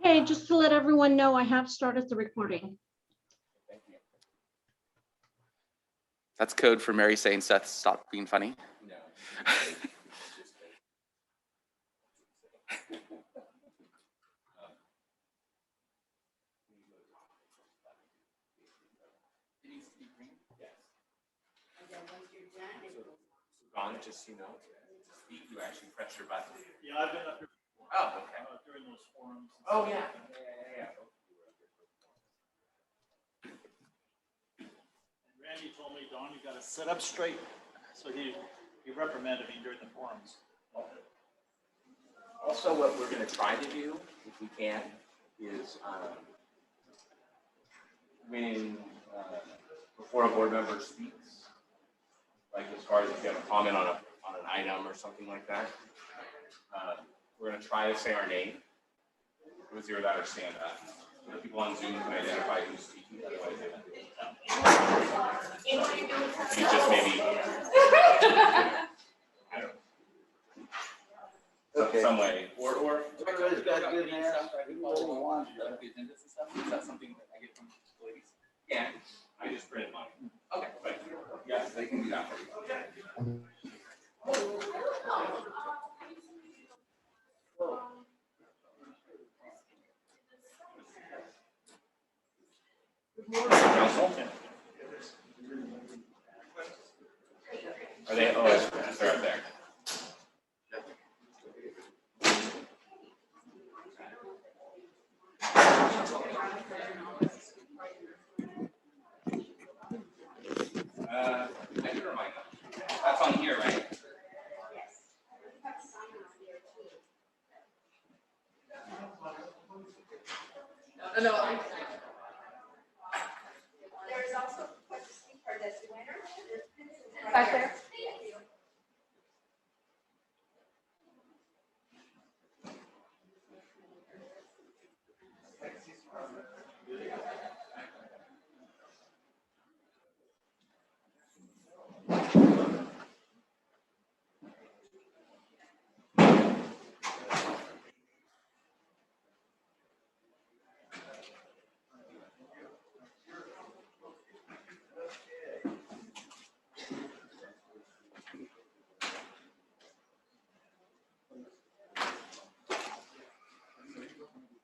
Hey, just to let everyone know, I have started the recording. That's code for Mary saying Seth, stop being funny. No. Gone, just you know, to speak, you actually press your button. Yeah, I've been up here Oh, okay. during those forums. Oh, yeah. Yeah. Randy told me, Don, you gotta sit up straight. So he reprimanded me during the forums. Also, what we're gonna try to do, if we can, is when before a board member speaks, like as far as if you have a comment on an item or something like that, we're gonna try to say our name. It was either that or stand up. So that people on Zoom can identify who's speaking. Otherwise, they won't be able to. You just maybe. I don't know. Okay. Some way, or Everybody's got good hands. Is that something that I get from ladies? Yeah, I just printed mine. Okay, but yes, they can do that for you. Council? Are they? Oh, they're up there. I can remind them. That's on here, right? No. There's also what to speak for this winner. Back there.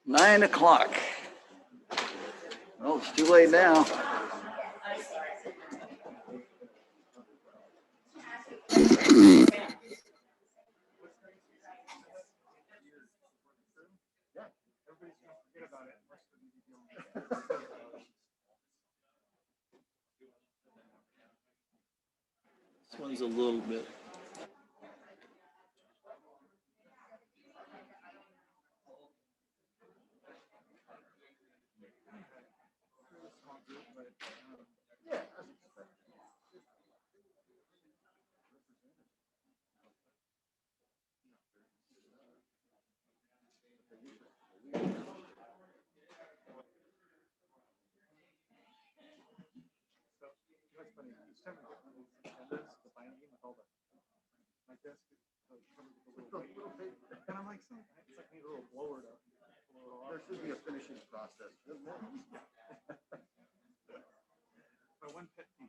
Nine o'clock. Well, it's too late now. This one's a little bit. And I'm like, it's like need a little blower to blow it off. There should be a finishing process, shouldn't there? My one pet peeve.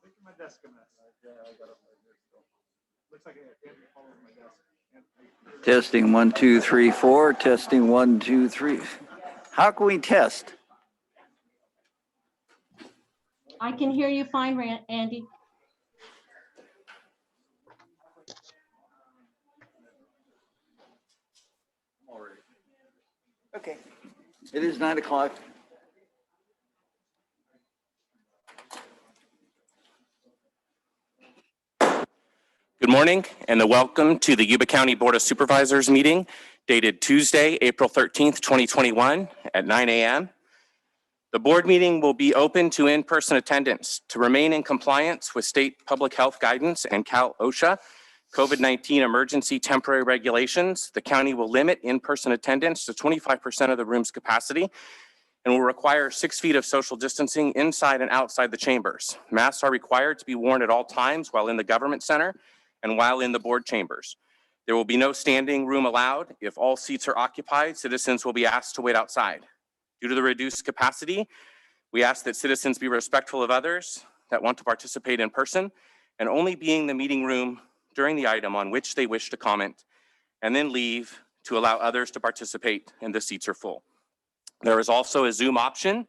Making my desk a mess. Yeah, I got it right here still. Looks like I can't follow my desk. Testing 1, 2, 3, 4. Testing 1, 2, 3. How can we test? I can hear you fine, Andy. Okay. It is 9 o'clock. Good morning and welcome to the Yuba County Board of Supervisors meeting dated Tuesday, April 13th, 2021 at 9 a.m. The board meeting will be open to in-person attendance. To remain in compliance with state public health guidance and Cal OSHA COVID-19 emergency temporary regulations, the county will limit in-person attendance to 25% of the room's capacity and will require 6 feet of social distancing inside and outside the chambers. Masks are required to be worn at all times while in the government center and while in the board chambers. There will be no standing room allowed. If all seats are occupied, citizens will be asked to wait outside. Due to the reduced capacity, we ask that citizens be respectful of others that want to participate in person and only be in the meeting room during the item on which they wish to comment, and then leave to allow others to participate and the seats are full. There is also a Zoom option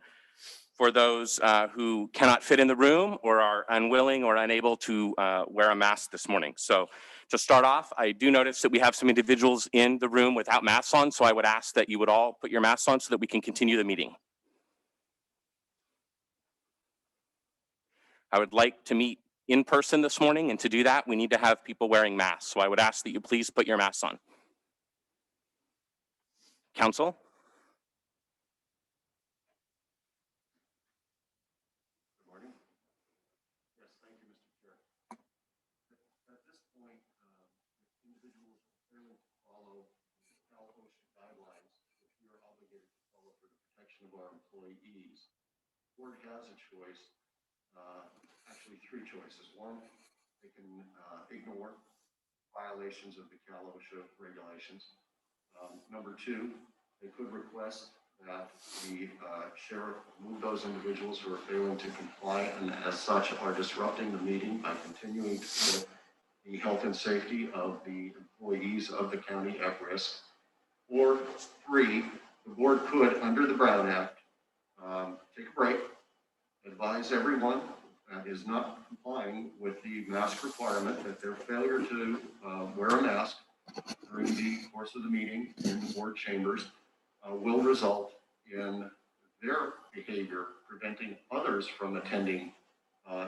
for those who cannot fit in the room or are unwilling or unable to wear a mask this morning. So to start off, I do notice that we have some individuals in the room without masks on, so I would ask that you would all put your masks on so that we can continue the meeting. I would like to meet in person this morning, and to do that, we need to have people wearing masks. So I would ask that you please put your masks on. Council? Good morning. Yes, thank you, Mr. Chair. At this point, if individuals are failing to follow Cal OSHA guidelines, which we are obligated to follow for the protection of our employees, the board has a choice, actually 3 choices. One, they can ignore violations of the Cal OSHA regulations. Number 2, they could request that the sheriff move those individuals who are failing to comply and as such are disrupting the meeting by continuing to put the health and safety of the employees of the county at risk. Or 3, the board could, under the Brown Act, take a break, advise everyone that is not complying with the mask requirement that their failure to wear a mask during the course of the meeting in the board chambers will result in their behavior preventing others from attending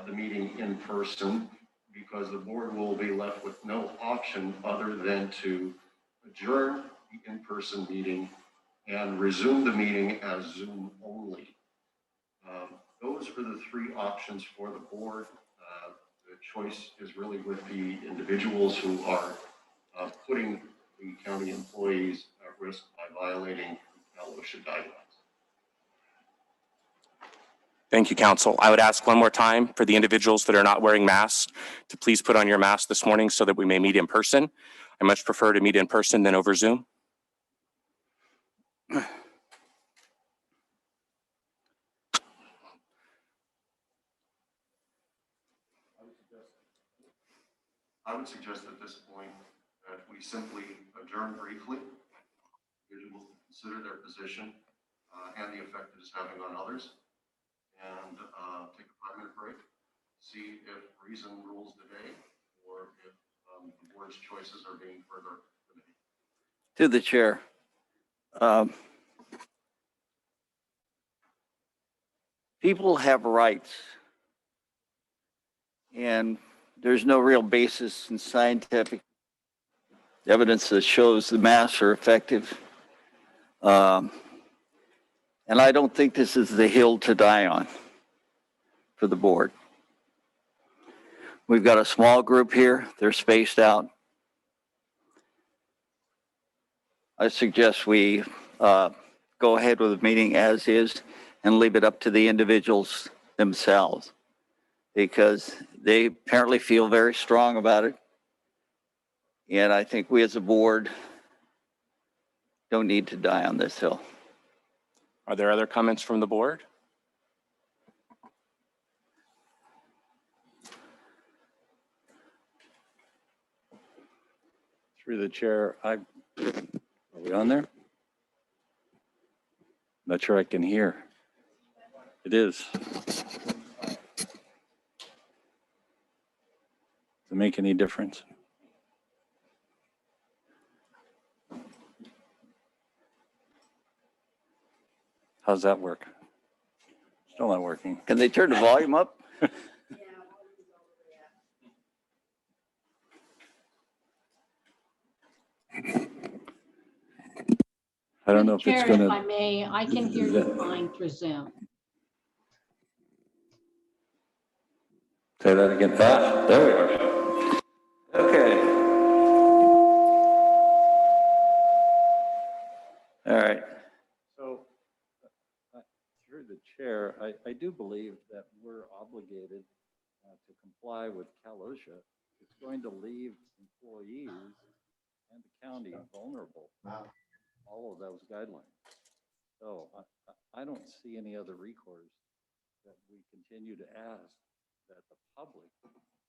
the meeting in person, because the board will be left with no option other than to adjourn the in-person meeting and resume the meeting as Zoom only. Those are the 3 options for the board. The choice is really with the individuals who are putting the county employees at risk by violating Cal OSHA guidelines. Thank you, Council. I would ask one more time for the individuals that are not wearing masks to please put on your mask this morning so that we may meet in person. I much prefer to meet in person than over Zoom. I would suggest at this point that we simply adjourn briefly, individuals consider their position and the effect it is having on others, and take a 5-minute break, see if reason rules the day or if the board's choices are being further limited. To the chair. People have rights, and there's no real basis in scientific evidence that shows the masks are effective. And I don't think this is the hill to die on for the board. We've got a small group here. They're spaced out. I suggest we go ahead with the meeting as is and leave it up to the individuals themselves, because they apparently feel very strong about it. And I think we as a board don't need to die on this hill. Are there other comments from the board? Through the chair, are we on there? Not sure I can hear. It is. Does it make any difference? How's that work? Still not working. Can they turn the volume up? I don't know if it's Chair, if I gonna, may, I can hear you fine through Zoom. say that again. Ah, there we are. Okay. All right. So I do believe that we're obligated to comply with Cal OSHA. It's going to leave employees and the county vulnerable. All of those guidelines. So I don't see any other recourse that we continue to ask that the public,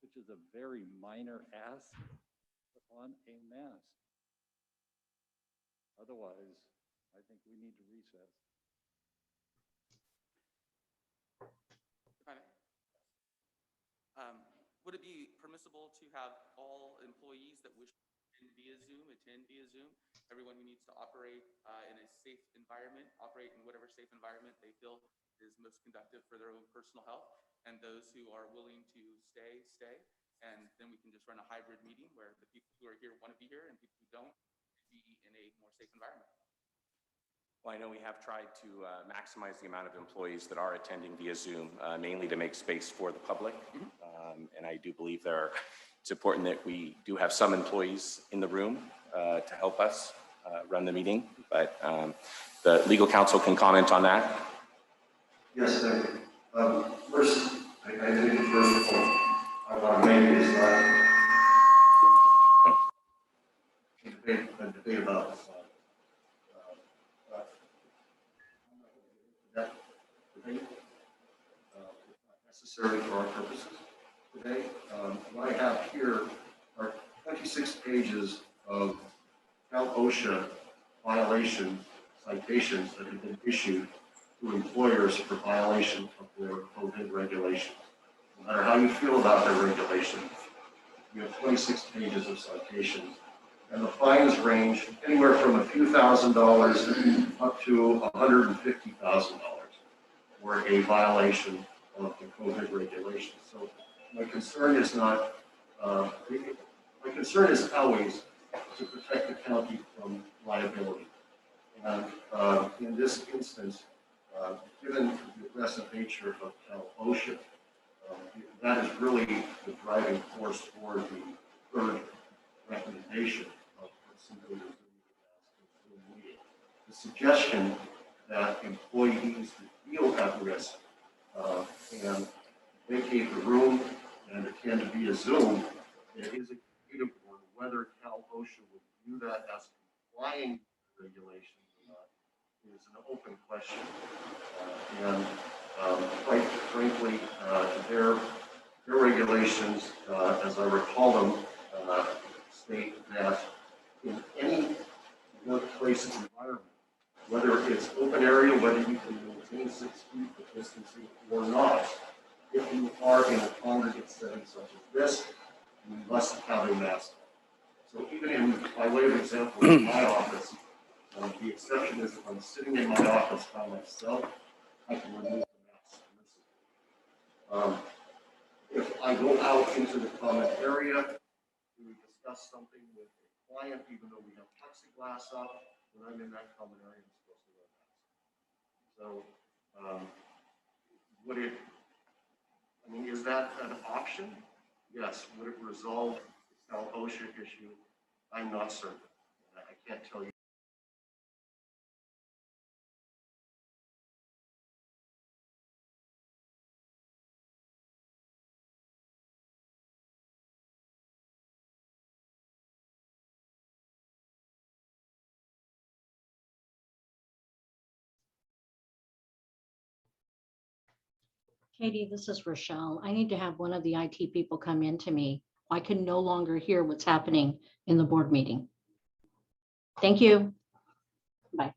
which is a very minor ask, put on a mask. Otherwise, I think we need to recess. Would it be permissible to have all employees that wish to attend via Zoom? Everyone who needs to operate in a safe environment, operate in whatever safe environment they feel is most conductive for their own personal health, and those who are willing to stay. And then we can just run a hybrid meeting where the people who are here want to be here and people who don't be in a more safe environment. Well, I know we have tried to maximize the amount of employees that are attending via Zoom, mainly to make space for the public. And I do believe it's important that we do have some employees in the room to help us run the meeting, but the legal counsel can comment on that. Yes, thank you. First, I think the first point I want to make is a debate about this. That debate is not necessary for our purposes today. What I have here are 26 pages of Cal OSHA violation citations that have been issued to employers for violation of their COVID regulations. No matter how you feel about their regulations, you have 26 pages of citations, and the fines range anywhere from a few $1,000s up to $150,000 for a violation of the COVID regulations. So my concern is not, my concern is always to protect the county from liability. And in this instance, given the aggressive nature of Cal OSHA, that is really the driving force for the third recommendation of simply resuming the meeting. The suggestion that employees who feel at risk and vacate the room and attend via Zoom, it is a creative one. Whether Cal OSHA would view that as complying with regulations or not is an open question. And quite frankly, their regulations, as I recall them, state that in any workplace environment, whether it's open area, whether you can maintain 6 feet of distancing or not, if you are in a congregate setting such as this, you must have a mask. So even in, by way of example, in my office, the exception is if I'm sitting in my office by myself, I can remove the mask. If I go out into the common area to discuss something with a client, even though we have plexiglass up, when I'm in that common area, I'm supposed to wear a mask. So, would it, I mean, is that an option? Yes. Would it resolve the Cal OSHA issue? I'm not certain. I can't tell you. Katie, this is Rochelle. I need to have one of the IT people come in to me. I can no longer hear what's happening in the board meeting. Thank you. Bye.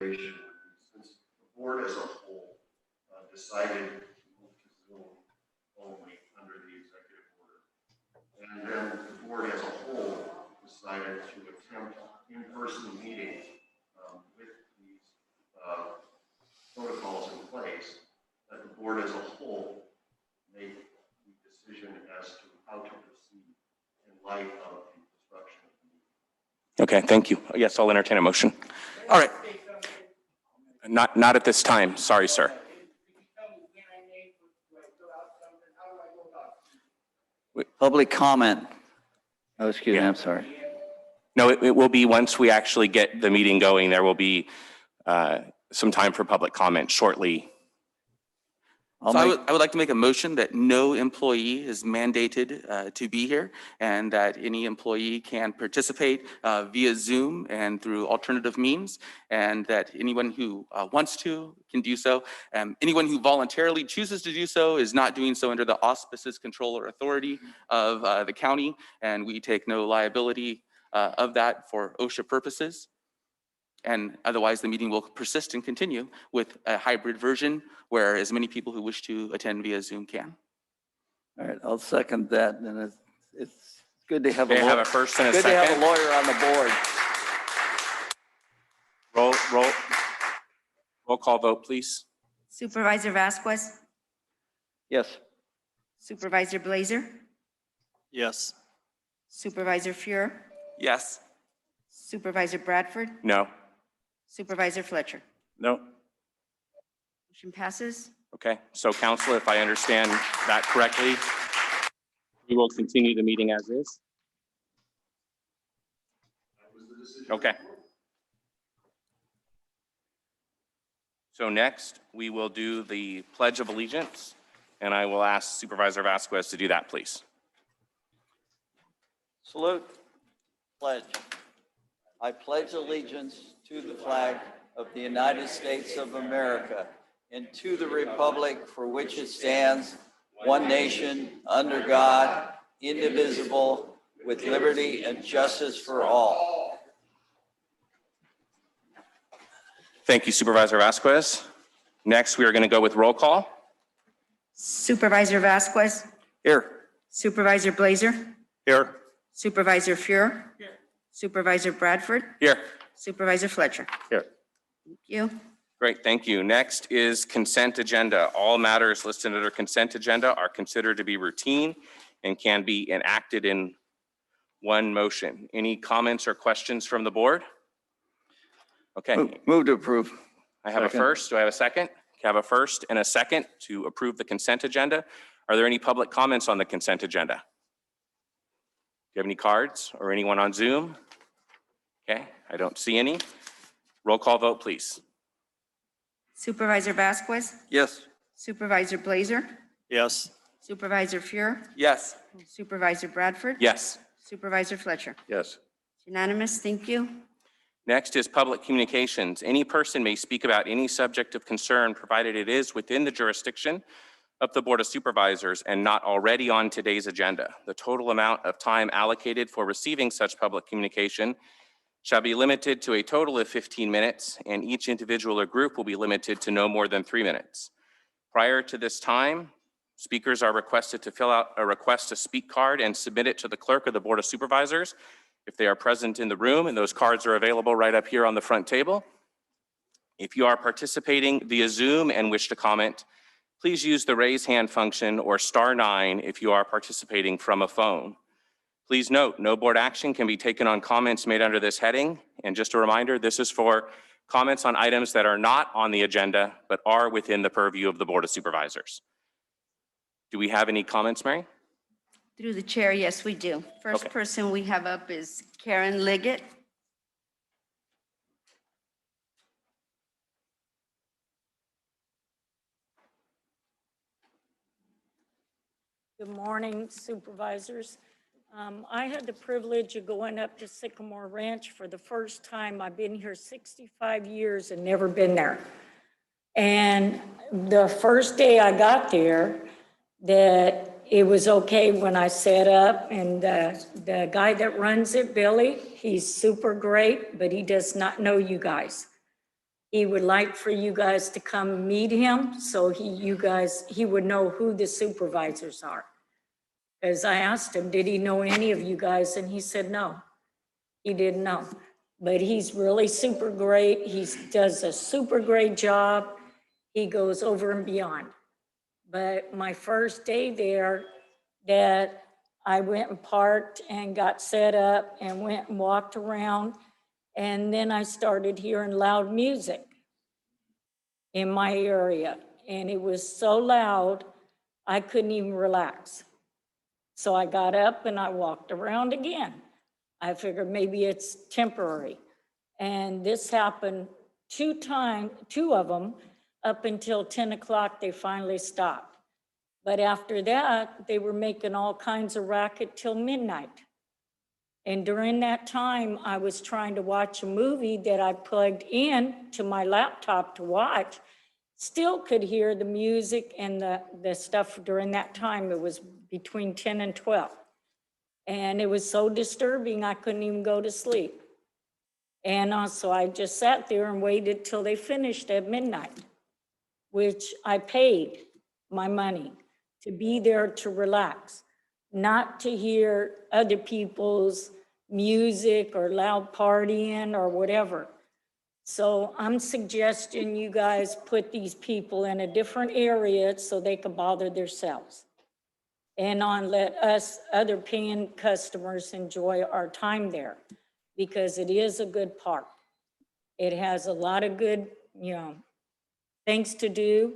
Since the board as a whole decided to move to Zoom only under the executive order, and then the board as a whole decided to attempt in-person meetings with these protocols in place, that the board as a whole make the decision as to how to proceed in light of the disruption of the meeting. Okay, thank you. Yes, I'll entertain a motion. All right. Not at this time. Sorry, sir. Public comment. Oh, excuse me, Yeah. I'm sorry. No, it will be once we actually get the meeting going, there will be some time for public comment shortly. So I would like to make a motion that no employee is mandated to be here, and that any employee can participate via Zoom and through alternative means, and that anyone who wants to can do so. Anyone who voluntarily chooses to do so is not doing so under the auspices, control, or authority of the county, and we take no liability of that for OSHA purposes. And otherwise, the meeting will persist and continue with a hybrid version where as many people who wish to attend via Zoom can. All right, I'll second that. And it's good to have a May I lawyer. have a first and a Good to have a second? lawyer on the board. Roll call vote, please. Supervisor Vasquez, Yes. Supervisor Blazer, Yes. Supervisor Fuhr, Yes. Supervisor Bradford, No. Supervisor Fletcher. No. Motion passes. Okay, so council, if I understand that correctly, we will continue the meeting as is. Okay. So next, we will do the Pledge of Allegiance, and I will ask Supervisor Vasquez to do that, please. Salute. Pledge. I pledge allegiance to the flag of the United States of America and to the republic for which it stands, one nation, under God, indivisible, with liberty and justice for all. Thank you, Supervisor Vasquez. Next, we are going to go with roll call. Supervisor Vasquez, Here. Supervisor Blazer, Here. Supervisor Fuhr, Supervisor Bradford, Here. Supervisor Fletcher. Here. Thank you. Great, thank you. Next is consent agenda. All matters listed under consent agenda are considered to be routine and can be enacted in one motion. Any comments or questions from the board? Okay, Move to approve. I have a Second. first. Do I have a second? I have a first and a second to approve the consent agenda. Are there any public comments on the consent agenda? Do you have any cards or anyone on Zoom? Okay, I don't see any. Roll call vote, please. Supervisor Vasquez, Yes. Supervisor Blazer, Yes. Supervisor Fuhr, Yes. Supervisor Bradford. Yes. Supervisor Fletcher. Yes. Unanimous, thank you. Next is public communications. Any person may speak about any subject of concern, provided it is within the jurisdiction of the Board of Supervisors and not already on today's agenda. The total amount of time allocated for receiving such public communication shall be limited to a total of 15 minutes, and each individual or group will be limited to no more than 3 minutes. Prior to this time, speakers are requested to fill out a request to speak card and submit it to the clerk of the Board of Supervisors if they are present in the room, and those cards are available right up here on the front table. If you are participating via Zoom and wish to comment, please use the raise hand function or *9 if you are participating from a phone. Please note, no board action can be taken on comments made under this heading. And just a reminder, this is for comments on items that are not on the agenda, but are within the purview of the Board of Supervisors. Do we have any comments, Mary? Through the chair, yes, we do. First Okay. person we have up is Karen Liggett. Good morning, supervisors. I had the privilege of going up to Sycamore Ranch for the first time. I've been here 65 years and never been there. And the first day I got there, that it was okay when I set up, and the guy that runs it, Billy, he's super great, but he does not know you guys. He would like for you guys to come meet him, so he would know who the supervisors are. Because I asked him, did he know any of you guys? And he said, no, he didn't know. But he's really super great. He does a super great job. He goes over and beyond. But my first day there, that I went and parked and got set up and went and walked around. And then I started hearing loud music in my area. And it was so loud, I couldn't even relax. So I got up and I walked around again. I figured maybe it's temporary. And this happened 2 of them, up until 10 o'clock, they finally stopped. But after that, they were making all kinds of racket till midnight. And during that time, I was trying to watch a movie that I plugged in to my laptop to watch, still could hear the music and the stuff during that time. It was between 10 and 12. And it was so disturbing, I couldn't even go to sleep. And so I just sat there and waited till they finished at midnight, which I paid my money to be there to relax, not to hear other people's music or loud partying or whatever. So I'm suggesting you guys put these people in a different area so they can bother themselves. And let us other paying customers enjoy our time there, because it is a good park. It has a lot of good, things to do,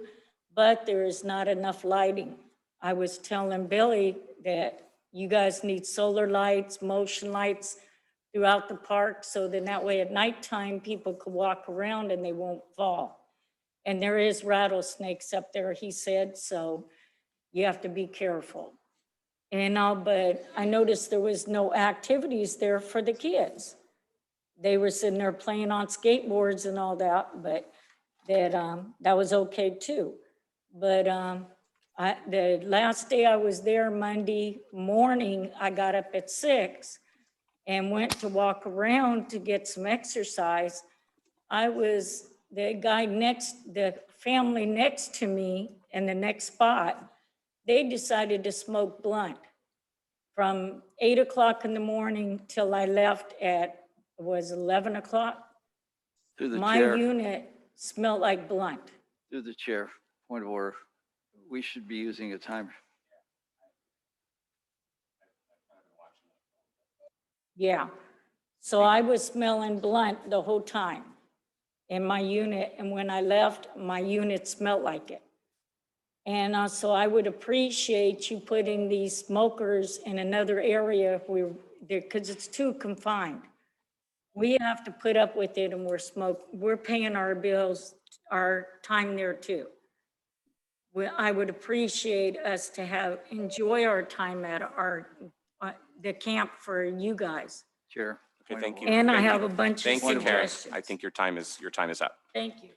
but there is not enough lighting. I was telling Billy that you guys need solar lights, motion lights throughout the park, so then that way at nighttime, people could walk around and they won't fall. And there is rattlesnakes up there, he said, so you have to be careful. But I noticed there was no activities there for the kids. They were sitting there playing on skateboards and all that, but that was okay too. But the last day I was there, Monday morning, I got up at 6 and went to walk around to get some exercise. The family next to me in the next spot, they decided to smoke blunt from 8 o'clock in the morning till I left at, 11 o'clock. Through the My chair, unit smelled like blunt. through the chair, point of order. We should be using a timer. Yeah. So I was smelling blunt the whole time in my unit. And when I left, my unit smelled like it. And so I would appreciate you putting these smokers in another area because it's too confined. We have to put up with it, and we're paying our bills, our time there too. I would appreciate us to enjoy our time at the camp for you guys. Chair. Okay, thank you. And I Thank you. have a bunch of Thank you, Karen. suggestions. I think your time is up. Thank you.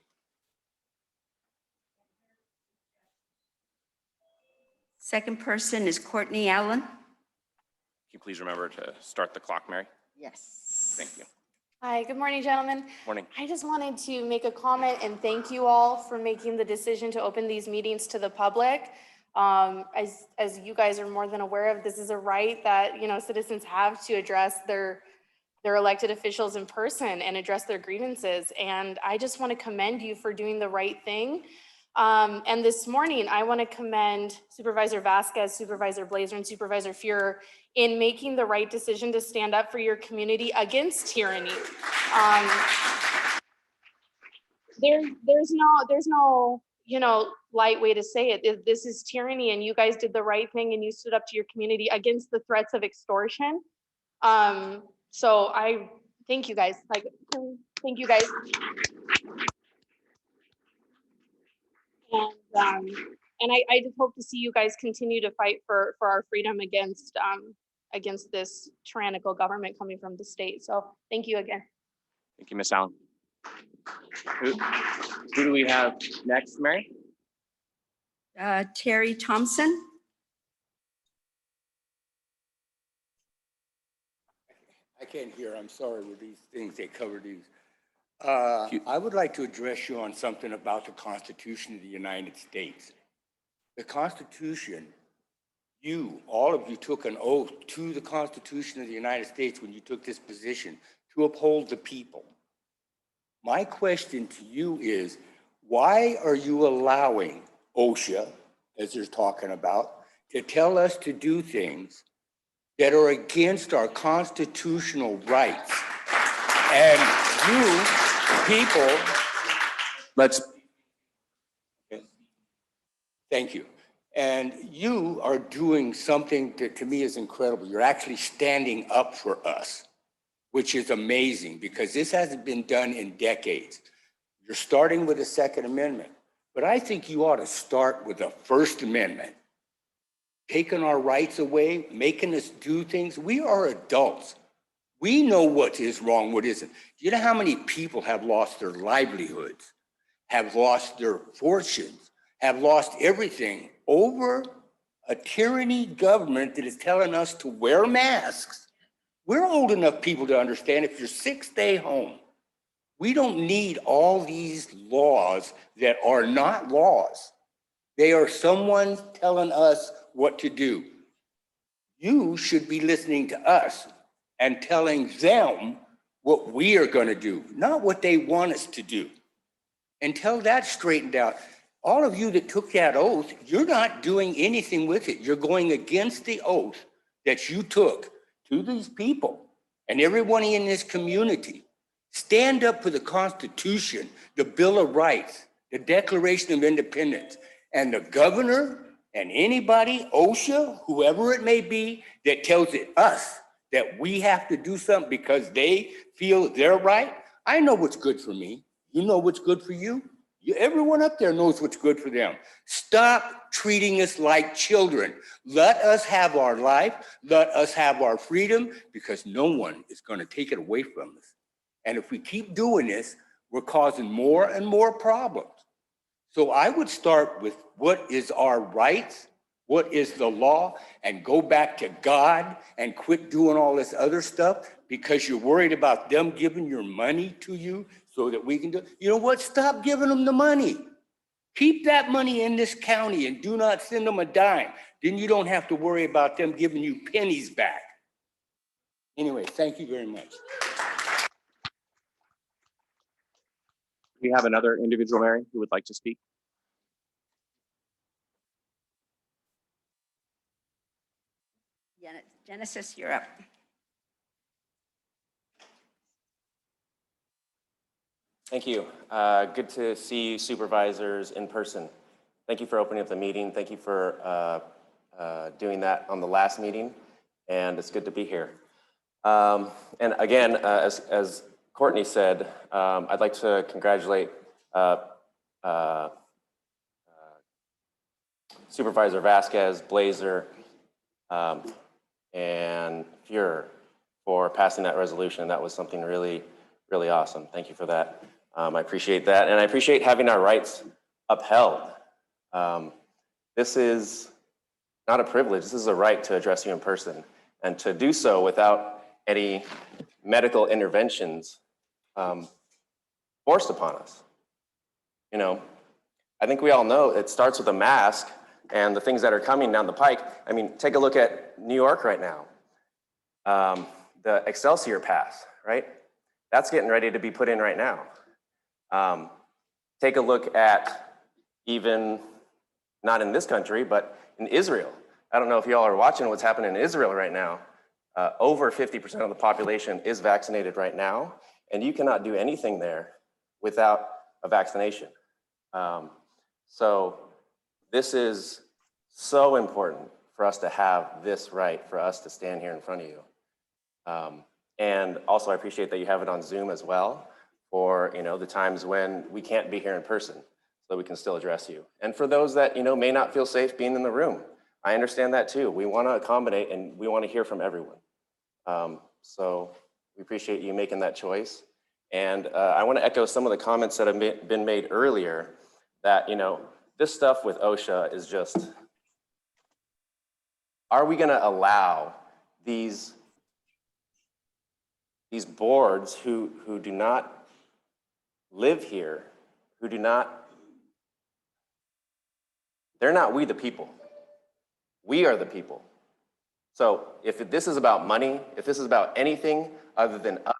Second person is Courtney Allen. Can you please remember to start the clock, Mary? Yes. Thank you. Hi, good morning, gentlemen. Morning. I just wanted to make a comment and thank you all for making the decision to open these meetings to the public. As you guys are more than aware of, this is a right that, citizens have to address their elected officials in person and address their grievances. And I just want to commend you for doing the right thing. And this morning, I want to commend Supervisor Vasquez, Supervisor Blazer, and Supervisor Fuhrer in making the right decision to stand up for your community against tyranny. There's no, light way to say it. This is tyranny, and you guys did the right thing, and you stood up to your community against the threats of extortion. So I thank you guys. Thank you guys. And I just hope to see you guys continue to fight for our freedom against this tyrannical government coming from the state. So thank you again. Thank you, Ms. Allen. Who do we have next, Mary? Terry Thompson. I can't hear, I'm sorry with these things, they cover these. I would like to address you on something about the Constitution of the United States. The Constitution, all of you took an oath to the Constitution of the United States when you took this position to uphold the people. My question to you is, why are you allowing OSHA, as they're talking about, to tell us to do things that are against our constitutional rights? And you people, thank you. And you are doing something that to me is incredible. You're actually standing up for us, which is amazing because this hasn't been done in decades. You're starting with the Second Amendment, but I think you ought to start with the First Amendment. Taking our rights away, making us do things. We are adults. We know what is wrong, what isn't. Do you know how many people have lost their livelihoods, have lost their fortunes, have lost everything over a tyranny government that is telling us to wear masks? We're old enough people to understand if you're sick, stay home. We don't need all these laws that are not laws. They are someone telling us what to do. You should be listening to us and telling them what we are going to do, not what they want us to do. Until that's straightened out, all of you that took that oath, you're not doing anything with it. You're going against the oath that you took to these people and everyone in this community. Stand up for the Constitution, the Bill of Rights, the Declaration of Independence, and the governor and anybody, OSHA, whoever it may be, that tells us that we have to do something because they feel they're right. I know what's good for me. You know what's good for you. Everyone up there knows what's good for them. Stop treating us like children. Let us have our life. Let us have our freedom because no one is going to take it away from us. And if we keep doing this, we're causing more and more problems. So I would start with what is our rights, what is the law, and go back to God and quit doing all this other stuff because you're worried about them giving your money to you so that we can do. You know what? Stop giving them the money. Keep that money in this county and do not send them a dime. Then you don't have to worry about them giving you pennies back. Anyway, thank you very much. We have another individual, Mary, who would like to speak. Genesis, you're up. Thank you. Good to see you supervisors in person. Thank you for opening up the meeting. Thank you for doing that on the last meeting, and it's good to be here. And again, as Courtney said, I'd like to congratulate Supervisor Vasquez, Blazer, and Fuhrer for passing that resolution. That was something really, really awesome. Thank you for that. I appreciate that. And I appreciate having our rights upheld. This is not a privilege. This is a right to address you in person and to do so without any medical interventions forced upon us. You know, I think we all know it starts with a mask and the things that are coming down the pike. I mean, take a look at New York right now. The Excelsior Pass, right? That's getting ready to be put in right now. Take a look at even, not in this country, but in Israel. I don't know if y'all are watching what's happening in Israel right now. Over 50% of the population is vaccinated right now, and you cannot do anything there without a vaccination. So this is so important for us to have this right, for us to stand here in front of you. And also I appreciate that you have it on Zoom as well for, you know, the times when we can't be here in person so we can still address you. And for those that, you know, may not feel safe being in the room, I understand that too. We want to accommodate and we want to hear from everyone. So we appreciate you making that choice. And I want to echo some of the comments that have been made earlier that, you know, this stuff with OSHA is just, are we going to allow these boards who do not live here who do not, they're not we the people. We are the people. So if this is about money, if this is about anything other than us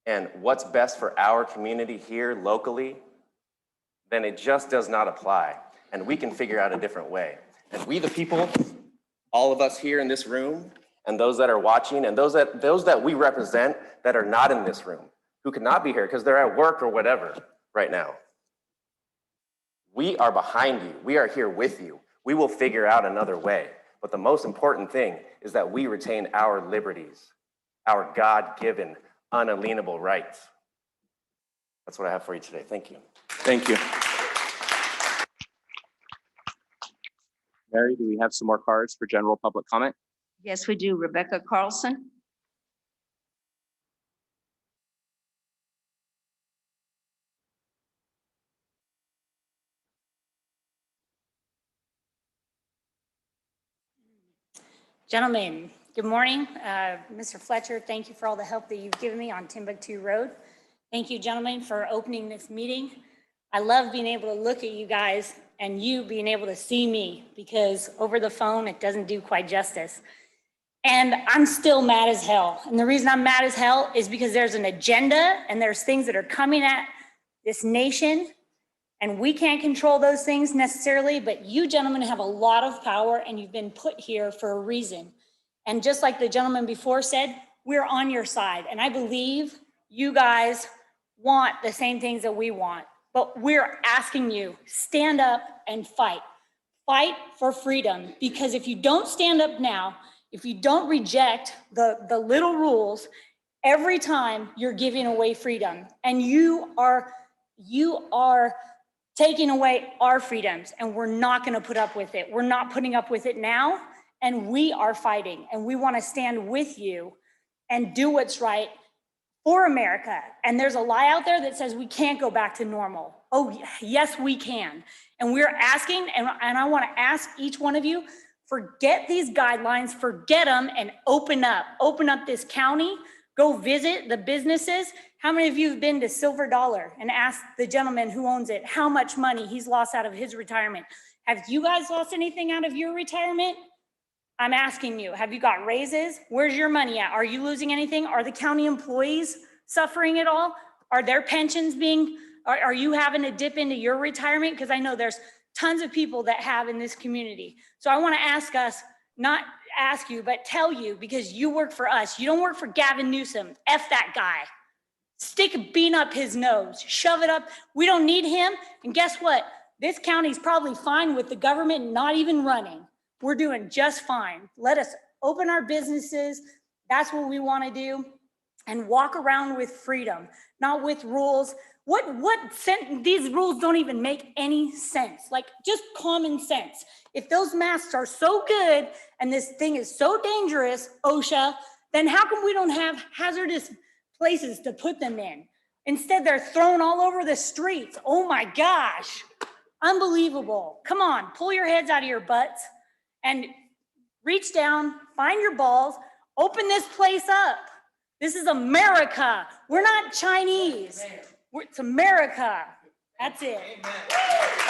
and what's best for our community here locally, then it just does not apply. And we can figure out a different way. And we the people, all of us here in this room, and those that are watching, and those that we represent that are not in this room, who could not be here because they're at work or whatever right now. We are behind you. We are here with you. We will figure out another way. But the most important thing is that we retain our liberties, our God-given, unalienable rights. That's what I have for you today. Thank you. Thank you. Mary, do we have some more cards for general public comment? Yes, we do. Rebecca Carlson. Gentlemen, good morning. Mr. Fletcher, thank you for all the help that you've given me on Timbuktu Road. Thank you, gentlemen, for opening this meeting. I love being able to look at you guys and you being able to see me, because over the phone, it doesn't do quite justice. And I'm still mad as hell. And the reason I'm mad as hell is because there's an agenda and there's things that are coming at this nation, and we can't control those things necessarily, but you gentlemen have a lot of power and you've been put here for a reason. And just like the gentleman before said, we're on your side. And I believe you guys want the same things that we want, but we're asking you, stand up and fight. Fight for freedom, because if you don't stand up now, if you don't reject the little rules, every time you're giving away freedom, and you are taking away our freedoms, and we're not going to put up with it. We're not putting up with it now, and we are fighting, and we want to stand with you and do what's right for America. And there's a lie out there that says we can't go back to normal. Oh, yes, we can. And we're asking, and I want to ask each one of you, forget these guidelines, forget them, and open up this county. Go visit the businesses. How many of you have been to Silver Dollar and asked the gentleman who owns it how much money he's lost out of his retirement? Have you guys lost anything out of your retirement? I'm asking you, have you got raises? Where's your money at? Are you losing anything? Are the county employees suffering at all? Are their pensions are you having to dip into your retirement? Because I know there's tons of people that have in this community. So I want to ask us, not ask you, but tell you, because you work for us. You don't work for Gavin Newsom. F that guy. Stick a bean up his nose, shove it up. We don't need him. And guess what? This county's probably fine with the government not even running. We're doing just fine. Let us open our businesses. That's what we want to do. And walk around with freedom, not with rules. These rules don't even make any sense. Like, just common sense. If those masks are so good and this thing is so dangerous, OSHA, then how come we don't have hazardous places to put them in? Instead, they're thrown all over the streets. Oh my gosh, unbelievable. Come on, pull your heads out of your butts and reach down, find your balls, open this place up. This is America. We're not Chinese. It's America. That's it.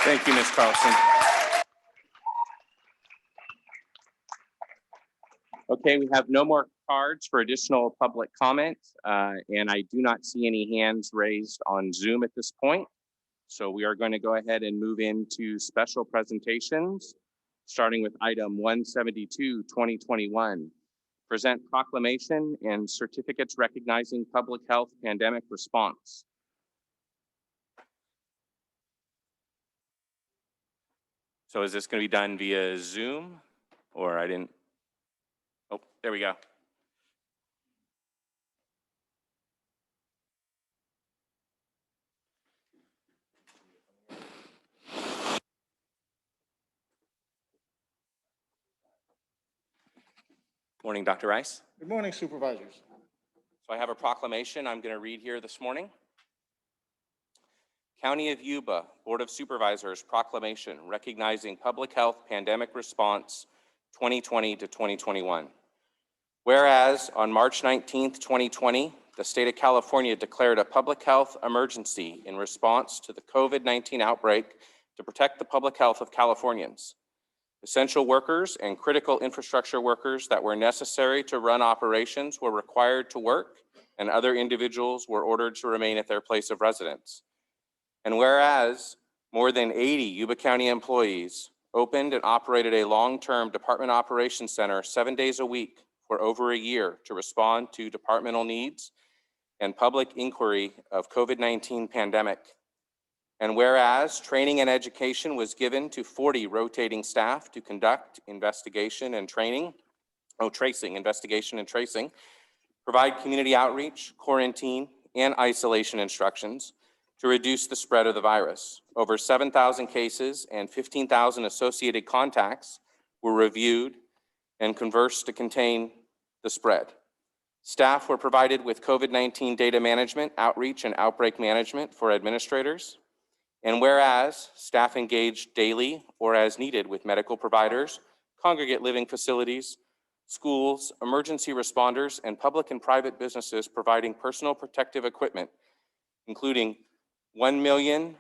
Thank you, Ms. Carlson. Okay, we have no more cards for additional public comment, and I do not see any hands raised on Zoom at this point. So we are going to go ahead and move into special presentations, starting with item 172, 2021. Present proclamation and certificates recognizing public health pandemic response. So is this going to be done via Zoom, or I didn't? Oh, there we go. Morning, Dr. Rice. Good morning, Supervisors. So I have a proclamation I'm going to read here this morning. County of Yuba Board of Supervisors proclamation recognizing public health pandemic response 2020 to 2021. Whereas on March 19th, 2020, the state of California declared a public health emergency in response to the COVID-19 outbreak to protect the public health of Californians. Essential workers and critical infrastructure workers that were necessary to run operations were required to work, and other individuals were ordered to remain at their place of residence. And whereas more than 80 Yuba County employees opened and operated a long-term department operations center 7 days a week for over a year to respond to departmental needs and public inquiry of COVID-19 pandemic. And whereas training and education was given to 40 rotating staff to conduct investigation and training, investigation and tracing, provide community outreach, quarantine, and isolation instructions to reduce the spread of the virus. Over 7,000 cases and 15,000 associated contacts were reviewed and conversed to contain the spread. Staff were provided with COVID-19 data management, outreach, and outbreak management for administrators. And whereas staff engaged daily or as needed with medical providers, congregate living facilities, schools, emergency responders, and public and private businesses providing personal protective equipment, including 1,030,530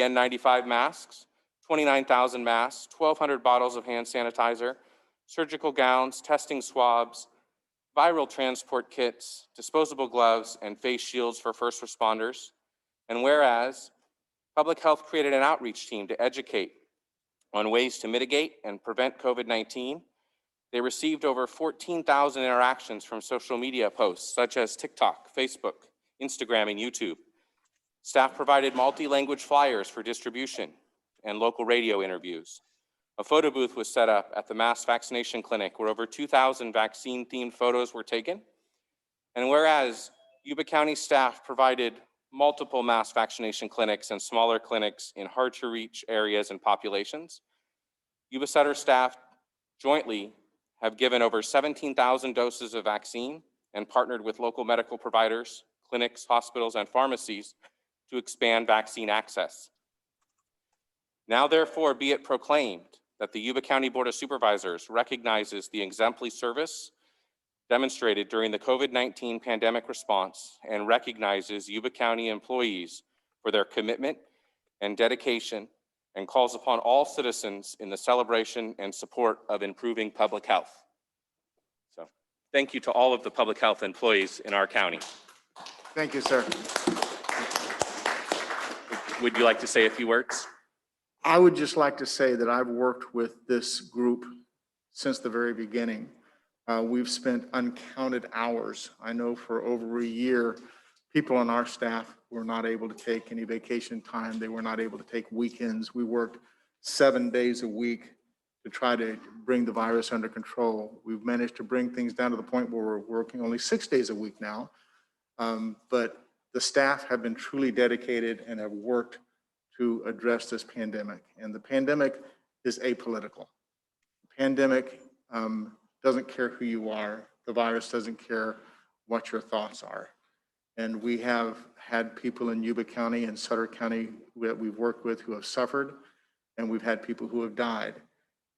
N95 masks, 29,000 masks, 1,200 bottles of hand sanitizer, surgical gowns, testing swabs, viral transport kits, disposable gloves, and face shields for first responders. And whereas public health created an outreach team to educate on ways to mitigate and prevent COVID-19, they received over 14,000 interactions from social media posts such as TikTok, Facebook, Instagram, and YouTube. Staff provided multi-language flyers for distribution and local radio interviews. A photo booth was set up at the mass vaccination clinic where over 2,000 vaccine-themed photos were taken. And whereas Yuba County staff provided multiple mass vaccination clinics and smaller clinics in hard-to-reach areas and populations, Yuba Sutter staff jointly have given over 17,000 doses of vaccine and partnered with local medical providers, clinics, hospitals, and pharmacies to expand vaccine access. Now therefore be it proclaimed that the Yuba County Board of Supervisors recognizes the exemplary service demonstrated during the COVID-19 pandemic response and recognizes Yuba County employees for their commitment and dedication and calls upon all citizens in the celebration and support of improving public health. So thank you to all of the public health employees in our county. Thank you, sir. Would you like to say a few words? I would just like to say that I've worked with this group since the very beginning. We've spent uncounted hours. I know for over a year, people on our staff were not able to take any vacation time. They were not able to take weekends. We worked 7 days a week to try to bring the virus under control. We've managed to bring things down to the point where we're working only 6 days a week now. But the staff have been truly dedicated and have worked to address this pandemic. And the pandemic is apolitical. The pandemic doesn't care who you are. The virus doesn't care what your thoughts are. And we have had people in Yuba County and Sutter County that we've worked with who have suffered, and we've had people who have died.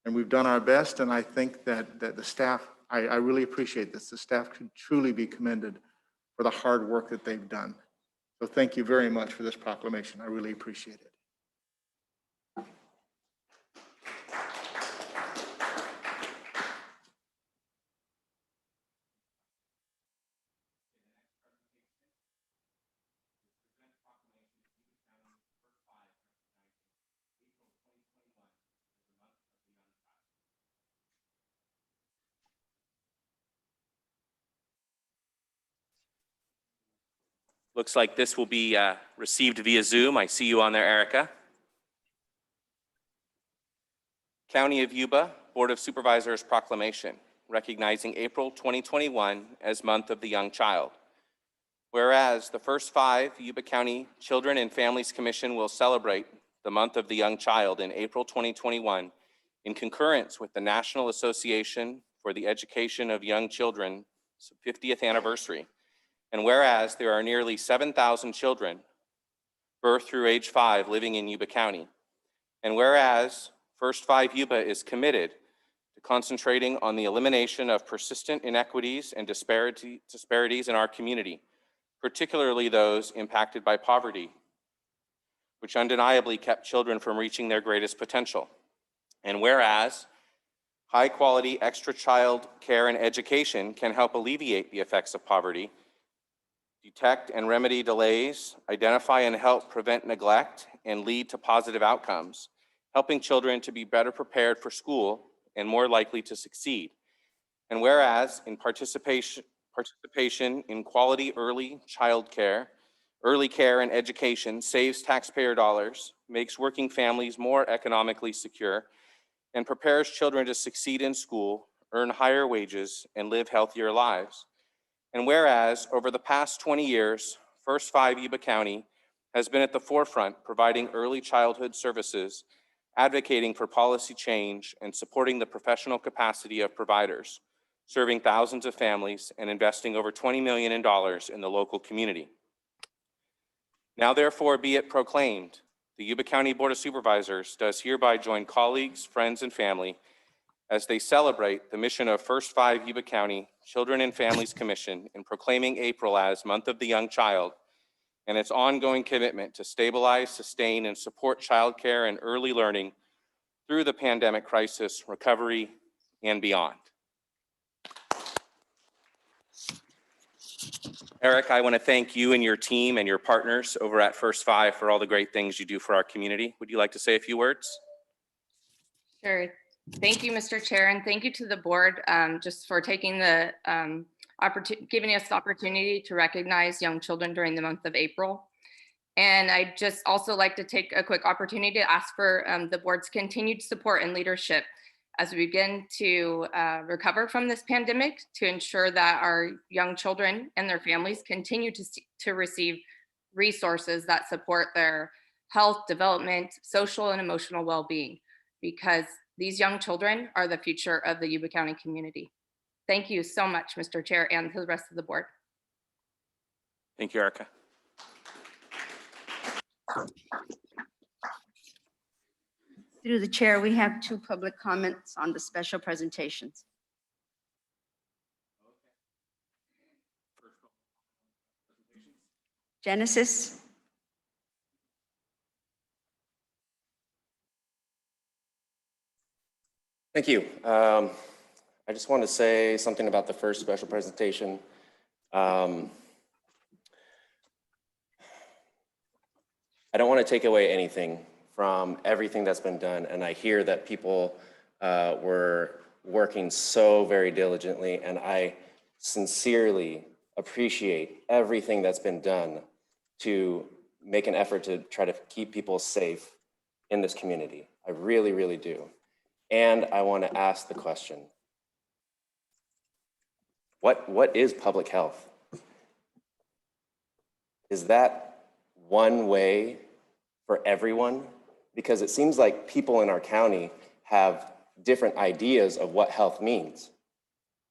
And we've done our best, and I think that the staff, I really appreciate this. The staff should truly be commended for the hard work that they've done. So thank you very much for this proclamation. I really appreciate it. Looks like this will be received via Zoom. I see you on there, Erica. County of Yuba Board of Supervisors proclamation recognizing April 2021 as Month of the Young Child. Whereas the first 5 Yuba County Children and Families Commission will celebrate the Month of the Young Child in April 2021 in concurrence with the National Association for the Education of Young Children's 50th anniversary. And whereas there are nearly 7,000 children birth through age 5 living in Yuba County. And whereas First 5 Yuba is committed to concentrating on the elimination of persistent inequities and disparities in our community, particularly those impacted by poverty, which undeniably kept children from reaching their greatest potential. And whereas high-quality extra child care and education can help alleviate the effects of poverty, detect and remedy delays, identify and help prevent neglect, and lead to positive outcomes, helping children to be better prepared for school and more likely to succeed. And whereas in participation in quality early care and education saves taxpayer dollars, makes working families more economically secure, and prepares children to succeed in school, earn higher wages, and live healthier lives. And whereas over the past 20 years, First 5 Yuba County has been at the forefront providing early childhood services, advocating for policy change, and supporting the professional capacity of providers, serving thousands of families and investing over $20 million in the local community. Now therefore be it proclaimed, the Yuba County Board of Supervisors does hereby join colleagues, friends, and family as they celebrate the mission of First 5 Yuba County Children and Families Commission in proclaiming April as Month of the Young Child and its ongoing commitment to stabilize, sustain, and support childcare and early learning through the pandemic crisis, recovery, and beyond. Eric, I want to thank you and your team and your partners over at First 5 for all the great things you do for our community. Would you like to say a few words? Sure. Thank you, Mr. Chair, and thank you to the board just for taking the giving us the opportunity to recognize young children during the month of April. And I just also like to take a quick opportunity to ask for the board's continued support and leadership as we begin to recover from this pandemic to ensure that our young children and their families continue to receive resources that support their health, development, social, and emotional well-being, because these young children are the future of the Yuba County community. Thank you so much, Mr. Chair, and to the rest of the board. Thank you, Erica. Through the chair, we have 2 public comments on the special presentations. Genesis? Thank you. I just wanted to say something about the first special presentation. I don't want to take away anything from everything that's been done, and I hear that people were working so very diligently, and I sincerely appreciate everything that's been done to make an effort to try to keep people safe in this community. I really, really do. And I want to ask the question, what is public health? Is that one way for everyone? Because it seems like people in our county have different ideas of what health means.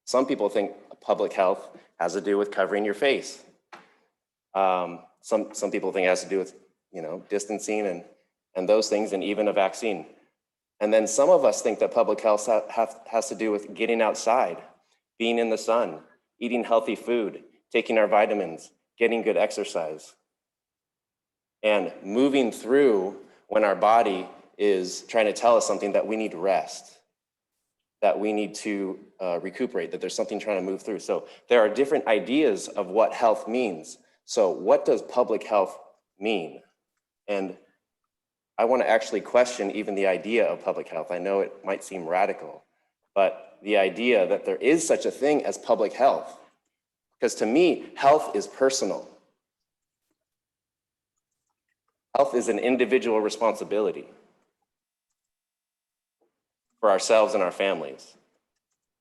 Some people think public health has to do with covering your face. Some people think it has to do with, distancing and those things, and even a vaccine. And then some of us think that public health has to do with getting outside, being in the sun, eating healthy food, taking our vitamins, getting good exercise, and moving through when our body is trying to tell us something that we need rest, that we need to recuperate, that there's something trying to move through. So there are different ideas of what health means. So what does public health mean? And I want to actually question even the idea of public health. I know it might seem radical, but the idea that there is such a thing as public health, because to me, health is personal. Health is an individual responsibility for ourselves and our families.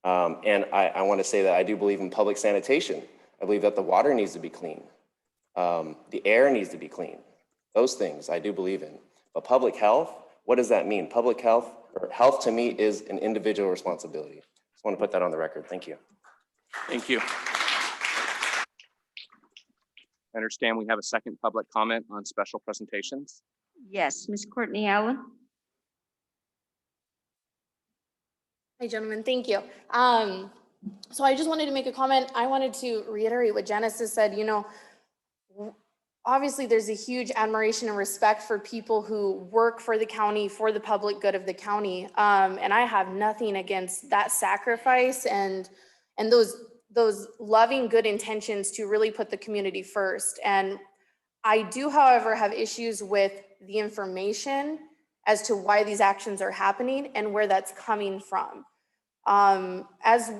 And I want to say that I do believe in public sanitation. I believe that the water needs to be clean. The air needs to be clean. Those things I do believe in. But public health, what does that mean? Public health, or health to me, is an individual responsibility. Just want to put that on the record. Thank you. Thank you. I understand we have a second public comment on special presentations. Yes, Ms. Courtney Allen? Hi, gentlemen. Thank you. So I just wanted to make a comment. I wanted to reiterate what Genesis said. You know, obviously there's a huge admiration and respect for people who work for the county, for the public good of the county. And I have nothing against that sacrifice and those loving good intentions to really put the community first. And I do, however, have issues with the information as to why these actions are happening and where that's coming from. As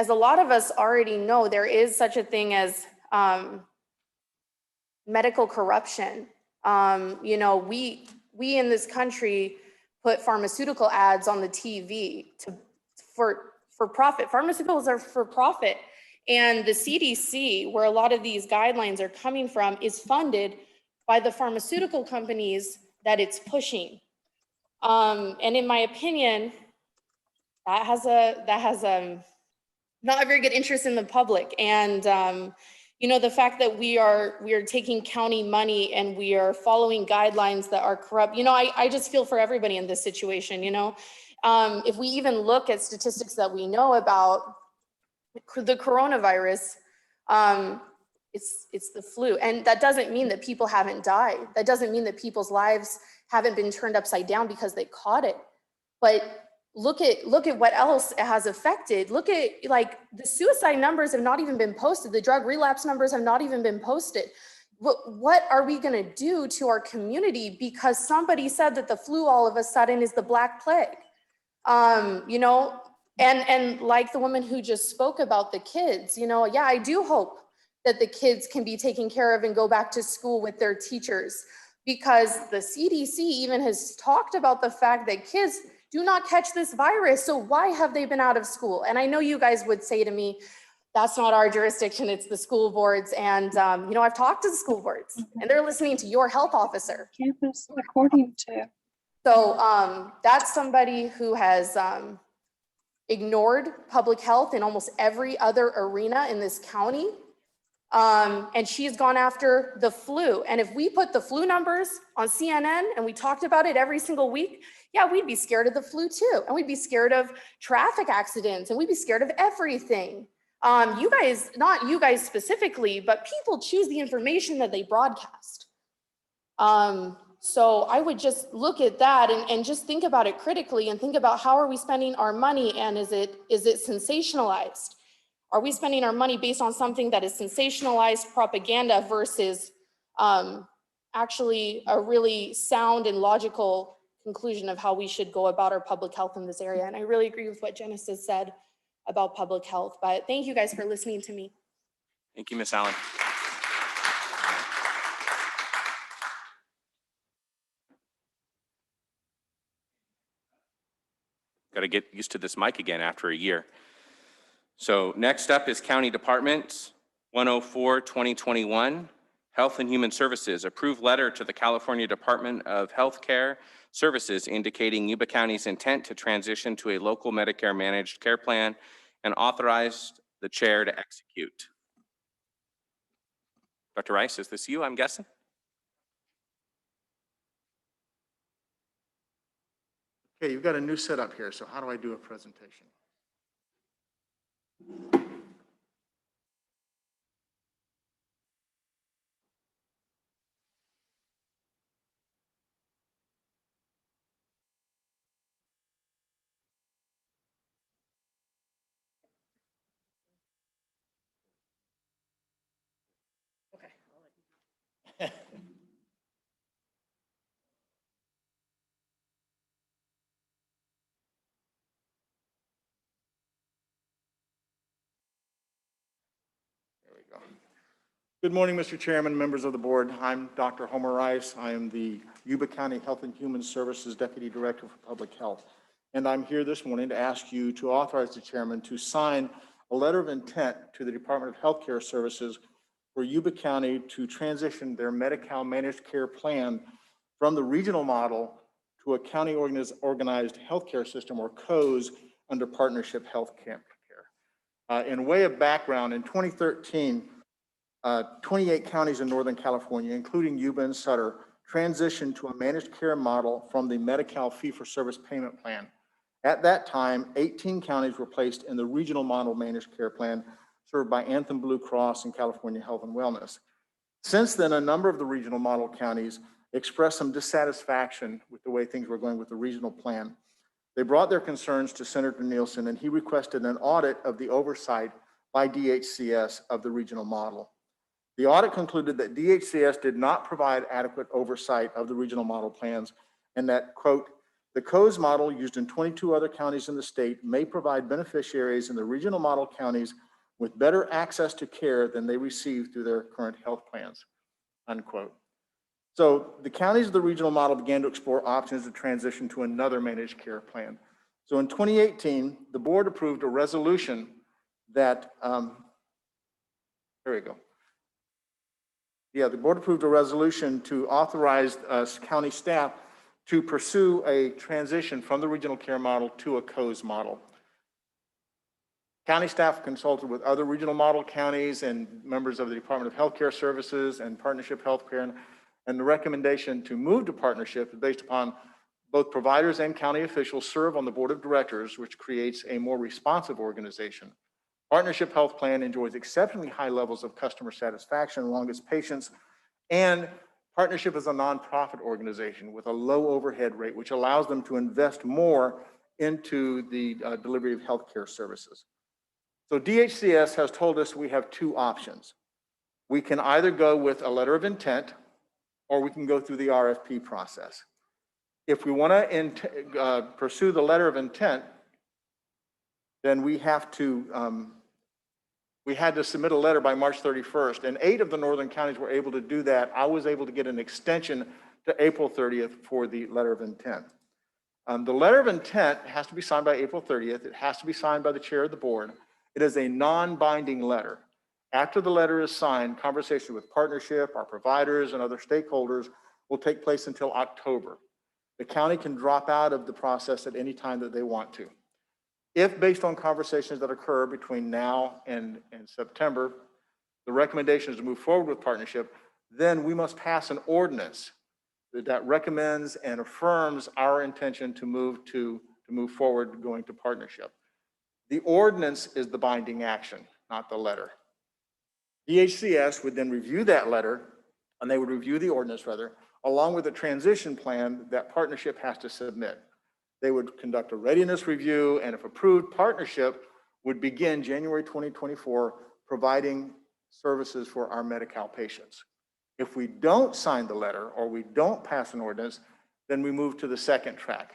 a lot of us already know, there is such a thing as medical corruption. You know, we in this country put pharmaceutical ads on the TV for profit. Pharmaceuticals are for profit. And the CDC, where a lot of these guidelines are coming from, is funded by the pharmaceutical companies that it's pushing. And in my opinion, that has not a very good interest in the public. And you know, the fact that we are taking county money and we are following guidelines that are corrupt, you know, I just feel for everybody in this situation, you know. If we even look at statistics that we know about the coronavirus, it's the flu. And that doesn't mean that people haven't died. That doesn't mean that people's lives haven't been turned upside down because they caught it. But look at what else it has affected. Look at, like, the suicide numbers have not even been posted. The drug relapse numbers have not even been posted. What are we going to do to our community because somebody said that the flu all of a sudden is the Black Plague? You know, and like the woman who just spoke about the kids, you know, yeah, I do hope that the kids can be taken care of and go back to school with their teachers, because the CDC even has talked about the fact that kids do not catch this virus. So why have they been out of school? And I know you guys would say to me, that's not our jurisdiction, it's the school boards. And you know, I've talked to the school boards and they're listening to your health officer. Campus according to. So that's somebody who has ignored public health in almost every other arena in this county. And she's gone after the flu. And if we put the flu numbers on CNN and we talked about it every single week, yeah, we'd be scared of the flu too. And we'd be scared of traffic accidents and we'd be scared of everything. You guys, not you guys specifically, but people choose the information that they broadcast. So I would just look at that and just think about it critically and think about how are we spending our money, and is it sensationalized? Are we spending our money based on something that is sensationalized propaganda versus actually a really sound and logical conclusion of how we should go about our public health in this area? And I really agree with what Genesis said about public health, but thank you guys for listening to me. Thank you, Ms. Allen. Got to get used to this mic again after a year. So next up is County Departments 104-2021, Health and Human Services. Approved letter to the California Department of Healthcare Services indicating Yuba County's intent to transition to a local Medicare managed care plan and authorized the chair to execute. Dr. Rice, is this you, I'm guessing? Okay, you've got a new setup here, so how do I do a presentation? Good morning, Mr. Chairman, members of the board. I'm Dr. Homer Rice. I am the Yuba County Health and Human Services Deputy Director for Public Health. And I'm here this morning to ask you to authorize the chairman to sign a letter of intent to the Department of Healthcare Services for Yuba County to transition their Medi-Cal managed care plan from the regional model to a county organized healthcare system, or COES, under partnership health care. In way of background, in 2013, 28 counties in Northern California, including Yuba and Sutter, transitioned to a managed care model from the Medi-Cal fee-for-service payment plan. At that time, 18 counties were placed in the regional model managed care plan served by Anthem Blue Cross and California Health and Wellness. Since then, a number of the regional model counties expressed some dissatisfaction with the way things were going with the regional plan. They brought their concerns to Senator Nielsen, and he requested an audit of the oversight by DHCS of the regional model. The audit concluded that DHCS did not provide adequate oversight of the regional model plans, and that, quote, the COES model used in 22 other counties in the state may provide beneficiaries in the regional model counties with better access to care than they receive through their current health plans, unquote. So the counties of the regional model began to explore options to transition to another managed care plan. So in 2018, the board approved a resolution that, there we go. Yeah, the board approved a resolution to authorize county staff to pursue a transition from the regional care model to a COES model. County staff consulted with other regional model counties and members of the Department of Healthcare Services and Partnership Healthcare, and the recommendation to move to partnership is based upon both providers and county officials serve on the board of directors, which creates a more responsive organization. Partnership Health Plan enjoys exceptionally high levels of customer satisfaction along its patients, and Partnership is a nonprofit organization with a low overhead rate, which allows them to invest more into the delivery of healthcare services. So DHCS has told us we have two options. We can either go with a letter of intent, or we can go through the RFP process. If we want to pursue the letter of intent, then we have to we had to submit a letter by March 31st, and 8 of the northern counties were able to do that. I was able to get an extension to April 30th for the letter of intent. The letter of intent has to be signed by April 30th. It has to be signed by the chair of the board. It is a non-binding letter. After the letter is signed, conversation with partnership, our providers, and other stakeholders will take place until October. The county can drop out of the process at any time that they want to. If, based on conversations that occur between now and September, the recommendation is to move forward with partnership, then we must pass an ordinance that recommends and affirms our intention to move forward going to partnership. The ordinance is the binding action, not the letter. DHCS would then review that letter, and they would review the ordinance rather, along with a transition plan that partnership has to submit. They would conduct a readiness review, and if approved, partnership would begin January 2024, providing services for our Medi-Cal patients. If we don't sign the letter or we don't pass an ordinance, then we move to the second track.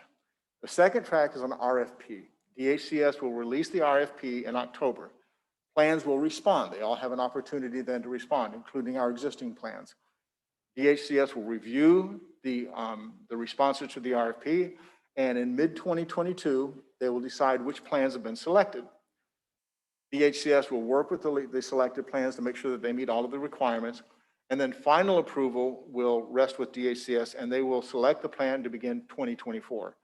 The second track is an RFP. DHCS will release the RFP in October. Plans will respond. They all have an opportunity then to respond, including our existing plans. DHCS will review the responses to the RFP, and in mid-2022, they will decide which plans have been selected. DHCS will work with the selected plans to make sure that they meet all of the requirements, and then final approval will rest with DHCS, and they will select the plan to begin 2024.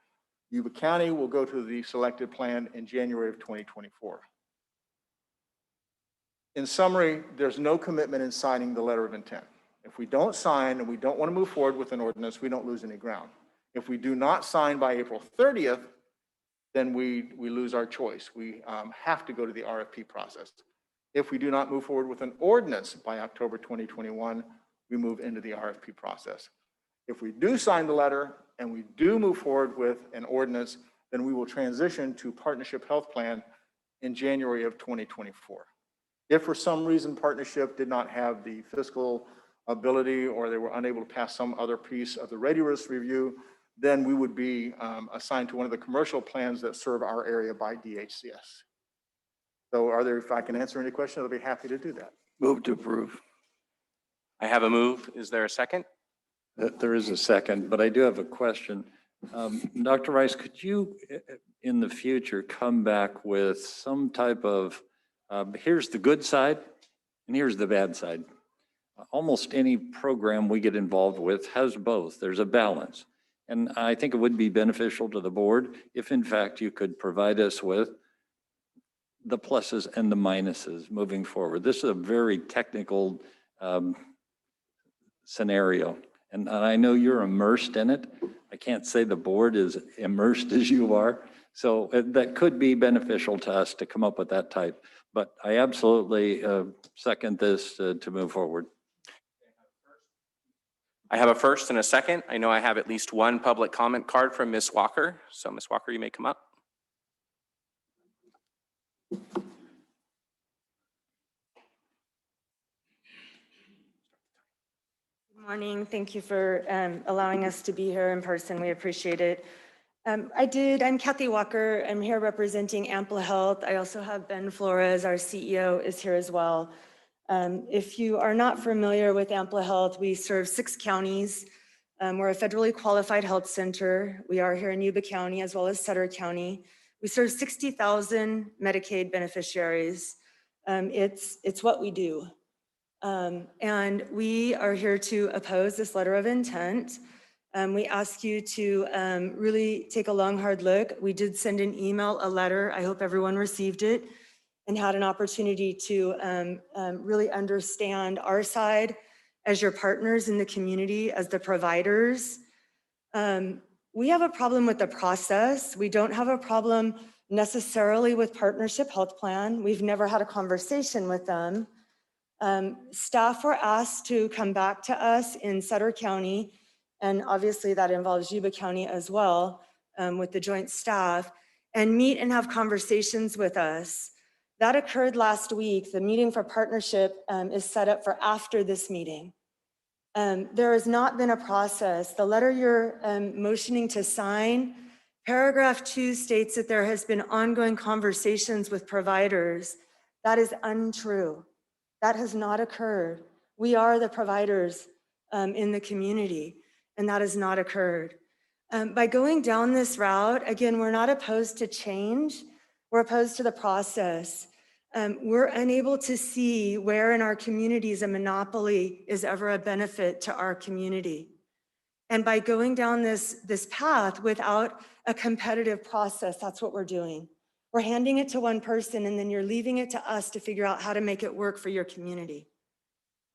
Yuba County will go to the selected plan in January of 2024. In summary, there's no commitment in signing the letter of intent. If we don't sign and we don't want to move forward with an ordinance, we don't lose any ground. If we do not sign by April 30th, then we lose our choice. We have to go to the RFP process. If we do not move forward with an ordinance by October 2021, we move into the RFP process. If we do sign the letter and we do move forward with an ordinance, then we will transition to Partnership Health Plan in January of 2024. If for some reason partnership did not have the fiscal ability or they were unable to pass some other piece of the readiness review, then we would be assigned to one of the commercial plans that serve our area by DHCS. So if I can answer any questions, I'll be happy to do that. Move to approve. I have a move. Is there a second? There is a second, but I do have a question. Dr. Rice, could you, in the future, come back with some type of, here's the good side and here's the bad side. Almost any program we get involved with has both. There's a balance. And I think it would be beneficial to the board if, in fact, you could provide us with the pluses and the minuses moving forward. This is a very technical scenario, and I know you're immersed in it. I can't say the board is immersed as you are, So that could be beneficial to us to come up with that type. But I absolutely second this to move forward. I have a first and a second. I know I have at least one public comment card from Ms. Walker. So Ms. Walker, you may come up. Good morning. Thank you for allowing us to be here in person. We appreciate it. I'm Kathy Walker. I'm here representing Ample Health. I also have Ben Flores, our CEO, is here as well. If you are not familiar with Ample Health, we serve 6 counties. We're a federally qualified health center. We are here in Yuba County as well as Sutter County. We serve 60,000 Medicaid beneficiaries. It's what we do. And we are here to oppose this letter of intent. We ask you to really take a long, hard look. We did send an email, a letter. I hope everyone received it and had an opportunity to really understand our side as your partners in the community, as the providers. We have a problem with the process. We don't have a problem necessarily with Partnership Health Plan. We've never had a conversation with them. Staff were asked to come back to us in Sutter County, and obviously that involves Yuba County as well, with the joint staff, and meet and have conversations with us. That occurred last week. The meeting for partnership is set up for after this meeting. There has not been a process. The letter you're motioning to sign, paragraph 2 states that there has been ongoing conversations with providers. That is untrue. That has not occurred. We are the providers in the community, and that has not occurred. By going down this route, again, we're not opposed to change. We're opposed to the process. We're unable to see where in our communities a monopoly is ever a benefit to our community. And by going down this path without a competitive process, that's what we're doing. We're handing it to one person, and then you're leaving it to us to figure out how to make it work for your community.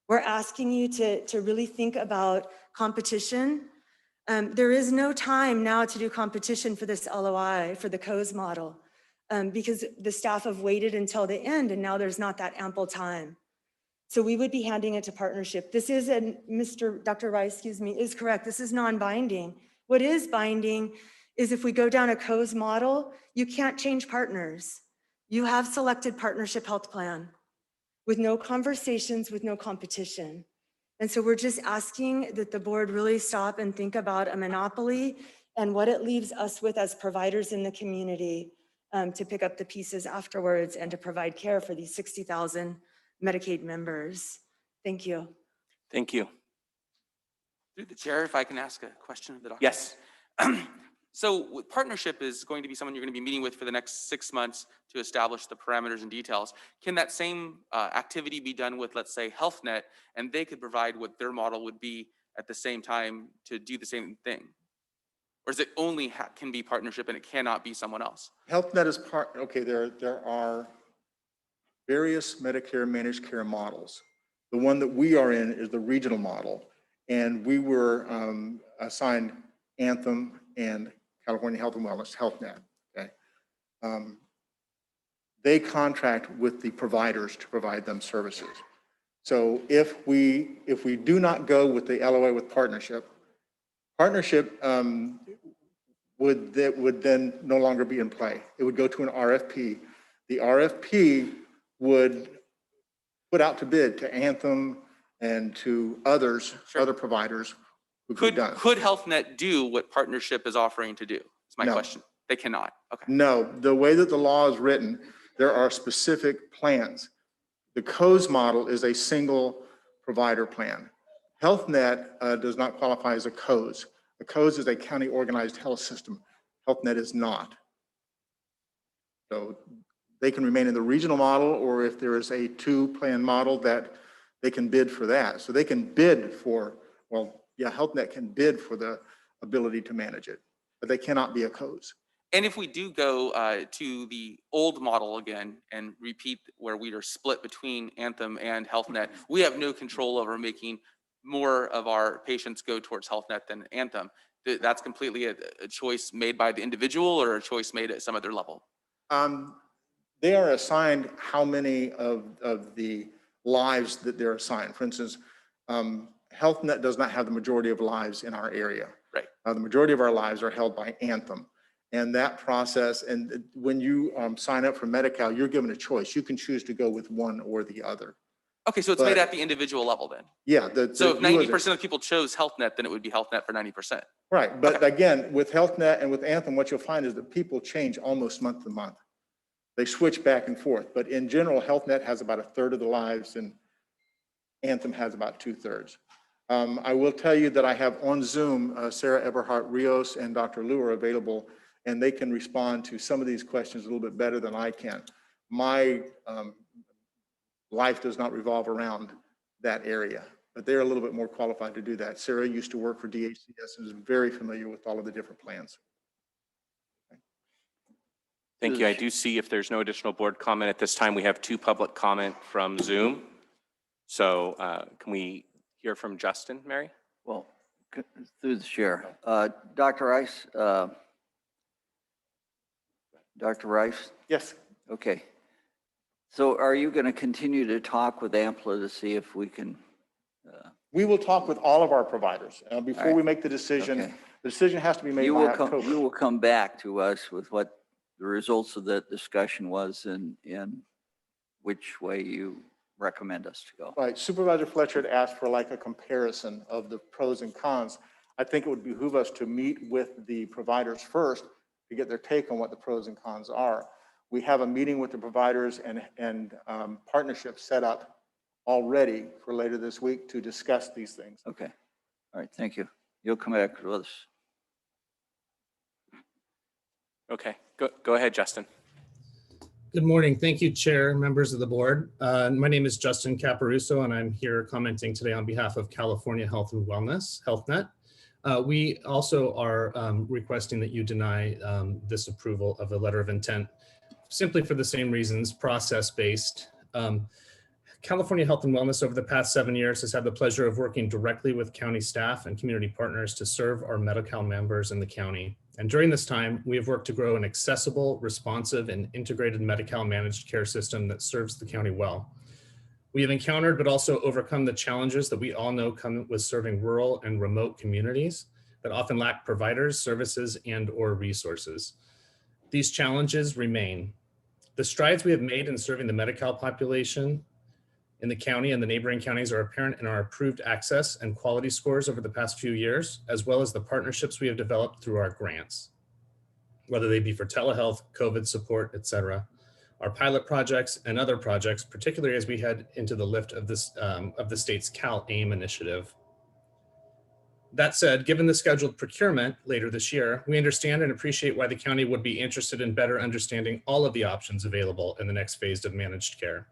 We're asking you to really think about competition. There is no time now to do competition for this LOI, for the COES model, because the staff have waited until the end, and now there's not that ample time. So we would be handing it to partnership. This is, Dr. Rice, is correct. This is non-binding. What is binding is if we go down a COES model, you can't change partners. You have selected Partnership Health Plan with no conversations, with no competition. And so we're just asking that the board really stop and think about a monopoly and what it leaves us with as providers in the community to pick up the pieces afterwards and to provide care for these 60,000 Medicaid members. Thank you. Thank you. Through the chair, if I can ask a question of the doctor. Yes. So partnership is going to be someone you're going to be meeting with for the next 6 months to establish the parameters and details. Can that same activity be done with, let's say, HealthNet, and they could provide what their model would be at the same time to do the same thing? Or is it only can be partnership and it cannot be someone else? HealthNet is part, okay, there are various Medicare managed care models. The one that we are in is the regional model, and we were assigned Anthem and California Health and Wellness, HealthNet, okay? They contract with the providers to provide them services. So if we do not go with the LOA with partnership would then no longer be in play. It would go to an RFP. The RFP would put out to bid to Anthem and to others, other providers who could be done. Could HealthNet do what partnership is offering to do? Is my question. They cannot. Okay. No, the way that the law is written, there are specific plans. The COES model is a single provider plan. HealthNet does not qualify as a COES. A COES is a county organized health system. HealthNet is not. So they can remain in the regional model, or if there is a 2-plan model, that they can bid for that. So they can bid for, well, yeah, HealthNet can bid for the ability to manage it, but they cannot be a COES. And if we do go to the old model again and repeat where we are split between Anthem and HealthNet, we have no control over making more of our patients go towards HealthNet than Anthem. That's completely a choice made by the individual or a choice made at some other level? They are assigned how many of the lives that they're assigned. For instance, HealthNet does not have the majority of lives in our area. Right. The majority of our lives are held by Anthem. And that process, and when you sign up for Medi-Cal, you're given a choice. You can choose to go with one or the other. Okay, so it's made at the individual level then? Yeah. So if 90% of people chose HealthNet, then it would be HealthNet for 90%. Right. But again, with HealthNet and with Anthem, what you'll find is that people change almost month to month. They switch back and forth. But in general, HealthNet has about 1/3 of the lives and Anthem has about 2/3. I will tell you that I have on Zoom, Sarah Eberhardt Rios and Dr. Liu are available, and they can respond to some of these questions a little bit better than I can. My life does not revolve around that area, but they're a little bit more qualified to do that. Sarah used to work for DHCS and is very familiar with all of the different plans. Thank you. I do see if there's no additional board comment at this time, we have 2 public comment from Zoom. So can we hear from Justin, Mary? Well, through the chair, Dr. Rice, Dr. Rice? Yes. Okay. So are you going to continue to talk with AMPLA to see if we can? We will talk with all of our providers before we make the decision. Okay. The decision has to be made by October. You will come back to us with what the results of that discussion was and which way you recommend us to go. Right. Supervisor Fletcher had asked for like a comparison of the pros and cons. I think it would behoove us to meet with the providers first to get their take on what the pros and cons are. We have a meeting with the providers and partnerships set up already for later this week to discuss these things. Okay. All right. Thank you. You'll come back with us. Okay, go ahead, Justin. Good morning. Thank you, Chair, members of the board. My name is Justin Caparuso, and I'm here commenting today on behalf of California Health and Wellness, HealthNet. We also are requesting that you deny this approval of a letter of intent, simply for the same reasons, process-based. California Health and Wellness over the past 7 years has had the pleasure of working directly with county staff and community partners to serve our Medi-Cal members in the county. And during this time, we have worked to grow an accessible, responsive, and integrated Medi-Cal managed care system that serves the county well. We have encountered but also overcome the challenges that we all know come with serving rural and remote communities that often lack providers, services, and/or resources. These challenges remain. The strides we have made in serving the Medi-Cal population in the county and the neighboring counties are apparent in our approved access and quality scores over the past few years, as well as the partnerships we have developed through our grants, whether they be for telehealth, COVID support, et cetera, our pilot projects and other projects, particularly as we head into the lift of the state's CalAIM initiative. That said, given the scheduled procurement later this year, we understand and appreciate why the county would be interested in better understanding all of the options available in the next phase of managed care.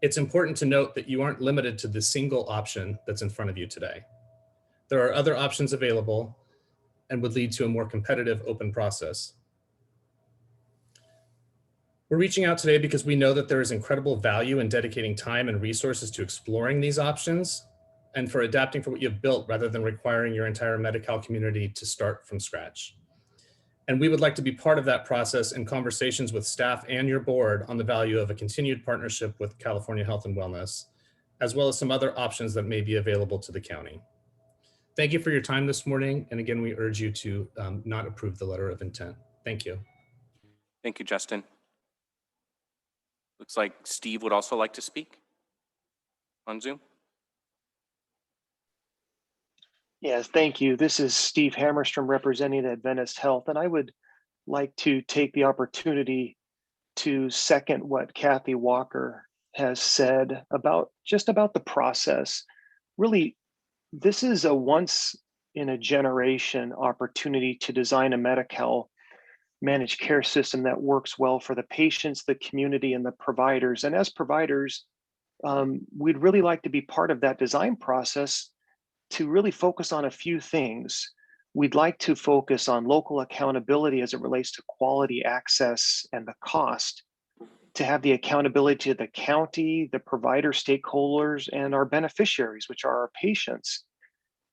It's important to note that you aren't limited to the single option that's in front of you today. There are other options available and would lead to a more competitive open process. We're reaching out today because we know that there is incredible value in dedicating time and resources to exploring these options and for adapting for what you've built rather than requiring your entire Medi-Cal community to start from scratch. And we would like to be part of that process in conversations with staff and your board on the value of a continued partnership with California Health and Wellness, as well as some other options that may be available to the county. Thank you for your time this morning. And again, we urge you to not approve the letter of intent. Thank you. Thank you, Justin. Looks like Steve would also like to speak on Zoom. Yes, thank you. This is Steve Hammerstrom representing Adventist Health, and I would like to take the opportunity to second what Kathy Walker has said about the process. Really, this is a once in a generation opportunity to design a Medi-Cal managed care system that works well for the patients, the community, and the providers. And as providers, we'd really like to be part of that design process to really focus on a few things. We'd like to focus on local accountability as it relates to quality, access, and the cost, to have the accountability to the county, the provider stakeholders, and our beneficiaries, which are our patients.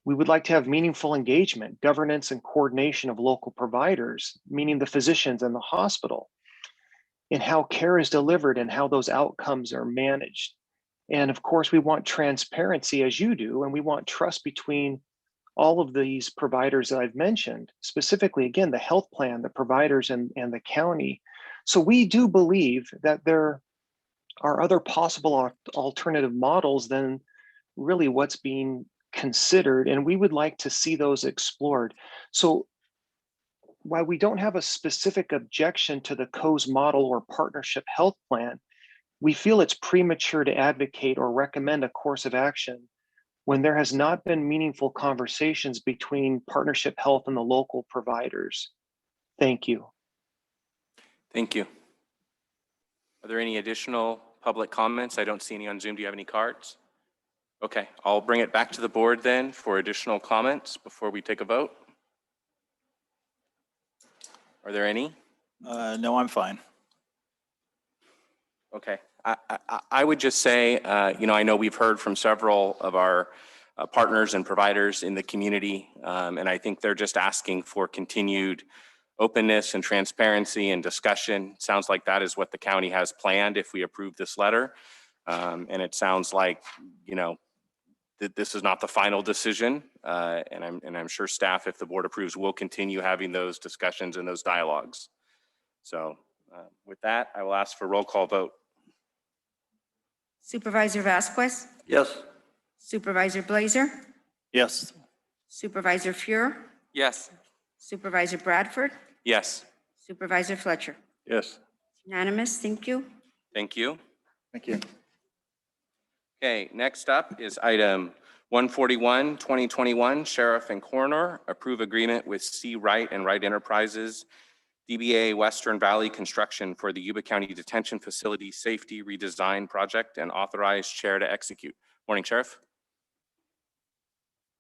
We would like to have meaningful engagement, governance, and coordination of local providers, meaning the physicians and the hospital, in how care is delivered and how those outcomes are managed. And of course, we want transparency as you do, and we want trust between all of these providers that I've mentioned, specifically, again, the health plan, the providers, and the county. So we do believe that there are other possible alternative models than really what's being considered, and we would like to see those explored. So while we don't have a specific objection to the COES model or partnership health plan, we feel it's premature to advocate or recommend a course of action when there has not been meaningful conversations between partnership health and the local providers. Thank you. Thank you. Are there any additional public comments? I don't see any on Zoom. Do you have any cards? Okay, I'll bring it back to the board then for additional comments before we take a vote. Are there any? No, I'm fine. Okay, I would just say, I know we've heard from several of our partners and providers in the community, and I think they're just asking for continued openness and transparency and discussion. Sounds like that is what the county has planned if we approve this letter. And it sounds like, that this is not the final decision. And I'm sure staff, if the board approves, will continue having those discussions and those dialogues. So with that, I will ask for a roll call vote. Supervisor Vasquez, Yes. Supervisor Blazer, Yes. Supervisor Fuhr, Yes. Supervisor Bradford, Yes. Supervisor Fletcher. Yes. Unanimous, thank you. Thank you. Thank you. Okay, next up is item 141, 2021, Sheriff and Coroner, approve agreement with C. Wright and Wright Enterprises, DBA Western Valley Construction for the Yuba County Detention Facility Safety Redesign Project and authorize chair to execute. Morning, Sheriff.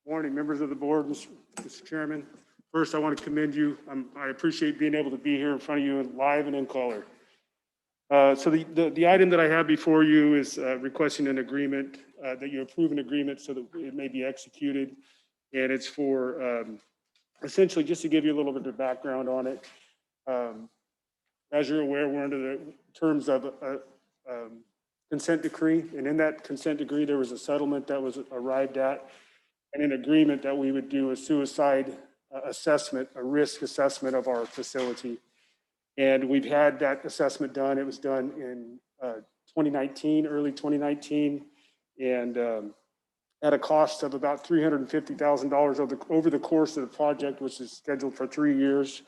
Morning, members of the board, Mr. Chairman. First, I want to commend you. I appreciate being able to be here in front of you live and in color. So the item that I have before you is requesting an agreement, that you approve an agreement so that it may be executed. And it's for essentially, just to give you a little bit of background on it. As you're aware, we're under the terms of a consent decree. And in that consent decree, there was a settlement that was arrived at and an agreement that we would do a suicide assessment, a risk assessment of our facility. And we've had that assessment done. It was done in 2019, early 2019, and at a cost of about $350,000 over the course of the project, which is scheduled for 3 years.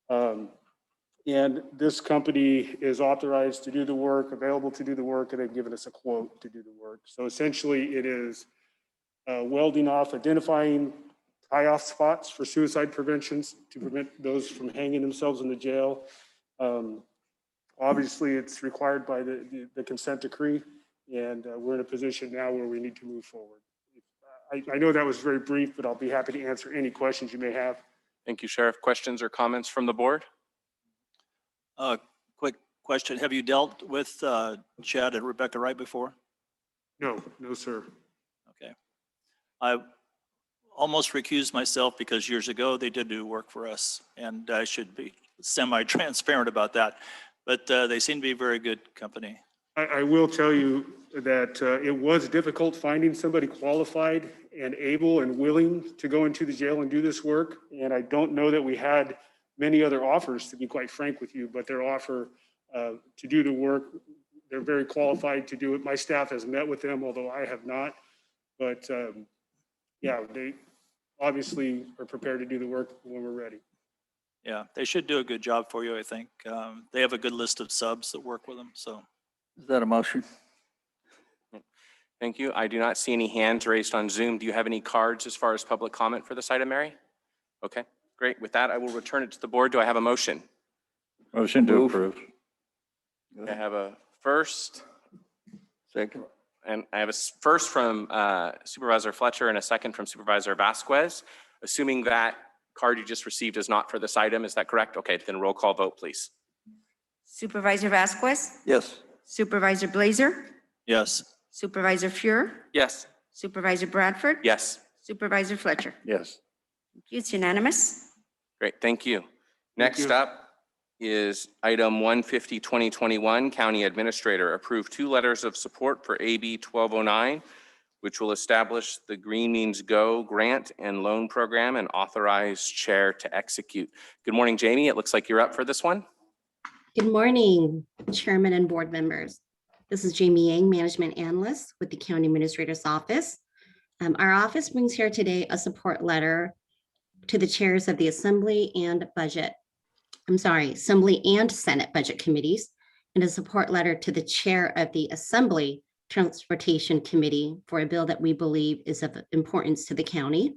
And this company is authorized to do the work, available to do the work, and they've given us a quote to do the work. So essentially, it is welding off, identifying tie-off spots for suicide preventions to prevent those from hanging themselves in the jail. Obviously, it's required by the consent decree, and we're in a position now where we need to move forward. I know that was very brief, but I'll be happy to answer any questions you may have. Thank you, Sheriff. Questions or comments from the board? Quick question. Have you dealt with Chad and Rebecca Wright before? No, sir. Okay. I almost recused myself because years ago they did do work for us, and I should be semi-transparent about that. But they seem to be a very good company. I will tell you that it was difficult finding somebody qualified and able and willing to go into the jail and do this work. And I don't know that we had many other offers, to be quite frank with you, but their offer to do the work, they're very qualified to do it. My staff has met with them, although I have not. But yeah, they obviously are prepared to do the work when we're ready. Yeah, they should do a good job for you, I think. They have a good list of subs that work with them, so. Is that a motion? Thank you. I do not see any hands raised on Zoom. Do you have any cards as far as public comment for this item, Mary? Okay, great. With that, I will return it to the board. Do I have a motion? Motion to approve. I have a first. Second. And I have a first from Supervisor Fletcher and a second from Supervisor Vasquez. Assuming that card you just received is not for this item, is that correct? Okay, then roll call vote, please. Supervisor Vasquez, Yes. Supervisor Blazer, Yes. Supervisor Fuhr, Yes. Supervisor Bradford, Yes. Supervisor Fletcher. Yes. Thank you. It's unanimous. Great, thank you. Next up is item 150, 2021, County Administrator approve 2 letters of support for AB 1209, which will establish the Green Means Go grant and loan program and authorize chair to execute. Good morning, Jamie. It looks like you're up for this one. Good morning, Chairman and board members. This is Jamie Yang, Management Analyst with the County Administrator's Office. Our office brings here today a support letter to the chairs of the Assembly and Senate Budget Committees, and a support letter to the chair of the Assembly Transportation Committee for a bill that we believe is of importance to the county.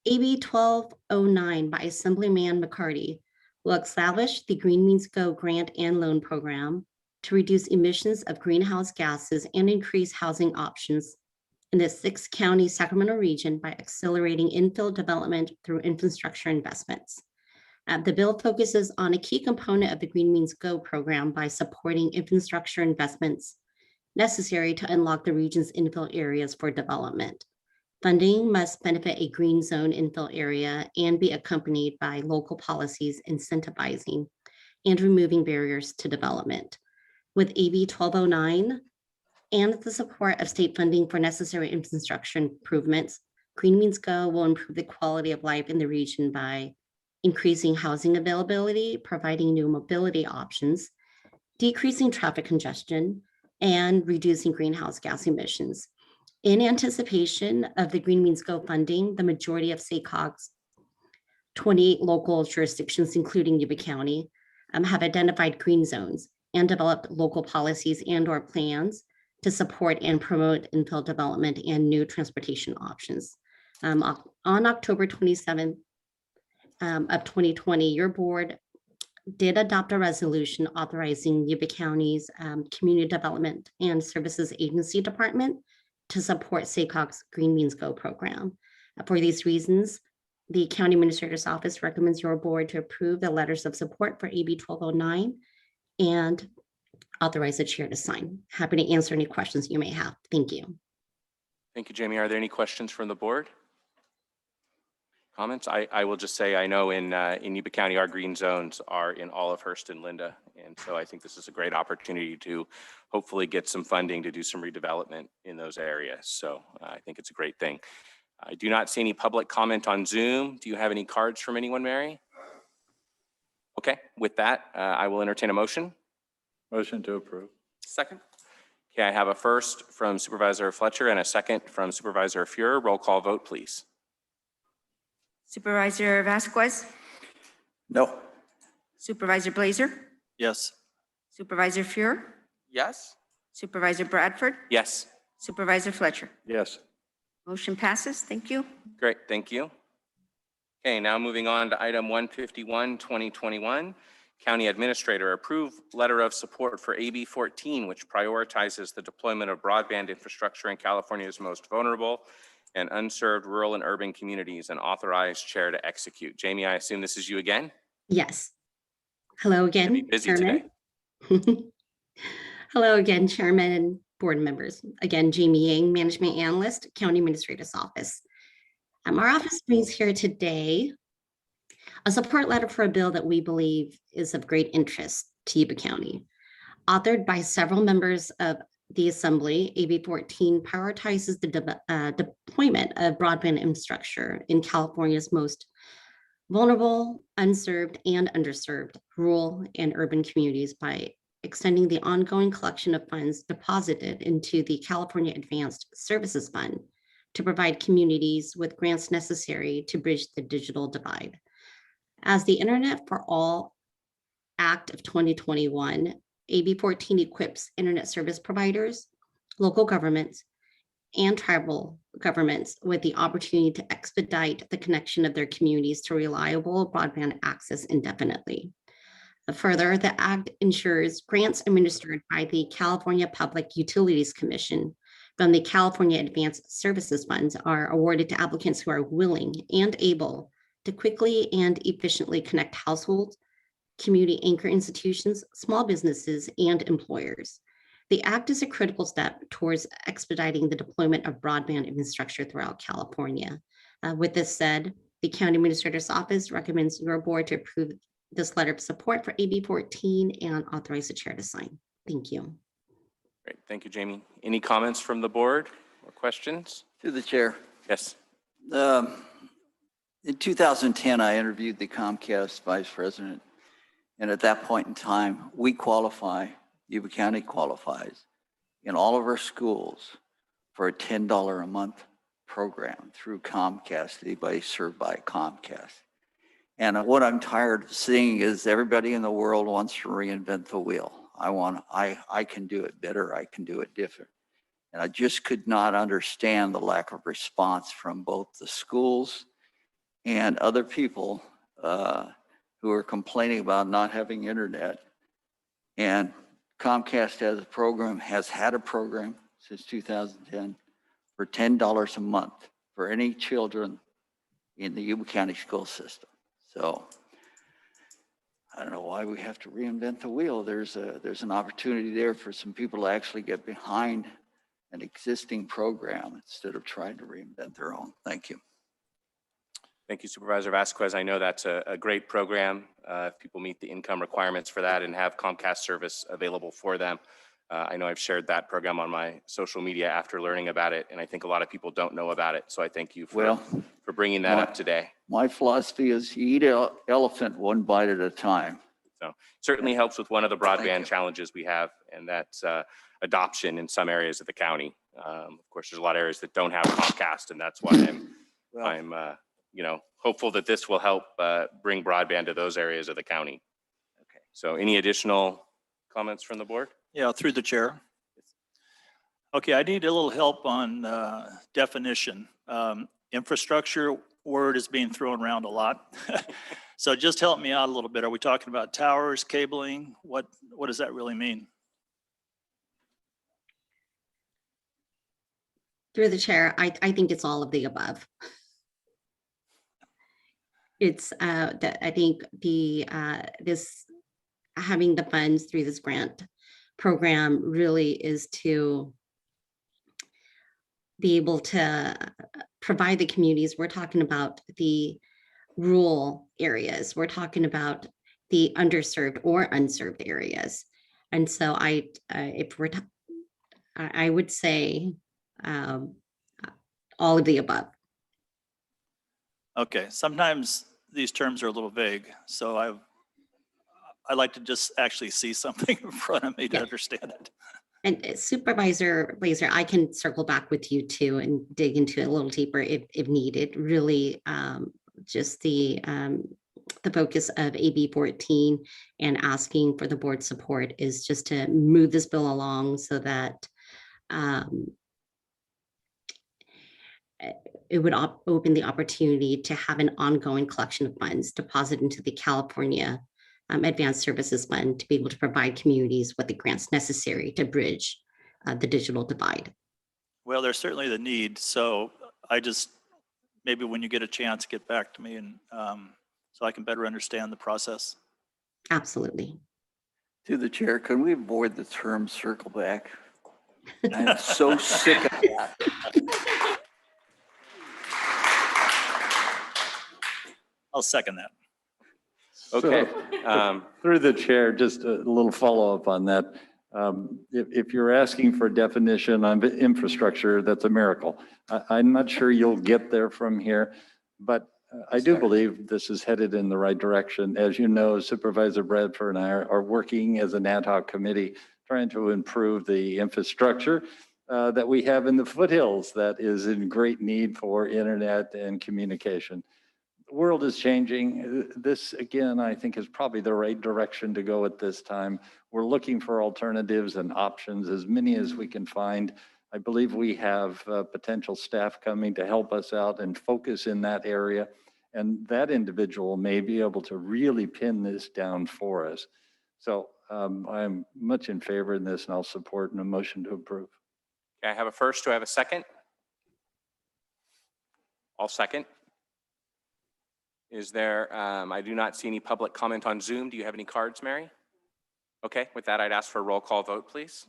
AB 1209 by Assemblyman McCarty will establish the Green Means Go grant and loan program to reduce emissions of greenhouse gases and increase housing options in the 6-county Sacramento region by accelerating infill development through infrastructure investments. The bill focuses on a key component of the Green Means Go program by supporting infrastructure investments necessary to unlock the region's infill areas for development. Funding must benefit a green zone infill area and be accompanied by local policies incentivizing and removing barriers to development. With AB 1209 and the support of state funding for necessary infrastructure improvements, Green Means Go will improve the quality of life in the region by increasing housing availability, providing new mobility options, decreasing traffic congestion, and reducing greenhouse gas emissions. In anticipation of the Green Means Go funding, the majority of SACOG's 28 local jurisdictions, including Yuba County, have identified green zones and developed local policies and/or plans to support and promote infill development and new transportation options. On October 27th of 2020, your board did adopt a resolution authorizing Yuba County's Community Development and Services Agency Department to support SACOG's Green Means Go program. For these reasons, the County Administrator's Office recommends your board to approve the letters of support for AB 1209 and authorize the chair to sign. Happy to answer any questions you may have. Thank you. Thank you, Jamie. Are there any questions from the board? Comments? I will just say, I know in Yuba County, our green zones are in Olivehurst and Linda. And so I think this is a great opportunity to hopefully get some funding to do some redevelopment in those areas. So I think it's a great thing. I do not see any public comment on Zoom. Do you have any cards from anyone, Mary? Okay, with that, I will entertain a motion. Motion to approve. Second. Okay, I have a first from Supervisor Fletcher and a second from Supervisor Fuhrer. Roll call vote, please. Supervisor Vasquez, No. Supervisor Blazer, Yes. Supervisor Fuhrer, Yes. Supervisor Bradford, Yes. Supervisor Fletcher. Yes. Motion passes. Thank you. Great, thank you. Okay, now moving on to item 151, 2021. County Administrator approve letter of support for AB 14, which prioritizes the deployment of broadband infrastructure in California's most vulnerable and unserved rural and urban communities and authorize chair to execute. Jamie, I assume this is you again? Yes. Hello again, You're busy Chairman. Hello again, Chairman and board members. Again, Jamie Yang, Management Analyst, County Administrator's Office. Our office brings here today a support letter for a bill that we believe is of great interest to Yuba County. Authored by several members of the Assembly, AB 14 prioritizes the deployment of broadband infrastructure in California's most vulnerable, unserved, and underserved rural and urban communities by extending the ongoing collection of funds deposited into the California Advanced Services Fund to provide communities with grants necessary to bridge the digital divide. As the Internet for All Act of 2021, AB 14 equips internet service providers, local governments, and tribal governments with the opportunity to expedite the connection of their communities to reliable broadband access indefinitely. Further, the Act ensures grants administered by the California Public Utilities Commission from the California Advanced Services Funds are awarded to applicants who are willing and able to quickly and efficiently connect households, community anchor institutions, small businesses, and employers. The act is a critical step towards expediting the deployment of broadband infrastructure throughout California. With this said, the County Administrator's Office recommends your board to approve this letter of support for AB 14 and authorize the chair to sign. Thank you. Great, thank you, Jamie. Any comments from the board or questions? To the chair. Yes. In 2010, I interviewed the Comcast vice president. And at that point in time, we qualify, Yuba County qualifies in all of our schools for a $10 a month program through Comcast, anybody served by Comcast. And what I'm tired of seeing is everybody in the world wants to reinvent the wheel. I can do it better, I can do it different. And I just could not understand the lack of response from both the schools and other people who are complaining about not having internet. And Comcast has had a program since 2010 for $10 a month for any children in the Yuba County school system. So I don't know why we have to reinvent the wheel. There's an opportunity there for some people to actually get behind an existing program instead of trying to reinvent their own. Thank you. Thank you, Supervisor Vasquez. I know that's a great program. If people meet the income requirements for that and have Comcast service available for them. I know I've shared that program on my social media after learning about it, and I think a lot of people don't know about it. So I thank you for bringing that up today. My philosophy is you eat an elephant one bite at a time. So certainly helps with one of the broadband challenges we have, and that's adoption in some areas of the county. Of course, there's a lot of areas that don't have Comcast, and that's why I'm hopeful that this will help bring broadband to those areas of the county. Okay. So any additional comments from the board? Yeah, through the chair. Okay, I need a little help on definition. Infrastructure word is being thrown around a lot. So just help me out a little bit. Are we talking about towers, cabling? What does that really mean? Through the chair, I think it's all of the above. It's that I think this having the funds through this grant program really is to be able to provide the communities. We're talking about the rural areas. We're talking about the underserved or unserved areas. And so I would say all of the above. Okay, sometimes these terms are a little vague, so I like to just actually see something in front of me to understand it. And Supervisor Blazer, I can circle back with you too and dig into it a little deeper if needed. Really, just the focus of AB 14 and asking for the board support is just to move this bill along so that it would open the opportunity to have an ongoing collection of funds deposited into the California Advanced Services Fund to be able to provide communities with the grants necessary to bridge the digital divide. Well, there's certainly the need, so maybe when you get a chance, get back to me and so I can better understand the process. Absolutely. To the chair, can we avoid the term circle back? I'm so sick of that. I'll second that. Okay. Through the chair, just a little follow-up on that. If you're asking for a definition on infrastructure, that's a miracle. I'm not sure you'll get there from here, but I do believe this is headed in the right direction. As you know, Supervisor Bradford and I are working as an ad hoc committee trying to improve the infrastructure that we have in the foothills that is in great need for internet and communication. The world is changing. This, again, I think is probably the right direction to go at this time. We're looking for alternatives and options, as many as we can find. I believe we have potential staff coming to help us out and focus in that area. And that individual may be able to really pin this down for us. So I'm much in favor of this, and I'll support a motion to approve. Okay, I have a first. Do I have a second? I'll second. Is there, I do not see any public comment on Zoom. Do you have any cards, Mary? Okay, with that, I'd ask for a roll call vote, please.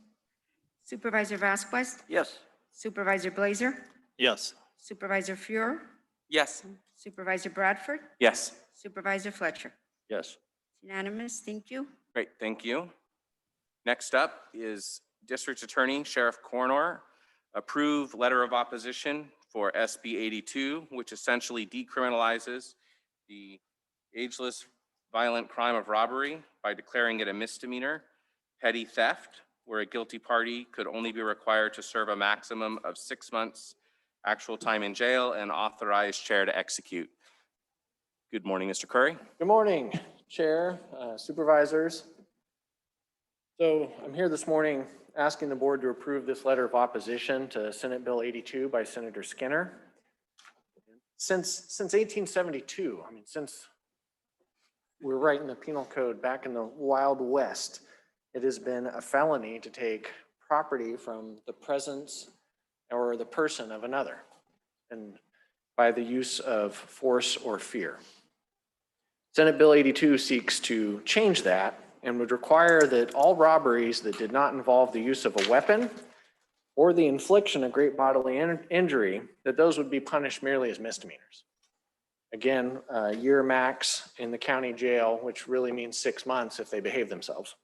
Supervisor Vasquez, Yes. Supervisor Blazer, Yes. Supervisor Fuhrer, Yes. Supervisor Bradford, Yes. Supervisor Fletcher. Yes. Unanimous, thank you. Great, thank you. Next up is District Attorney Sheriff Cornor. Approve letter of opposition for SB 82, which essentially decriminalizes the ageless violent crime of robbery by declaring it a misdemeanor, petty theft, where a guilty party could only be required to serve a maximum of 6 months actual time in jail, and authorize chair to execute. Good morning, Mr. Curry. Good morning, Chair, Supervisors. So I'm here this morning asking the board to approve this letter of opposition to Senate Bill 82 by Senator Skinner. Since 1872, I mean, since we're writing the penal code back in the Wild West, it has been a felony to take property from the presence or the person of another, and by the use of force or fear. Senate Bill 82 seeks to change that and would require that all robberies that did not involve the use of a weapon or the infliction of great bodily injury, that those would be punished merely as misdemeanors. Again, a year max in the county jail, which really means 6 months if they behave themselves.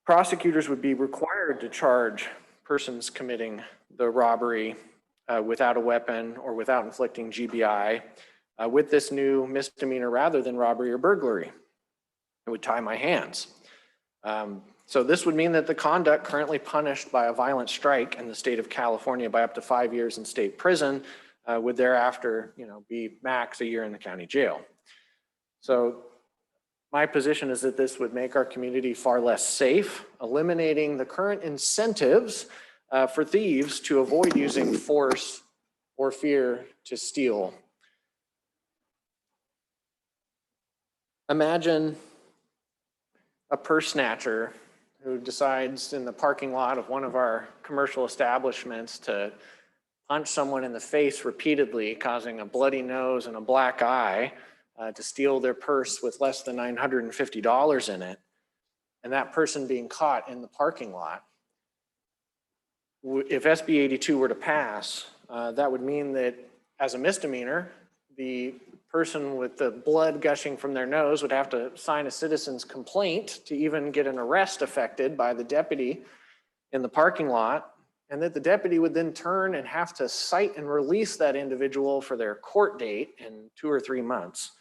Prosecutors would be required to charge persons committing the robbery without a weapon or without inflicting GBI with this new misdemeanor rather than robbery or burglary. It would tie my hands. So this would mean that the conduct currently punished by a violent strike in the state of California by up to 5 years in state prison would thereafter, be max a year in the county jail. So my position is that this would make our community far less safe, eliminating the current incentives for thieves to avoid using force or fear to steal. Imagine a purse snatcher who decides in the parking lot of one of our commercial establishments to punch someone in the face repeatedly, causing a bloody nose and a black eye, to steal their purse with less than $950 in it, and that person being caught in the parking lot. If SB 82 were to pass, that would mean that as a misdemeanor, the person with the blood gushing from their nose would have to sign a citizen's complaint to even get an arrest effected by the deputy in the parking lot, and that the deputy would then turn and have to cite and release that individual for their court date in 2 or 3 months.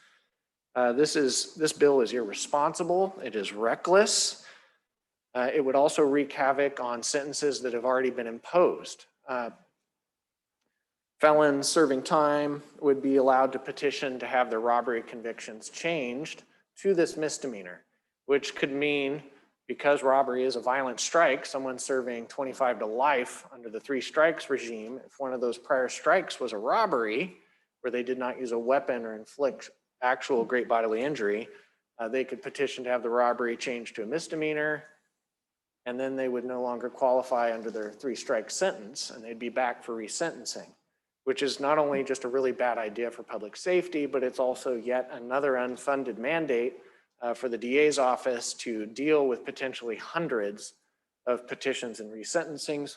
This bill is irresponsible. It is reckless. It would also wreak havoc on sentences that have already been imposed. Felons serving time would be allowed to petition to have their robbery convictions changed to this misdemeanor, which could mean, because robbery is a violent strike, someone serving 25 to life under the 3 strikes regime, if one of those prior strikes was a robbery where they did not use a weapon or inflict actual great bodily injury, they could petition to have the robbery changed to a misdemeanor, and then they would no longer qualify under their 3 strike sentence, and they'd be back for resentencing, which is not only just a really bad idea for public safety, but it's also yet another unfunded mandate for the DA's office to deal with potentially hundreds of petitions and resentencings.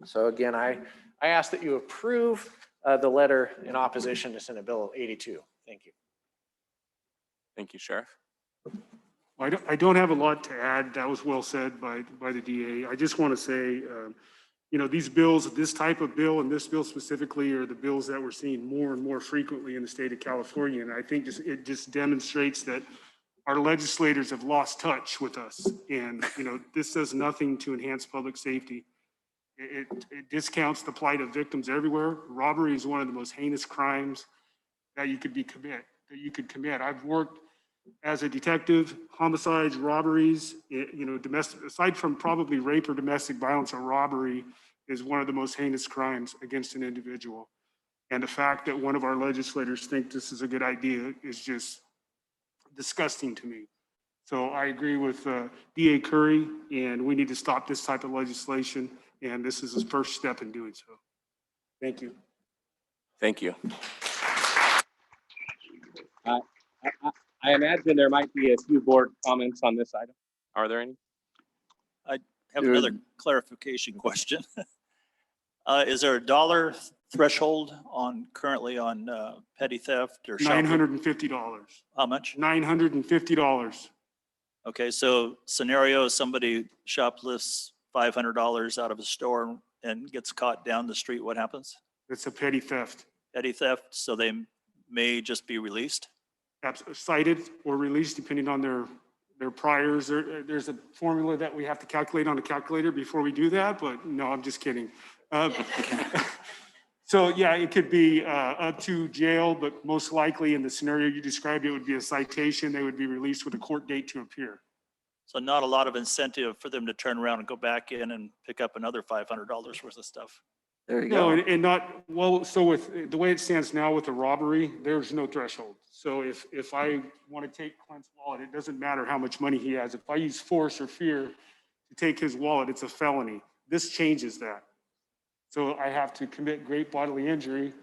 So again, I ask that you approve the letter in opposition to Senate Bill 82. Thank you. Thank you, Sheriff. I don't have a lot to add. That was well said by the DA. I just want to say, these bills, this type of bill and this bill specifically are the bills that we're seeing more and more frequently in the state of California. And I think it just demonstrates that our legislators have lost touch with us. And, this does nothing to enhance public safety. It discounts the plight of victims everywhere. Robbery is one of the most heinous crimes that you could commit. I've worked as a detective, homicides, robberies, domestic, aside from probably rape or domestic violence, a robbery is one of the most heinous crimes against an individual. And the fact that one of our legislators think this is a good idea is just disgusting to me. So I agree with DA Curry, and we need to stop this type of legislation. And this is his first step in doing so. Thank you. Thank you. I imagine there might be a few board comments on this item. Are there any? have another clarification question. Is there a dollar threshold currently on petty theft or shoplifting? $950. How much? $950. Okay, so scenario, somebody shoplifts $500 out of a store and gets caught down the street, what happens? It's a petty theft. Petty theft, so they may just be released? Cited or released depending on their priors. There's a formula that we have to calculate on a calculator before we do that, but no, I'm just kidding. So yeah, it could be up to jail, but most likely in the scenario you described, it would be a citation. They would be released with a court date to appear. So not a lot of incentive for them to turn around and go back in and pick up another $500 worth of stuff. There you No, go. and not, well, so with the way it stands now with the robbery, there's no threshold. So if I want to take Clint's wallet, it doesn't matter how much money he has. If I use force or fear to take his wallet, it's a felony. This changes that. So I have to commit great bodily injury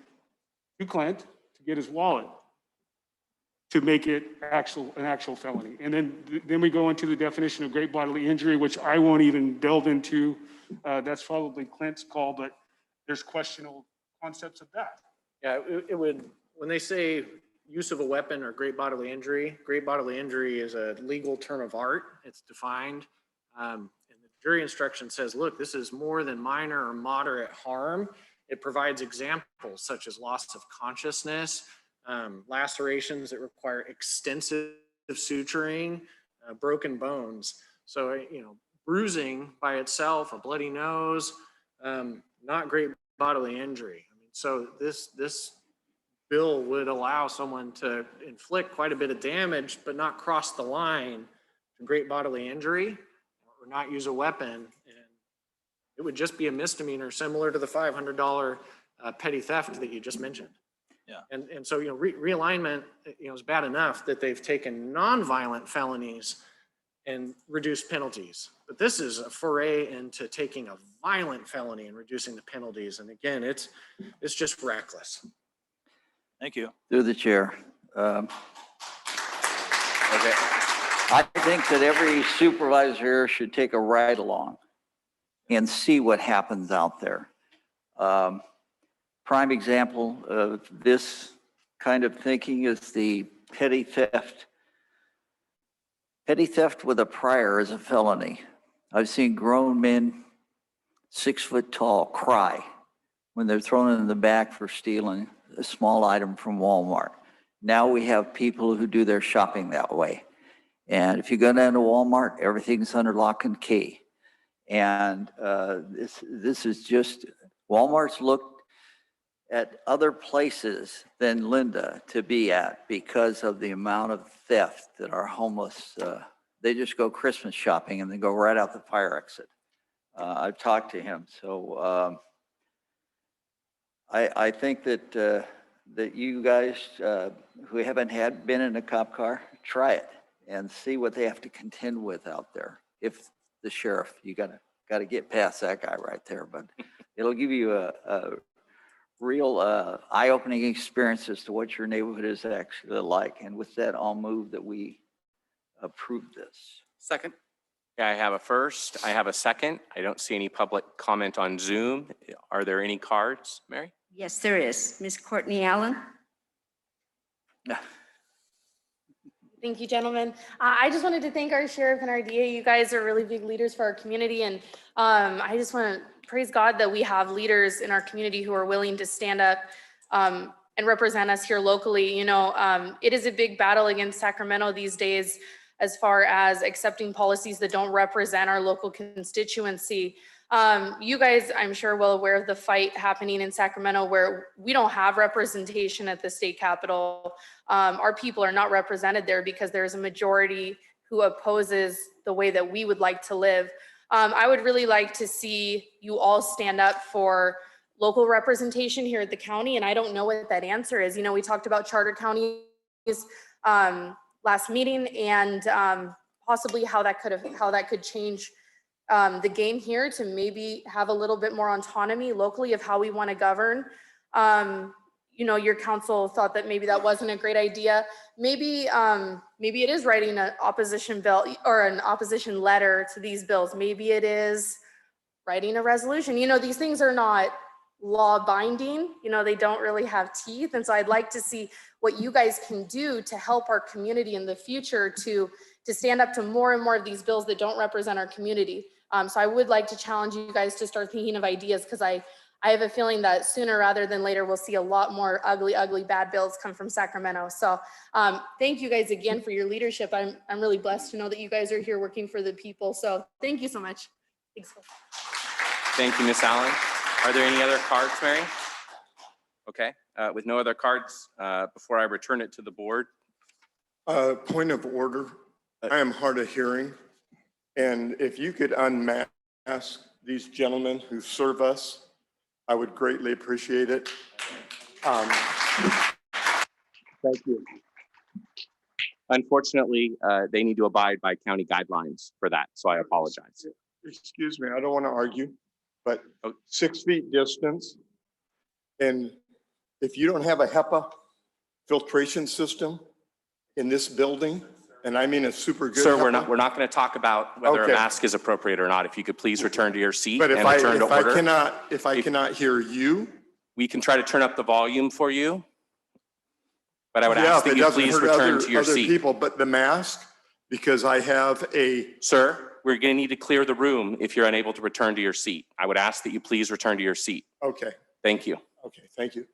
to Clint to get his wallet to make it an actual felony. And then we go into the definition of great bodily injury, which I won't even delve into. That's probably Clint's call, but there's questionable concepts of that. Yeah, it would, when they say use of a weapon or great bodily injury is a legal term of art. It's defined. And the jury instruction says, look, this is more than minor or moderate harm. It provides examples such as loss of consciousness, lacerations that require extensive suturing, broken bones. So, bruising by itself, a bloody nose, not great bodily injury. I mean, so this bill would allow someone to inflict quite a bit of damage, but not cross the line to great bodily injury or not use a weapon. And it would just be a misdemeanor similar to the $500 petty theft that you just mentioned. Yeah. And so, realignment, is bad enough that they've taken nonviolent felonies and reduced penalties. But this is a foray into taking a violent felony and reducing the penalties. And again, it's just reckless. Thank you. Through the chair. I think that every supervisor here should take a ride along and see what happens out there. Prime example of this kind of thinking is the petty theft. Petty theft with a prior is a felony. I've seen grown men, 6 foot tall, cry when they're thrown in the back for stealing a small item from Walmart. Now we have people who do their shopping that way. And if you go down to Walmart, everything's under lock and key. And this is just, Walmart's looked at other places than Linda to be at because of the amount of theft that our homeless, they just go Christmas shopping and they go right out the fire exit. I've talked to him. So I think that that you guys who haven't been in a cop car, try it and see what they have to contend with out there. If the sheriff, you gotta get past that guy right there, but it'll give you a real eye-opening experience as to what your neighborhood is actually like. And with that, I'll move that we approve this. Second. Yeah, I have a first. I have a second. I don't see any public comment on Zoom. Are there any cards, Mary? Yes, there is. Ms. Courtney Allen. Thank you, gentlemen. I just wanted to thank our sheriff and our DA. You guys are really big leaders for our community. And I just want to praise God that we have leaders in our community who are willing to stand up and represent us here locally. It is a big battle against Sacramento these days as far as accepting policies that don't represent our local constituency. You guys, I'm sure, well aware of the fight happening in Sacramento where we don't have representation at the state capitol. Our people are not represented there because there's a majority who opposes the way that we would like to live. I would really like to see you all stand up for local representation here at the county, and I don't know what that answer is. We talked about charter counties last meeting and possibly how that could change the game here to maybe have a little bit more autonomy locally of how we want to govern. your council thought that maybe that wasn't a great idea. Maybe it is writing an opposition bill or an opposition letter to these bills. Maybe it is writing a resolution. These things are not law binding, they don't really have teeth. And so I'd like to see what you guys can do to help our community in the future to stand up to more and more of these bills that don't represent our community. So I would like to challenge you guys to start thinking of ideas, because I have a feeling that sooner rather than later, we'll see a lot more ugly, bad bills come from Sacramento. So thank you guys again for your leadership. I'm really blessed to know that you guys are here working for the people. So thank you so much. Thanks. Thank you, Ms. Allen. Are there any other cards, Mary? Okay, with no other cards, before I return it to the board. Point of order. I am hard of hearing. And if you could unmask these gentlemen who serve us, I would greatly appreciate it. Thank you. Unfortunately, they need to abide by county guidelines for that, so I apologize. Excuse me, I don't want to argue, but 6 feet distance. And if you don't have a HEPA filtration system in this building, and I mean a super good Sir, HEPA, we're not going to talk about whether Okay. a mask is appropriate or not. If you could please return to your seat but and if I return to order. cannot hear you, We can try to turn up the volume for you, but I would yeah, ask if that it you doesn't please hurt return other to your seat. people, but the mask, because I have a, Sir, we're going to need to clear the room if you're unable to return to your seat. I would ask that you please return to your seat. okay, Thank you. okay, thank you.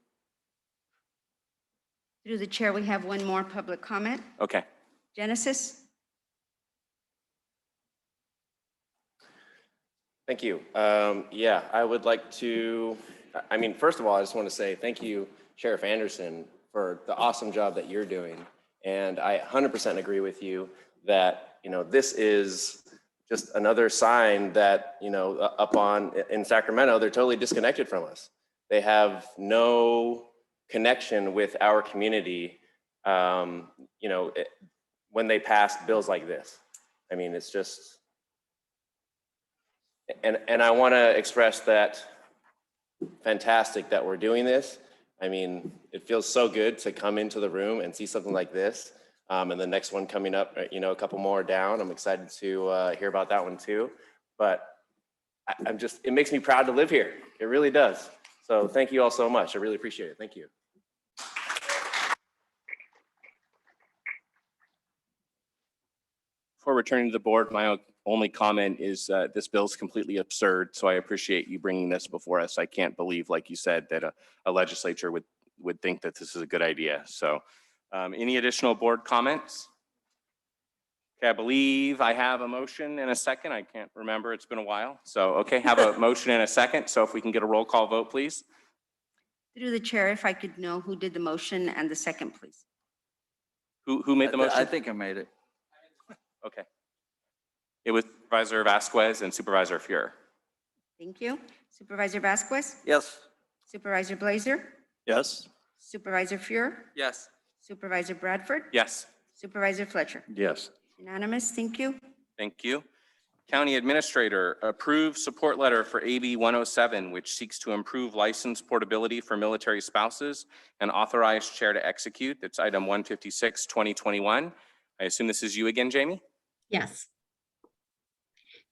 Through the chair, we have one more public comment. Okay. Genesis? Thank you. Yeah, I would like to, first of all, I just want to say thank you, Sheriff Anderson, for the awesome job that you're doing. And I 100% agree with you that, this is just another sign that, in Sacramento, they're totally disconnected from us. They have no connection with our community, when they pass bills like this. It's just, and I want to express that fantastic that we're doing this. It feels so good to come into the room and see something like this. And the next one coming up, a couple more down. I'm excited to hear about that one too. But it makes me proud to live here. It really does. So thank you all so much. I really appreciate it. Thank you. Before returning to the board, my only comment is this bill is completely absurd. So I appreciate you bringing this before us. I can't believe, like you said, that a legislature would think that this is a good idea. So any additional board comments? Okay, I believe I have a motion and a second. I can't remember. It's been a while. So, okay, have a motion and a second. So if we can get a roll call vote, please. Through the chair, if I could know who did the motion and the second, please. Who made the motion? I think I made it. Okay. It was Supervisor Vasquez and Supervisor Fuhr. Thank you. Supervisor Vasquez? Yes. Supervisor Blazer? Yes. Supervisor Fuhr? Yes. Supervisor Bradford? Yes. Supervisor Fletcher? Yes. Unanimous, thank you. Thank you. County Administrator, approve support letter for AB 107, which seeks to improve license portability for military spouses and authorize chair to execute. That's item 156, 2021. I assume this is you again, Jamie? Yes.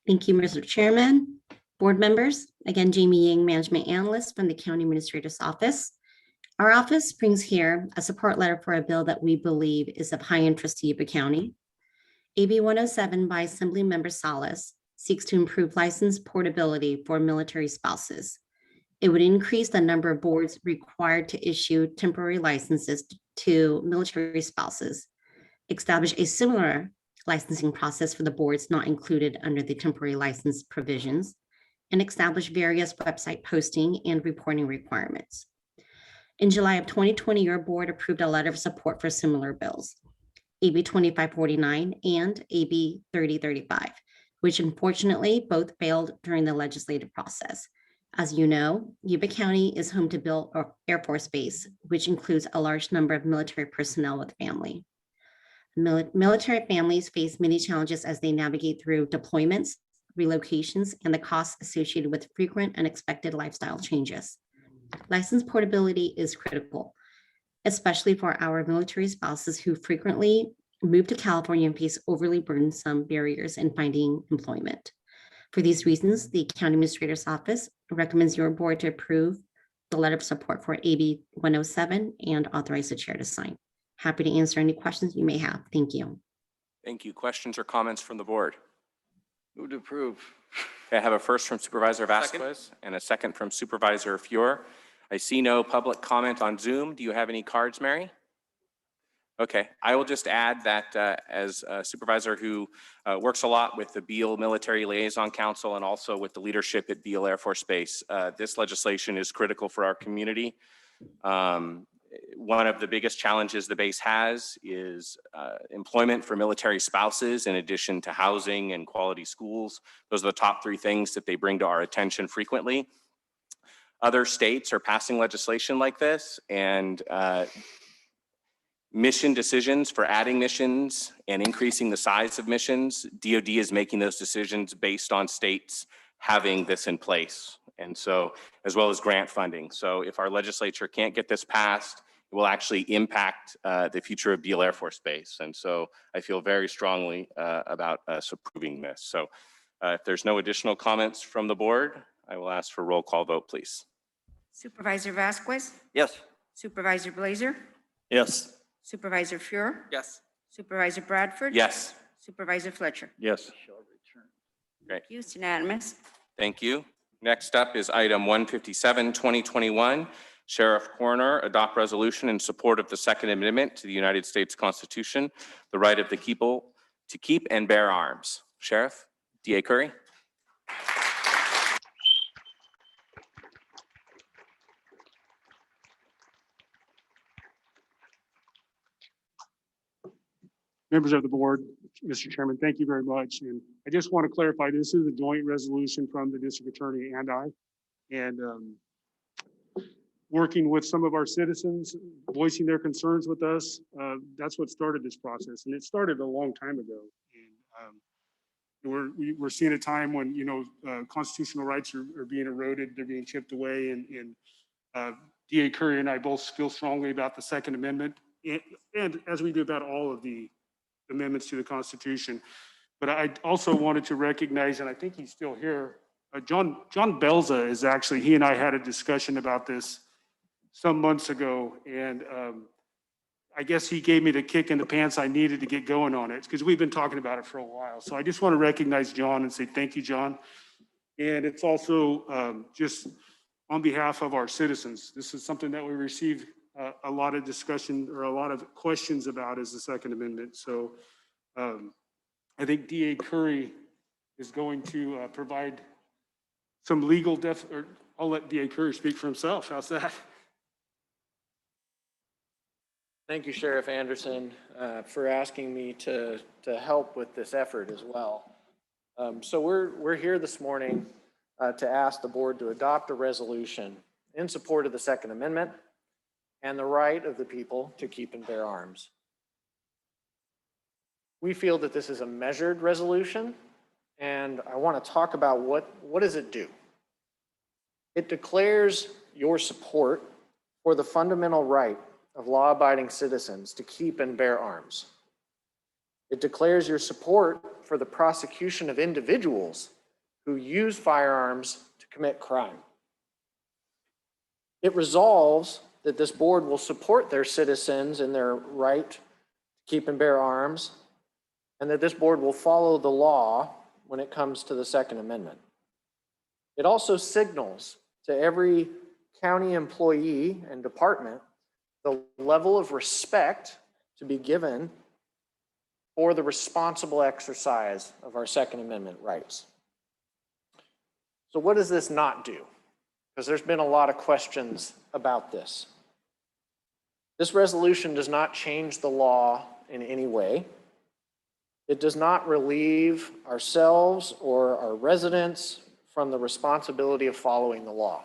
Thank you, Mr. Chairman, board members. Again, Jamie Yang, Management Analyst from the County Administrator's Office. Our office brings here a support letter for a bill that we believe is of high interest to Yuba County. AB 107 by Assembly Member Salas seeks to improve license portability for military spouses. It would increase the number of boards required to issue temporary licenses to military spouses, establish a similar licensing process for the boards not included under the temporary license provisions, and establish various website posting and reporting requirements. In July of 2020, your board approved a letter of support for similar bills, AB 2549 and AB 3035, which unfortunately both failed during the legislative process. As you know, Yuba County is home to Bill Air Force Base, which includes a large number of military personnel with family. Military families face many challenges as they navigate through deployments, relocations, and the costs associated with frequent and unexpected lifestyle changes. License portability is critical. especially for our military spouses who frequently move to California and face overly burdensome barriers in finding employment. For these reasons, the County Administrator's Office recommends your board to approve the letter of support for AB 107 and authorize the chair to sign. Happy to answer any questions you may have. Thank you. Thank you. Questions or comments from the board? Move to approve. Okay, I have a first from Supervisor Vasquez and a second from Supervisor Fior. I see no public comment on Zoom. Do you have any cards, Mary? Okay, I will just add that as a supervisor who works a lot with the Beale Military Liaison Council and also with the leadership at Beale Air Force Base, this legislation is critical for our community. One of the biggest challenges the base has is employment for military spouses, in addition to housing and quality schools. Those are the top three things that they bring to our attention frequently. Other states are passing legislation like this, and mission decisions for adding missions and increasing the size of missions, DoD is making those decisions based on states having this in place. And so, as well as grant funding. So if our legislature can't get this passed, it will actually impact the future of Beale Air Force Base. And so I feel very strongly about us approving this. So if there's no additional comments from the board, I will ask for a roll call vote, please. Supervisor Vasquez, Yes. Supervisor Blazer, Yes. Supervisor Fuhr, Yes. Supervisor Bradford. Yes. Supervisor Fletcher. Yes. Great. Thank you. It's unanimous. Thank you. Next up is item 157, 2021. Sheriff Coroner adopt resolution in support of the Second Amendment to the United States Constitution, the right of the people to keep and bear arms. Sheriff, D.A. Curry. Members of the board, Mr. Chairman, thank you very much. And I just want to clarify, this is a joint resolution from the district attorney and I. And working with some of our citizens, voicing their concerns with us, that's what started this process. And it started a long time ago. And we're seeing a time when, constitutional rights are being eroded, they're being chipped away. And D.A. Curry and I both feel strongly about the Second Amendment, and as we do about all of the amendments to the Constitution. But I also wanted to recognize, and I think he's still here, John Belza is actually, he and I had a discussion about this some months ago, and I guess he gave me the kick in the pants I needed to get going on it, because we've been talking about it for a while. So I just want to recognize John and say thank you, John. And it's also just on behalf of our citizens. This is something that we receive a lot of discussion or a lot of questions about, is the Second Amendment. So I think D.A. Curry is going to provide some legal or I'll let D.A. Curry speak for himself. How's that? Thank you, Sheriff Anderson, for asking me to help with this effort as well. So we're here this morning to ask the board to adopt a resolution in support of the Second Amendment and the right of the people to keep and bear arms. We feel that this is a measured resolution, and I want to talk about what does it do? It declares your support for the fundamental right of law-abiding citizens to keep and bear arms. It declares your support for the prosecution of individuals who use firearms to commit crime. It resolves that this board will support their citizens in their right to keep and bear arms, and that this board will follow the law when it comes to the Second Amendment. It also signals to every county employee and department the level of respect to be given for the responsible exercise of our Second Amendment rights. So what does this not do? Because there's been a lot of questions about this. This resolution does not change the law in any way. It does not relieve ourselves or our residents from the responsibility of following the law,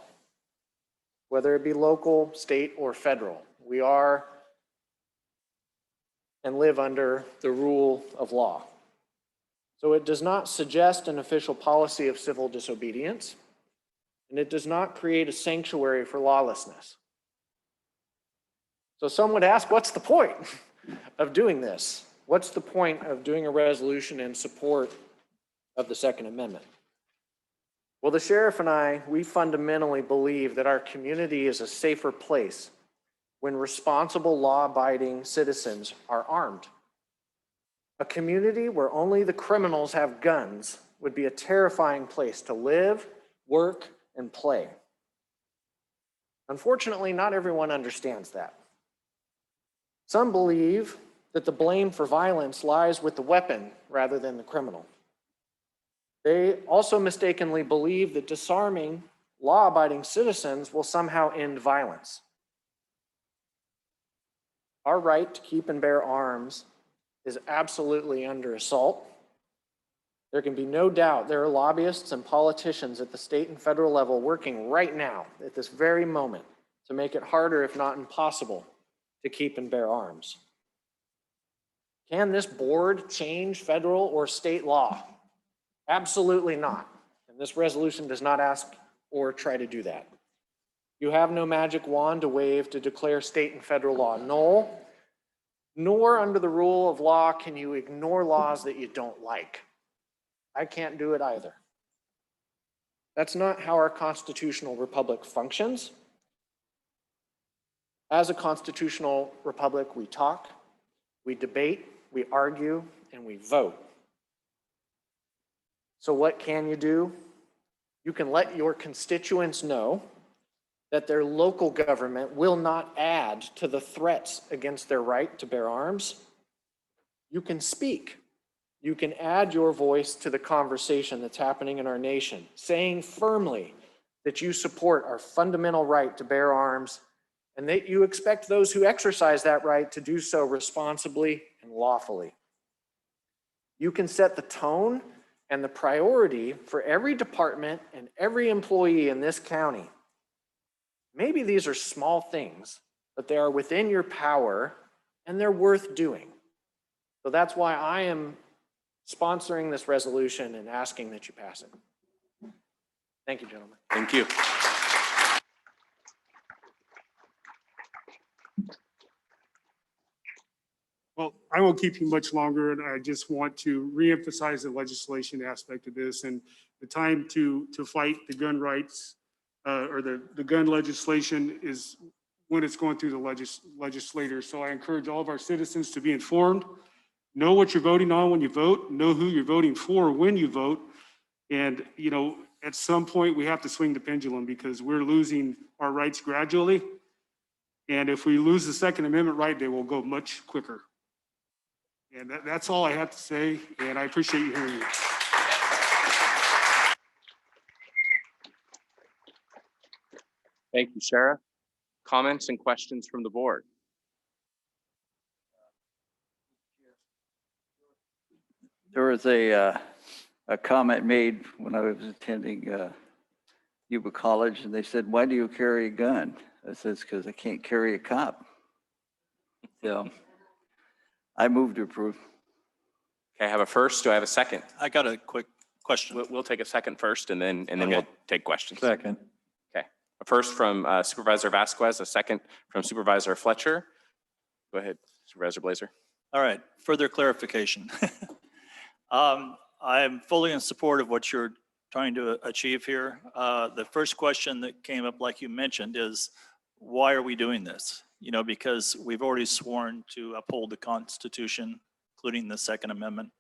whether it be local, state, or federal. We are and live under the rule of law. So it does not suggest an official policy of civil disobedience, and it does not create a sanctuary for lawlessness. So some would ask, what's the point of doing this? What's the point of doing a resolution in support of the Second Amendment? Well, the sheriff and I, we fundamentally believe that our community is a safer place when responsible, law-abiding citizens are armed. A community where only the criminals have guns would be a terrifying place to live, work, and play. Unfortunately, not everyone understands that. Some believe that the blame for violence lies with the weapon rather than the criminal. They also mistakenly believe that disarming law-abiding citizens will somehow end violence. Our right to keep and bear arms is absolutely under assault. There can be no doubt there are lobbyists and politicians at the state and federal level working right now at this very moment to make it harder, if not impossible, to keep and bear arms. Can this board change federal or state law? Absolutely not. And this resolution does not ask or try to do that. You have no magic wand to wave to declare state and federal law null, nor under the rule of law can you ignore laws that you don't like. I can't do it either. That's not how our constitutional republic functions. As a constitutional republic, we talk, we debate, we argue, and we vote. So what can you do? You can let your constituents know that their local government will not add to the threats against their right to bear arms. You can speak. You can add your voice to the conversation that's happening in our nation, saying firmly that you support our fundamental right to bear arms and that you expect those who exercise that right to do so responsibly and lawfully. You can set the tone and the priority for every department and every employee in this county. Maybe these are small things, but they are within your power and they're worth doing. So that's why I am sponsoring this resolution and asking that you pass it. Thank you, gentlemen. Thank you. Well, I won't keep you much longer, and I just want to reemphasize the legislation aspect of this and the time to fight the gun rights or the gun legislation is when it's going through the legislators. So I encourage all of our citizens to be informed, know what you're voting on when you vote, know who you're voting for when you vote. And, you know, at some point we have to swing the pendulum because we're losing our rights gradually. And if we lose the Second Amendment right, they will go much quicker. And that's all I have to say, and I appreciate you hearing me. Thank you, Sheriff. Comments and questions from the board? There was a comment made when I was attending Yuba College, and they said, "Why do you carry a gun?" I said, "It's because I can't carry a cop." So I move to approve. Okay, I have a first. Do I have a second? I got a quick question. We'll take a second first, and then Okay. we'll take questions. Second. Okay, a first from Supervisor Vasquez, a second from Supervisor Fletcher. Go ahead, Supervisor Blazer. All right, further clarification. I'm fully in support of what you're trying to achieve here. The first question that came up, like you mentioned, is why are we doing this? You know, because we've already sworn to uphold the Constitution, including the Second Amendment.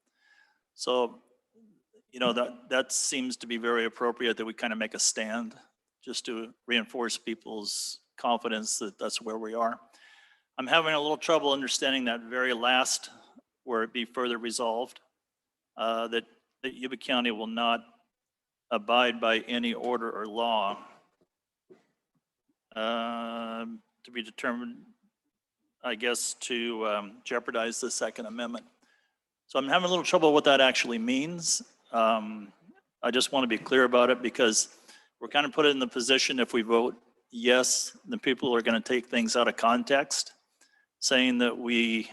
So, you know, that seems to be very appropriate that we kind of make a stand just to reinforce people's confidence that that's where we are. I'm having a little trouble understanding that very last, where it be further resolved, that Yuba County will not abide by any order or law to be determined, I guess, to jeopardize the Second Amendment. So I'm having a little trouble what that actually means. I just want to be clear about it because we're kind of put in the position if we vote yes, then people are going to take things out of context, saying that we're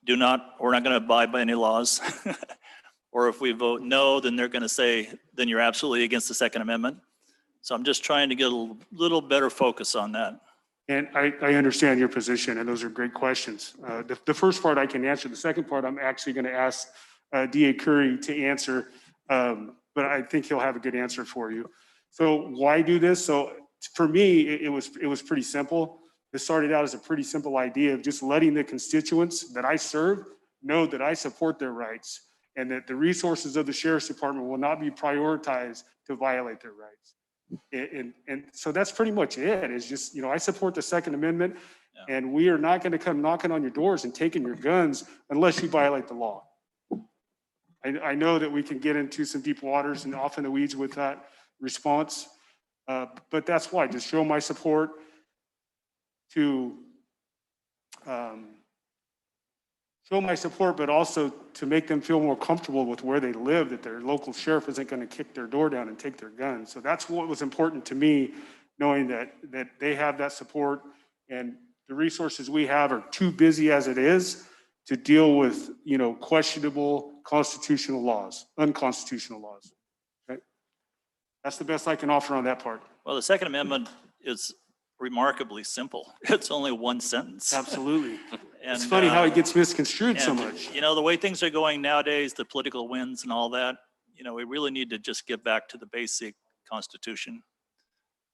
not going to abide by any laws. Or if we vote no, then they're going to say, then you're absolutely against the Second Amendment. So I'm just trying to get a little better focus on that. And I understand your position, and those are great questions. The first part I can answer. The second part, I'm actually going to ask DA Curry to answer, but I think he'll have a good answer for you. So why do this? So for me, it was pretty simple. It started out as a pretty simple idea of just letting the constituents that I serve know that I support their rights and that the resources of the Sheriff's Department will not be prioritized to violate their rights. And so that's pretty much it. It's just, I support the Second Amendment, and we are not going to come knocking on your doors and taking your guns unless you violate the law. I know that we can get into some deep waters and off in the weeds with that response, but that's why, just show my support to but also to make them feel more comfortable with where they live, that their local sheriff isn't going to kick their door down and take their guns. So that's what was important to me, knowing that they have that support, and the resources we have are too busy as it is to deal with, questionable constitutional laws, unconstitutional laws. Okay? That's the best I can offer on that part. Well, the Second Amendment is remarkably simple. It's only one sentence. Absolutely. And, it's funny how it gets misconstrued so much. The way things are going nowadays, the political winds and all that, we really need to just get back to the basic Constitution,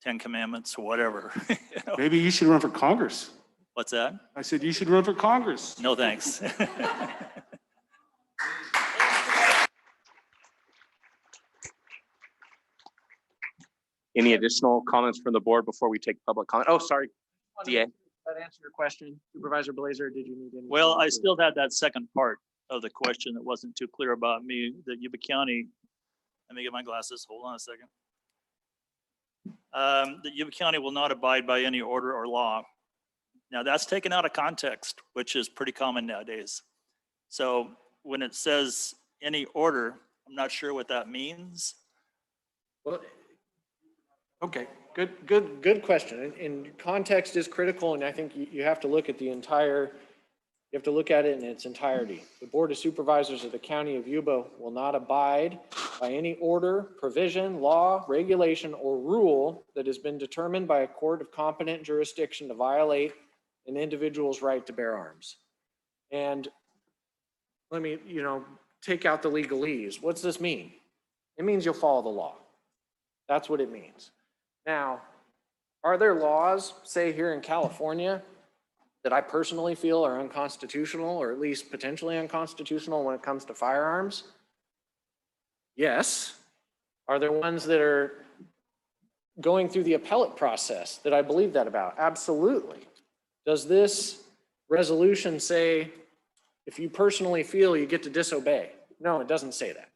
10 Commandments, or whatever. Maybe you should run for Congress. What's that? I said you should run for Congress. No, thanks. Any additional comments from the board before we take public comment? Oh, sorry, DA. That answer your question, Supervisor Blazer? Did you need any? Well, I still had that second part of the question that wasn't too clear about me, that Yuba County, let me get my glasses, hold on a second. That Yuba County will not abide by any order or law. Now that's taken out of context, which is pretty common nowadays. So when it says any order, I'm not sure what that means. Well, okay, good question. And context is critical, and I think you have to look at you have to look at it in its entirety. The Board of Supervisors of the County of Yuba will not abide by any order, provision, law, regulation, or rule that has been determined by a court of competent jurisdiction to violate an individual's right to bear arms. And let me, take out the legalese. What's this mean? It means you'll follow the law. That's what it means. Now, are there laws, say here in California, that I personally feel are unconstitutional, or at least potentially unconstitutional when it comes to firearms? Yes. Are there ones that are going through the appellate process that I believe that about? Absolutely. Does this resolution say, if you personally feel you get to disobey? No, it doesn't say that.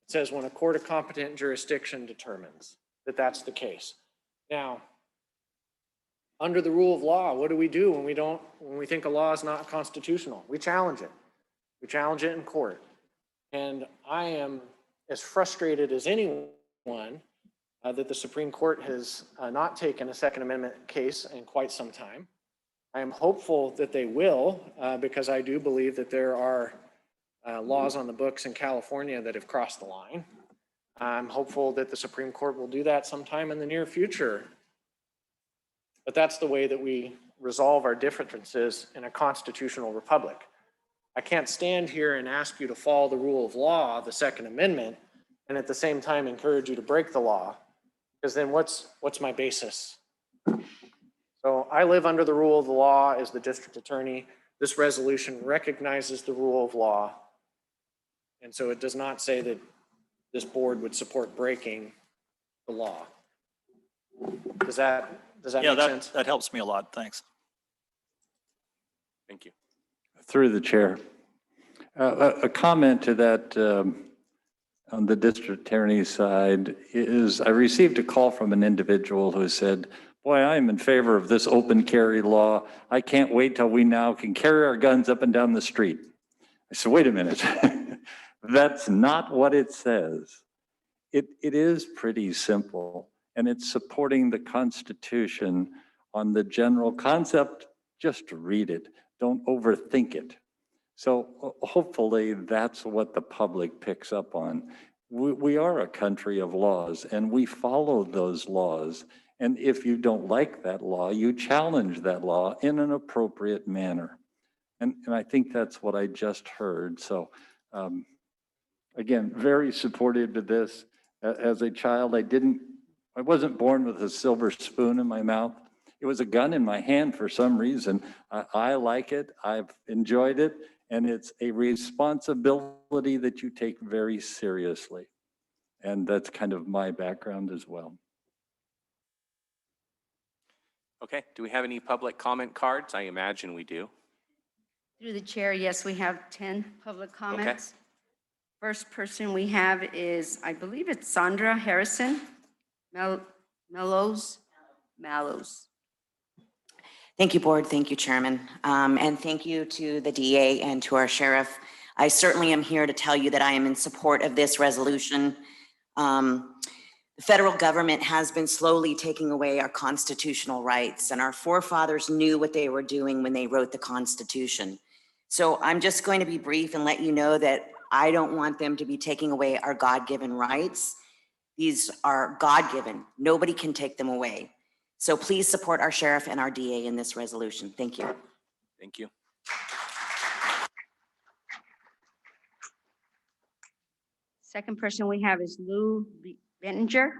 It says when a court of competent jurisdiction determines that that's the case. Now, under the rule of law, what do we do when we think a law is not constitutional? We challenge it. We challenge it in court. And I am as frustrated as anyone that the Supreme Court has not taken a Second Amendment case in quite some time. I am hopeful that they will, because I do believe that there are laws on the books in California that have crossed the line. I'm hopeful that the Supreme Court will do that sometime in the near future. But that's the way that we resolve our differences in a constitutional republic. I can't stand here and ask you to follow the rule of law, the Second Amendment, and at the same time encourage you to break the law, because then what's my basis? So I live under the rule of the law as the district attorney. This resolution recognizes the rule of law. And so it does not say that this board would support breaking the law. Does that make sense? That helps me a lot. Thanks. Thank you. Through the chair. A comment to that on the district attorney's side is I received a call from an individual who said, boy, I'm in favor of this open carry law. I can't wait till we now can carry our guns up and down the street. I said, wait a minute. That's not what it says. It is pretty simple, and it's supporting the Constitution on the general concept. Just read it. Don't overthink it. So hopefully that's what the public picks up on. We are a country of laws, and we follow those laws. And if you don't like that law, you challenge that law in an appropriate manner. And I think that's what I just heard. So again, very supportive to this. As a child, I wasn't born with a silver spoon in my mouth. It was a gun in my hand for some reason. I like it. I've enjoyed it. And it's a responsibility that you take very seriously. And that's kind of my background as well. Okay, do we have any public comment cards? I imagine we do. Through the chair, yes, we have 10 public comments. First person we have is, I believe it's Sandra Harrison, Mallows. Thank you, Board. Thank you, Chairman. And thank you to the DA and to our sheriff. I certainly am here to tell you that I am in support of this resolution. The federal government has been slowly taking away our constitutional rights, and our forefathers knew what they were doing when they wrote the Constitution. So I'm just going to be brief and let you know that I don't want them to be taking away our God-given rights. These are God-given. Nobody can take them away. So please support our sheriff and our DA in this resolution. Thank you. Thank you. Second person we have is Lou Benninger.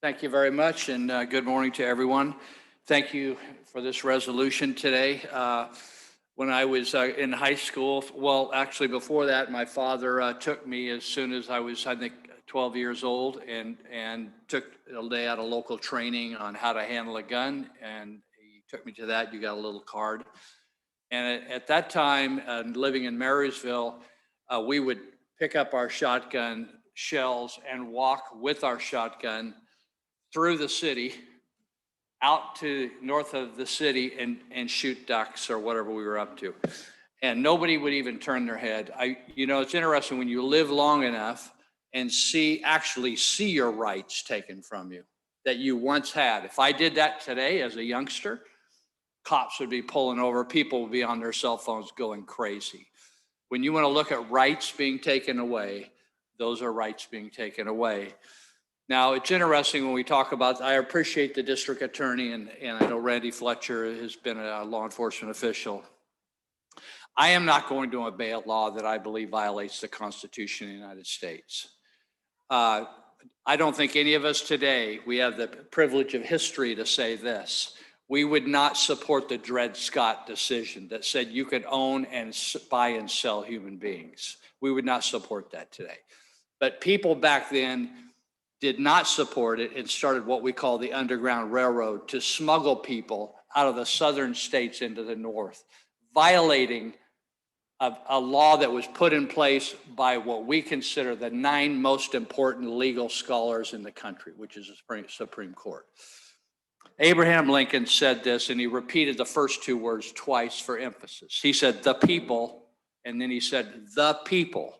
Thank you very much, and good morning to everyone. Thank you for this resolution today. When I was in high school, well, actually before that, my father took me as soon as I was, I think, 12 years old, and took a day out of local training on how to handle a gun, and he took me to that. You got a little card. And at that time, living in Marysville, we would pick up our shotgun shells and walk with our shotgun through the city, out to north of the city, and shoot ducks or whatever we were up to. And nobody would even turn their head. You know, it's interesting when you live long enough and actually see your rights taken from you that you once had. If I did that today as a youngster, cops would be pulling over, people would be on their cell phones going crazy. When you want to look at rights being taken away, those are rights being taken away. Now, it's interesting when we talk about, I appreciate the district attorney, and I know Randy Fletcher has been a law enforcement official. I am not going to obey a law that I believe violates the Constitution of the United States. I don't think any of us today, we have the privilege of history to say this. We would not support the Dred Scott decision that said you could own and buy and sell human beings. We would not support that today. But people back then did not support it and started what we call the Underground Railroad to smuggle people out of the southern states into the north, violating a law that was put in place by what we consider the 9 most important legal scholars in the country, which is the Supreme Court. Abraham Lincoln said this, and he repeated the first 2 words twice for emphasis. He said, the people, and then he said, the people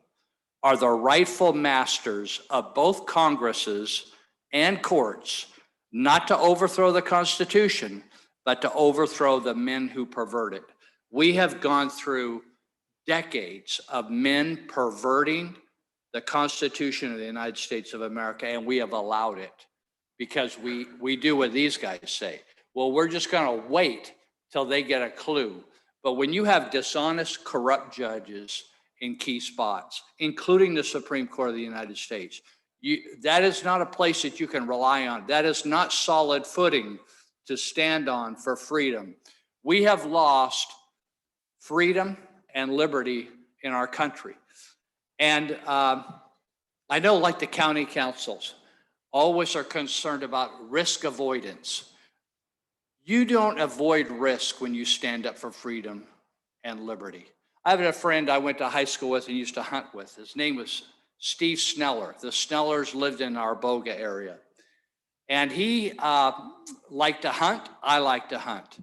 are the rightful masters of both Congresses and courts, not to overthrow the Constitution, but to overthrow the men who pervert it. We have gone through decades of men perverting the Constitution of the United States of America, and we have allowed it because we do what these guys say. Well, we're just going to wait till they get a clue. But when you have dishonest, corrupt judges in key spots, including the Supreme Court of the United States, that is not a place that you can rely on. That is not solid footing to stand on for freedom. We have lost freedom and liberty in our country. And I know, like the county councils, always are concerned about risk avoidance. You don't avoid risk when you stand up for freedom and liberty. I have a friend I went to high school with and used to hunt with. His name was Steve Sneller. The Snellers lived in our Boga area. And he liked to hunt. I like to hunt.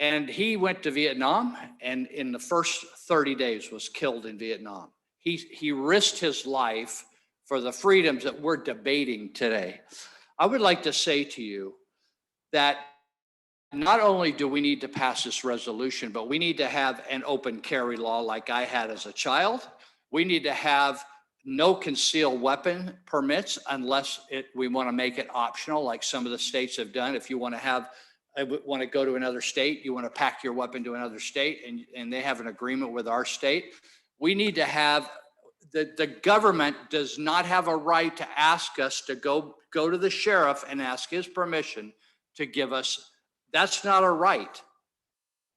And he went to Vietnam, and in the first 30 days was killed in Vietnam. He risked his life for the freedoms that we're debating today. I would like to say to you that not only do we need to pass this resolution, but we need to have an open carry law like I had as a child. We need to have no concealed weapon permits unless we want to make it optional, like some of the states have done. If you want to go to another state, you want to pack your weapon to another state, and they have an agreement with our state. We need to have, the government does not have a right to ask us to go to the sheriff and ask his permission to give us. That's not a right.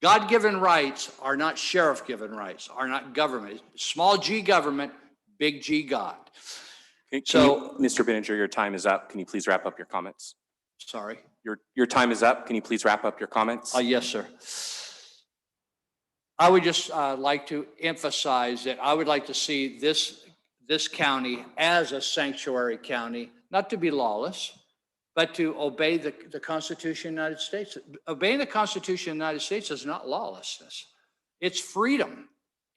God-given rights are not sheriff-given rights, are not government. Small g government, big G God. So, Mr. Benninger, your time is up. Can you please wrap up your comments? sorry. Your time is up. Can you please wrap up your comments? Yes, sir. I would just like to emphasize that I would like to see this county as a sanctuary county, not to be lawless, but to obey the Constitution of the United States. Obeying the Constitution of the United States is not lawlessness. It's freedom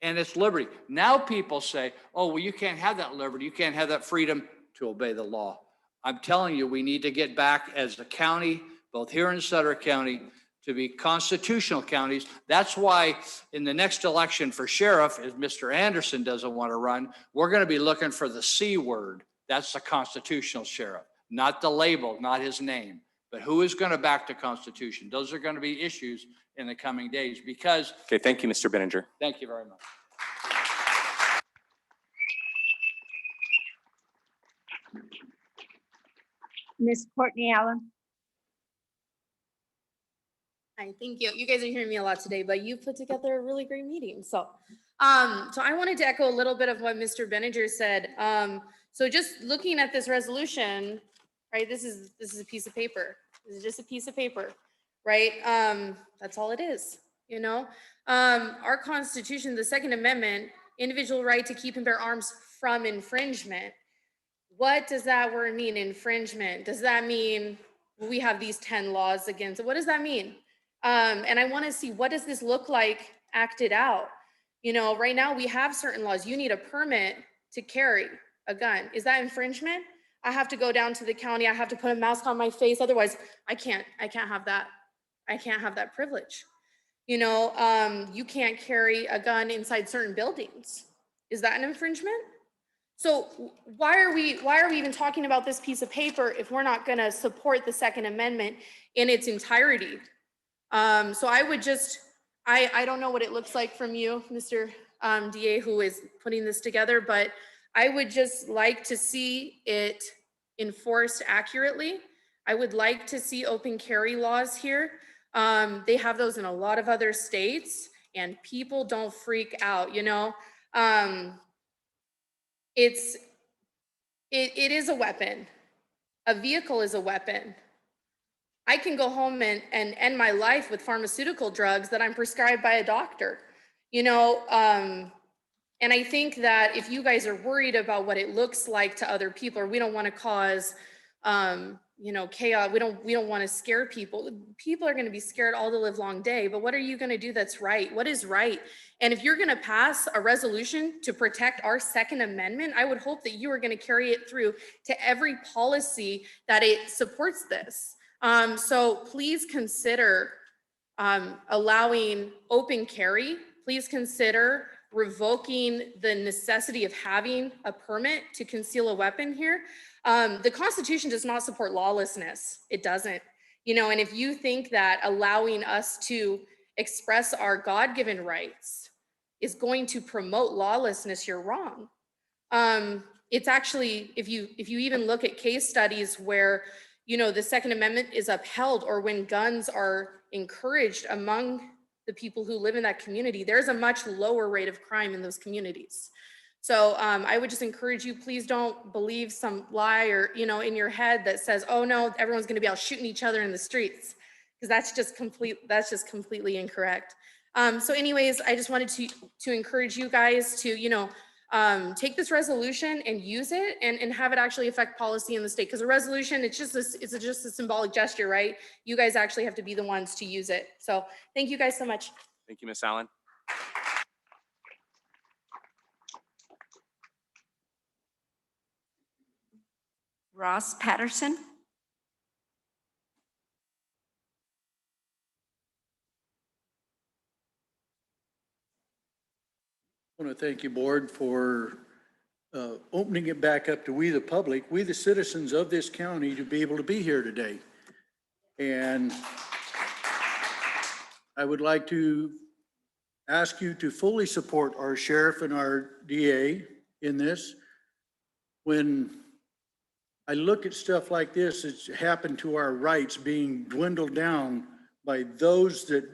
and it's liberty. Now people say, oh, well, you can't have that liberty. You can't have that freedom to obey the law. I'm telling you, we need to get back as a county, both here in Sutter County, to be constitutional counties. That's why in the next election for sheriff, if Mr. Anderson doesn't want to run, we're going to be looking for the C word. That's the constitutional sheriff, not the label, not his name, but who is going to back the Constitution? Those are going to be issues in the coming days because. Okay, thank you, Mr. Benninger. Thank you very much. Miss Courtney Allen. Hi, thank you. You guys are hearing me a lot today, but you put together a really great meeting. So I wanted to echo a little bit of what Mr. Benninger said. So just looking at this resolution, right? This is a piece of paper. This is just a piece of paper, right? That's all it is, you know? Our Constitution, the Second Amendment, individual right to keep and bear arms from infringement. What does that word mean, infringement? Does that mean we have these 10 laws against it? What does that mean? And I want to see, what does this look like acted out? You know, right now we have certain laws. You need a permit to carry a gun. Is that infringement? I have to go down to the county. I have to put a mask on my face. Otherwise, I can't have that. I can't have that privilege. You know, you can't carry a gun inside certain buildings. Is that an infringement? So why are we even talking about this piece of paper if we're not going to support the Second Amendment in its entirety? So I would just, I don't know what it looks like from you, Mr. DA, who is putting this together, but I would just like to see it enforced accurately. I would like to see open carry laws here. They have those in a lot of other states and people don't freak out, you know? It is a weapon. A vehicle is a weapon. I can go home and end my life with pharmaceutical drugs that I'm prescribed by a doctor, you know? And I think that if you guys are worried about what it looks like to other people, or we don't want to cause, you know, chaos, we don't want to scare people. People are going to be scared all the live long day, but what are you going to do that's right? What is right? And if you're going to pass a resolution to protect our Second Amendment, I would hope that you are going to carry it through to every policy that it supports this. So please consider allowing open carry. Please consider revoking the necessity of having a permit to conceal a weapon here. The Constitution does not support lawlessness. It doesn't. You know, and if you think that allowing us to express our God-given rights is going to promote lawlessness, you're wrong. It's actually, if you even look at case studies where, you know, the Second Amendment is upheld, or when guns are encouraged among the people who live in that community, there's a much lower rate of crime in those communities. So I would just encourage you, please don't believe some lie or, you know, in your head that says, oh no, everyone's going to be out shooting each other in the streets, because that's just completely incorrect. So anyways, I just wanted to encourage you guys to, you know, take this resolution and use it and have it actually affect policy in the state. Because a resolution, it's just a symbolic gesture, right? You guys actually have to be the ones to use it. So thank you guys so much. Thank you, Ms. Allen. Ross Patterson. I want to thank you, board, for opening it back up to we, the public, we, the citizens of this county, to be able to be here today. And I would like to ask you to fully support our sheriff and our DA in this. When I look at stuff like this, it's happened to our rights being dwindled down by those that,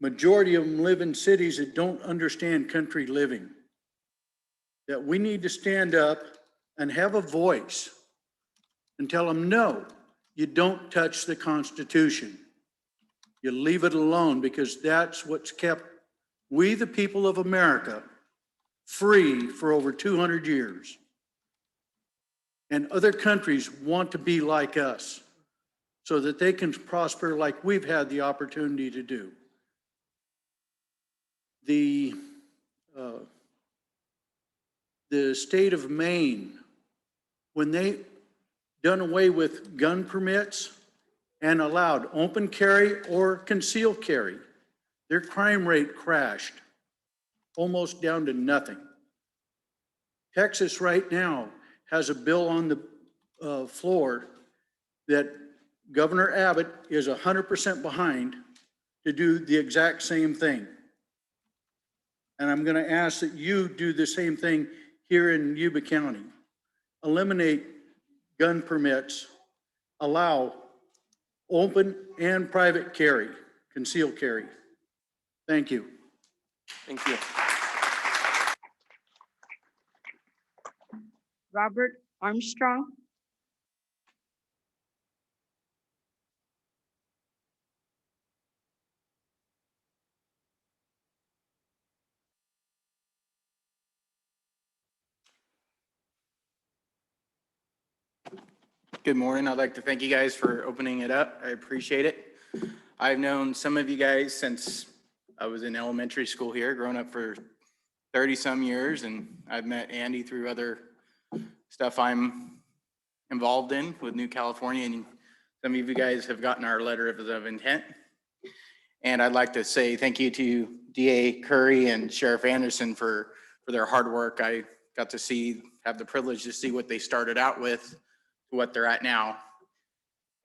majority of them live in cities that don't understand country living. That we need to stand up and have a voice and tell them, no, you don't touch the Constitution. You leave it alone, because that's what's kept we, the people of America, free for over 200 years. And other countries want to be like us so that they can prosper like we've had the opportunity to do. The state of Maine, when they done away with gun permits and allowed open carry or concealed carry, their crime rate crashed almost down to nothing. Texas right now has a bill on the floor that Governor Abbott is 100% behind to do the exact same thing. And I'm going to ask that you do the same thing here in Yuba County. Eliminate gun permits, allow open and private carry, concealed carry. Thank you. Thank you. Robert Armstrong. Good morning. I'd like to thank you guys for opening it up. I appreciate it. I've known some of you guys since I was in elementary school here, grown up for 30 some years, and I've met Andy through other stuff I'm involved in with New California, and some of you guys have gotten our letter of intent. And I'd like to say thank you to DA Curry and Sheriff Anderson for their hard work. I got to have the privilege to see what they started out with to what they're at now.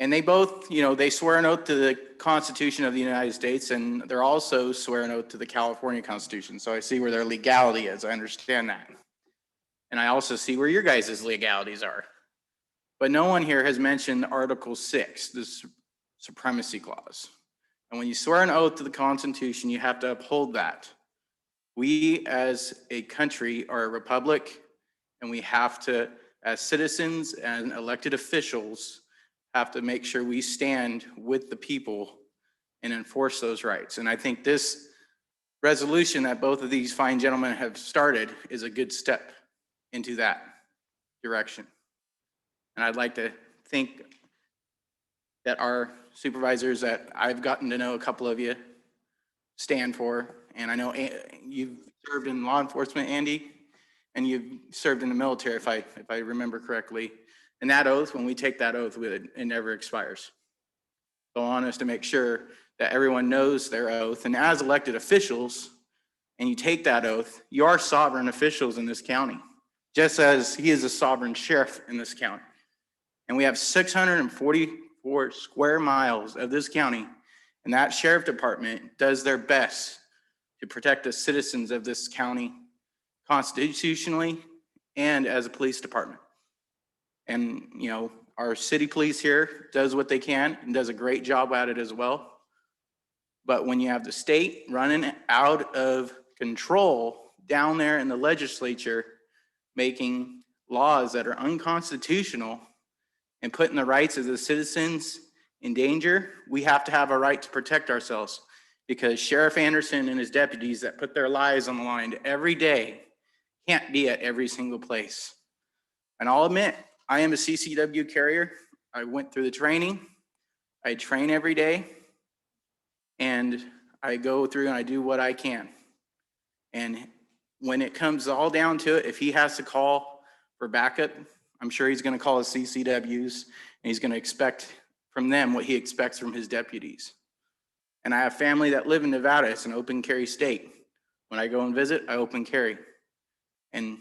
And they both, they swear an oath to the Constitution of the United States, and they're also swear an oath to the California Constitution. So I see where their legality is. I understand that. And I also see where your guys' legalities are. But no one here has mentioned Article 6, the Supremacy Clause. And when you swear an oath to the Constitution, you have to uphold that. We as a country are a republic, and we have to, as citizens and elected officials, have to make sure we stand with the people and enforce those rights. And I think this resolution that both of these fine gentlemen have started is a good step into that direction. And I'd like to think that our supervisors that I've gotten to know a couple of you stand for, and I know you've served in law enforcement, Andy, and you've served in the military, if I remember correctly. And that oath, when we take that oath, it never expires. So I want us to make sure that everyone knows their oath. And as elected officials, and you take that oath, you are sovereign officials in this county, just as he is a sovereign sheriff in this county. And we have 644 square miles of this county, and that sheriff department does their best to protect the citizens of this county constitutionally and as a police department. And, our city police here does what they can and does a great job at it as well. But when you have the state running out of control down there in the legislature, making laws that are unconstitutional and putting the rights of the citizens in danger, we have to have a right to protect ourselves, because Sheriff Anderson and his deputies that put their lives on the line every day can't be at every single place. And I'll admit, I am a CCW carrier. I went through the training. I train every day, and I go through and I do what I can. And when it comes all down to it, if he has to call for backup, I'm sure he's going to call his CCWs, and he's going to expect from them what he expects from his deputies. And I have family that live in Nevada. It's an open carry state. When I go and visit, I open carry. And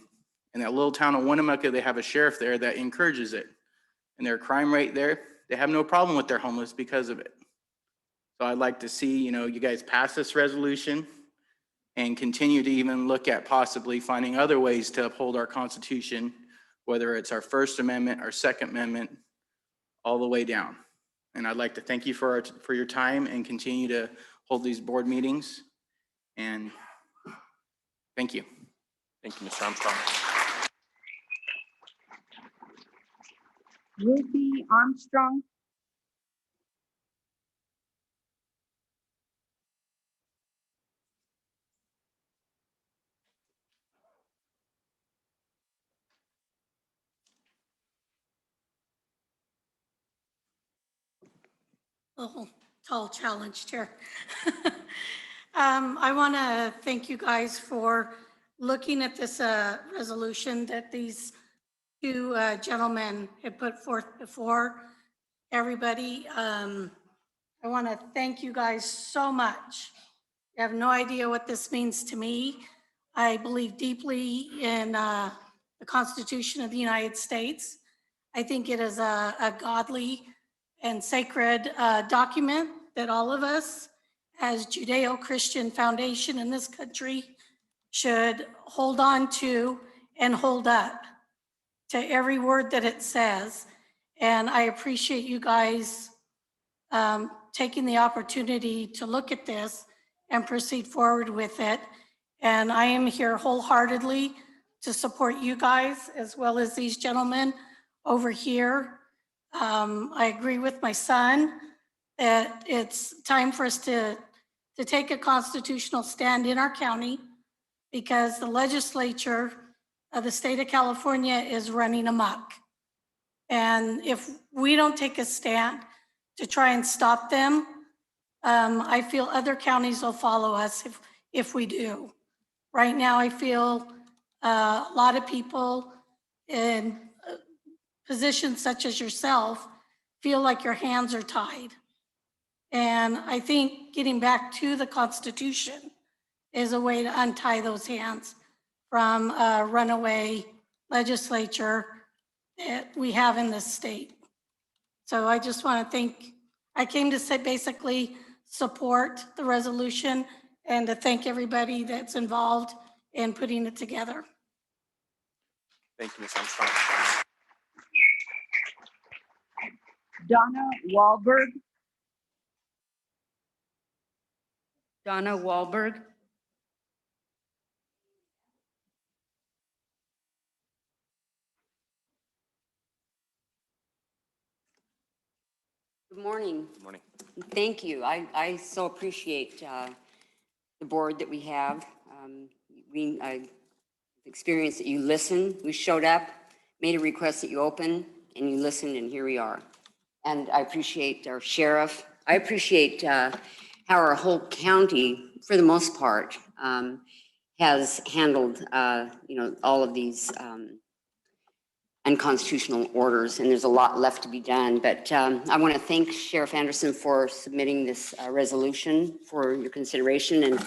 In that little town of Winnemucca, they have a sheriff there that encourages it. And their crime rate there, they have no problem with their homeless because of it. So I'd like to see, you guys pass this resolution and continue to even look at possibly finding other ways to uphold our Constitution, whether it's our First Amendment, our Second Amendment, all the way down. And I'd like to thank you for your time and continue to hold these board meetings. And thank you. Thank you, Mr. Armstrong. Ruthie Armstrong. Oh, tall challenge, Chair. I want to thank you guys for looking at this resolution that these two gentlemen have put forth before everybody. I want to thank you guys so much. You have no idea what this means to me. I believe deeply in the Constitution of the United States. I think it is a godly and sacred document that all of us as Judeo-Christian foundation in this country should hold on to and hold up to every word that it says. And I appreciate you guys taking the opportunity to look at this and proceed forward with it. And I am here wholeheartedly to support you guys as well as these gentlemen over here. I agree with my son that it's time for us to take a constitutional stand in our county because the legislature of the state of California is running amok. And if we don't take a stand to try and stop them, I feel other counties will follow us if we do. Right now, I feel a lot of people in positions such as yourself feel like your hands are tied. And I think getting back to the Constitution is a way to untie those hands from a runaway legislature that we have in this state. So I just want to I came to say basically support the resolution and to thank everybody that's involved in putting it together. Thank you, Ms. Armstrong. Donna Wahlberg. Donna Wahlberg. Good morning. Good morning. Thank you. I so appreciate the board that we have. I've experienced that you listen. We showed up, made a request that you open, and you listened, and here we are. And I appreciate our sheriff. I appreciate how our whole county, for the most part, has handled, all of these unconstitutional orders, and there's a lot left to be done. But I want to thank Sheriff Anderson for submitting this resolution for your consideration.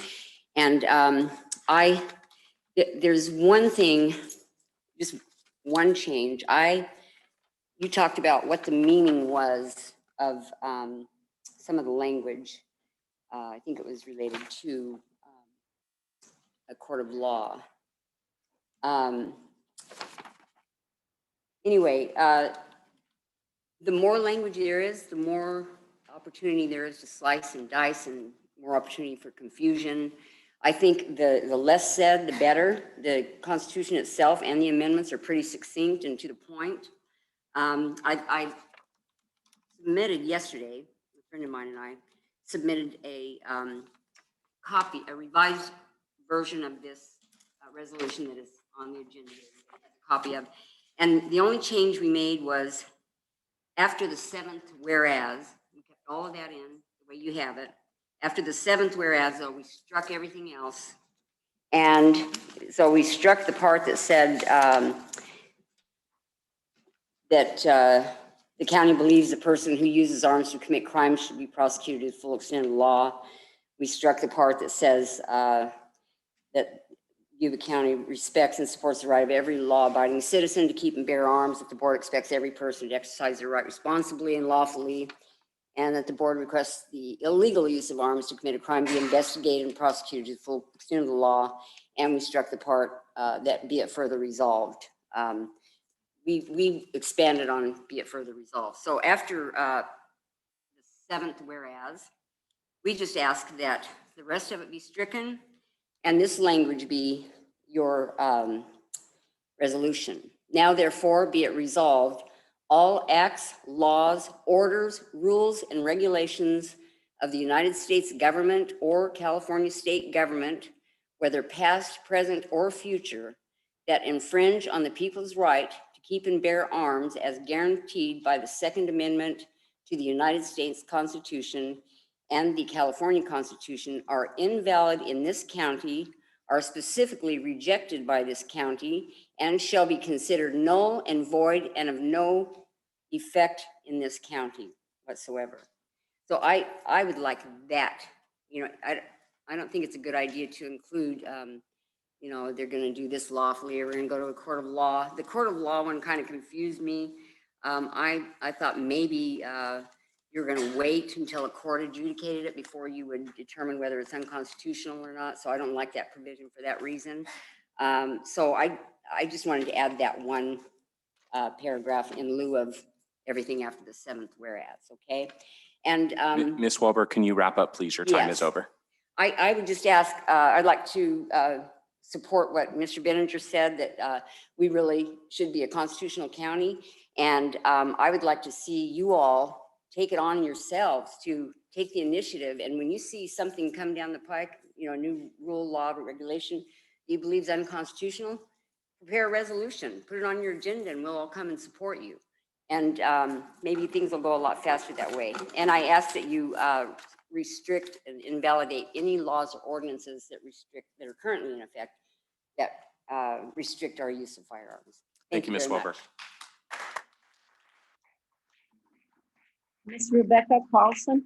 And there's one thing, just one change. You talked about what the meaning was of some of the language. I think it was related to a court of law. Anyway, the more language there is, the more opportunity there is to slice and dice and more opportunity for confusion. I think the less said, the better. The Constitution itself and the amendments are pretty succinct and to the point. I submitted yesterday, a friend of mine and I submitted a copy, a revised version of this resolution that is on the agenda, a copy of. And the only change we made was after the seventh whereas, we kept all of that in the way you have it. After the seventh whereas, though, we struck everything else. And so we struck the part that said that the county believes the person who uses arms to commit crimes should be prosecuted to the full extent of the law. We struck the part that says that Yuba County respects and supports the right of every law-abiding citizen to keep and bear arms, that the board expects every person to exercise their right responsibly and lawfully, and that the board requests the illegal use of arms to commit a crime be investigated and prosecuted to the full extent of the law, and we struck the part that be it further resolved. We expanded on be it further resolved. So after the seventh whereas, we just ask that the rest of it be stricken and this language be your resolution. Now therefore be it resolved, all acts, laws, orders, rules, and regulations of the United States government or California state government, whether past, present, or future, that infringe on the people's right to keep and bear arms as guaranteed by the Second Amendment to the United States Constitution and the California Constitution are invalid in this county, are specifically rejected by this county, and shall be considered null and void and of no effect in this county whatsoever. So I would like that. You know, I don't think it's a good idea to include, you know, they're going to do this lawfully, or we're going to go to a court of law. The court of law one kind of confused me. I thought maybe you're going to wait until a court adjudicated it before you would determine whether it's unconstitutional or not. So I don't like that provision for that reason. So I just wanted to add that one paragraph in lieu of everything after the seventh whereas, okay? And Ms. Wilbur, can you wrap up, please? Your time yes. is over. I would just ask, I'd like to support what Mr. Benninger said, that we really should be a constitutional county. And I would like to see you all take it on yourselves to take the initiative. And when you see something come down the pike, you know, a new rule, law, or regulation you believe is unconstitutional, prepare a resolution, put it on your agenda, and we'll all come and support you. And maybe things will go a lot faster that way. And I ask that you restrict and invalidate any laws or ordinances that are currently in effect that restrict our use of firearms. Thank you, Ms. very Wilbur. much. Ms. Rebecca Carlson.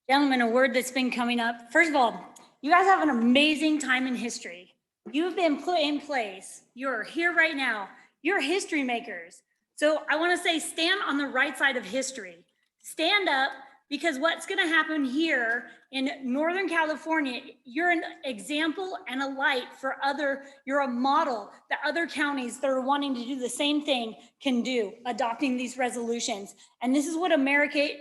Gentlemen, a word that's been coming up. First of all, you guys have an amazing time in history. You've been put in place. You're here right now. You're history makers. So I want to say, stand on the right side of history. Stand up, because what's going to happen here in Northern California, you're an example and a light for you're a model that other counties that are wanting to do the same thing can do, adopting these resolutions. And this is what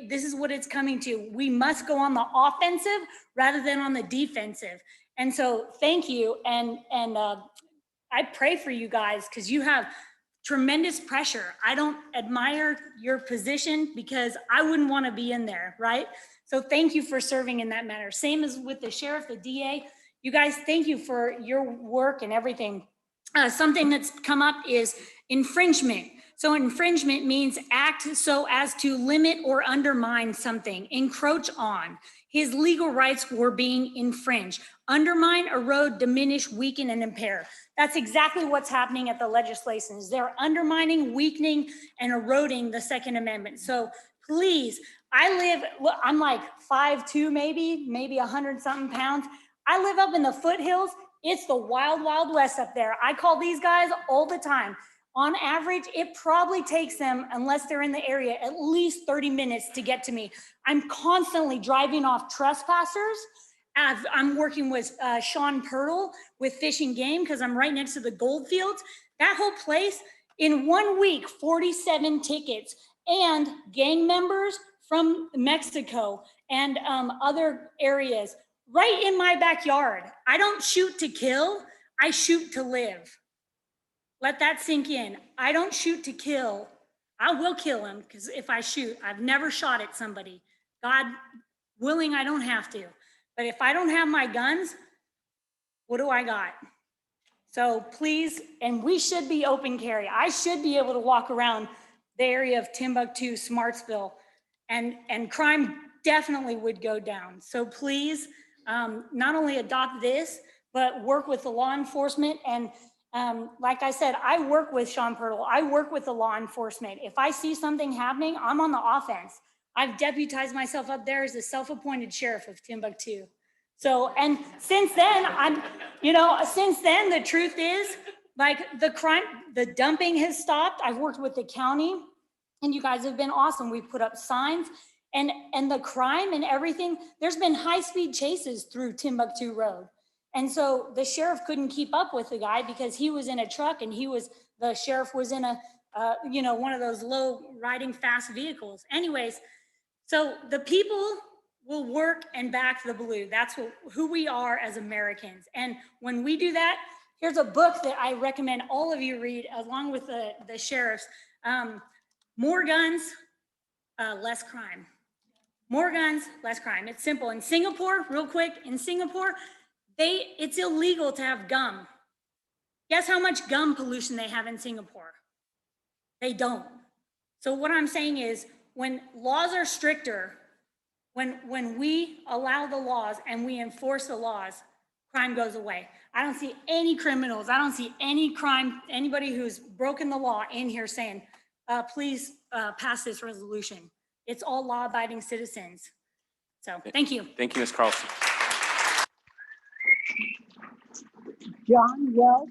this is what it's coming to. We must go on the offensive rather than on the defensive. And so thank you. And I pray for you guys, because you have tremendous pressure. I don't admire your position, because I wouldn't want to be in there, right? So thank you for serving in that manner. Same as with the sheriff, the DA. You guys, thank you for your work and everything. Something that's come up is infringement. So infringement means act so as to limit or undermine something, encroach on. His legal rights were being infringed. Undermine, erode, diminish, weaken, and impair. That's exactly what's happening at the legislation. They're undermining, weakening, and eroding the Second Amendment. So please, I'm like 5'2", maybe 100 something pounds. I live up in the foothills. It's the wild, wild west up there. I call these guys all the time. On average, it probably takes them, unless they're in the area, at least 30 minutes to get to me. I'm constantly driving off trespassers. I'm working with Sean Purtle with Fish and Game, because I'm right next to the gold fields. That whole place, in 1 week, 47 tickets, and gang members from Mexico and other areas right in my backyard. I don't shoot to kill, I shoot to live. Let that sink in. I don't shoot to kill. I will kill him, because if I shoot, I've never shot at somebody. God willing, I don't have to. But if I don't have my guns, what do I got? So please, and we should be open carry. I should be able to walk around the area of Timbuktu, Smartsville, and crime definitely would go down. So please, not only adopt this, but work with the law enforcement. And like I said, I work with Sean Purtle. I work with the law enforcement. If I see something happening, I'm on the offense. I've deputized myself up there as the self-appointed sheriff of Timbuktu. So, and since then, since then, the truth is, like, the crime, the dumping has stopped. I've worked with the county, and you guys have been awesome. We've put up signs, and the crime and everything, there's been high-speed chases through Timbuktu Road. And so the sheriff couldn't keep up with the guy because he was in a truck and the sheriff was in a, one of those low riding fast vehicles. Anyways, so the people will work and back the blue. That's who we are as Americans. And when we do that, here's a book that I recommend all of you read along with the sheriffs. More guns, less crime. More guns, less crime. It's simple. In Singapore, real quick, in Singapore, it's illegal to have gum. Guess how much gum pollution they have in Singapore? They don't. So what I'm saying is, when laws are stricter, when we allow the laws and we enforce the laws, crime goes away. I don't see any criminals. I don't see any crime, anybody who's broken the law in here saying, please pass this resolution. It's all law-abiding citizens. So thank you. Thank you, Ms. Carlson. John Welch.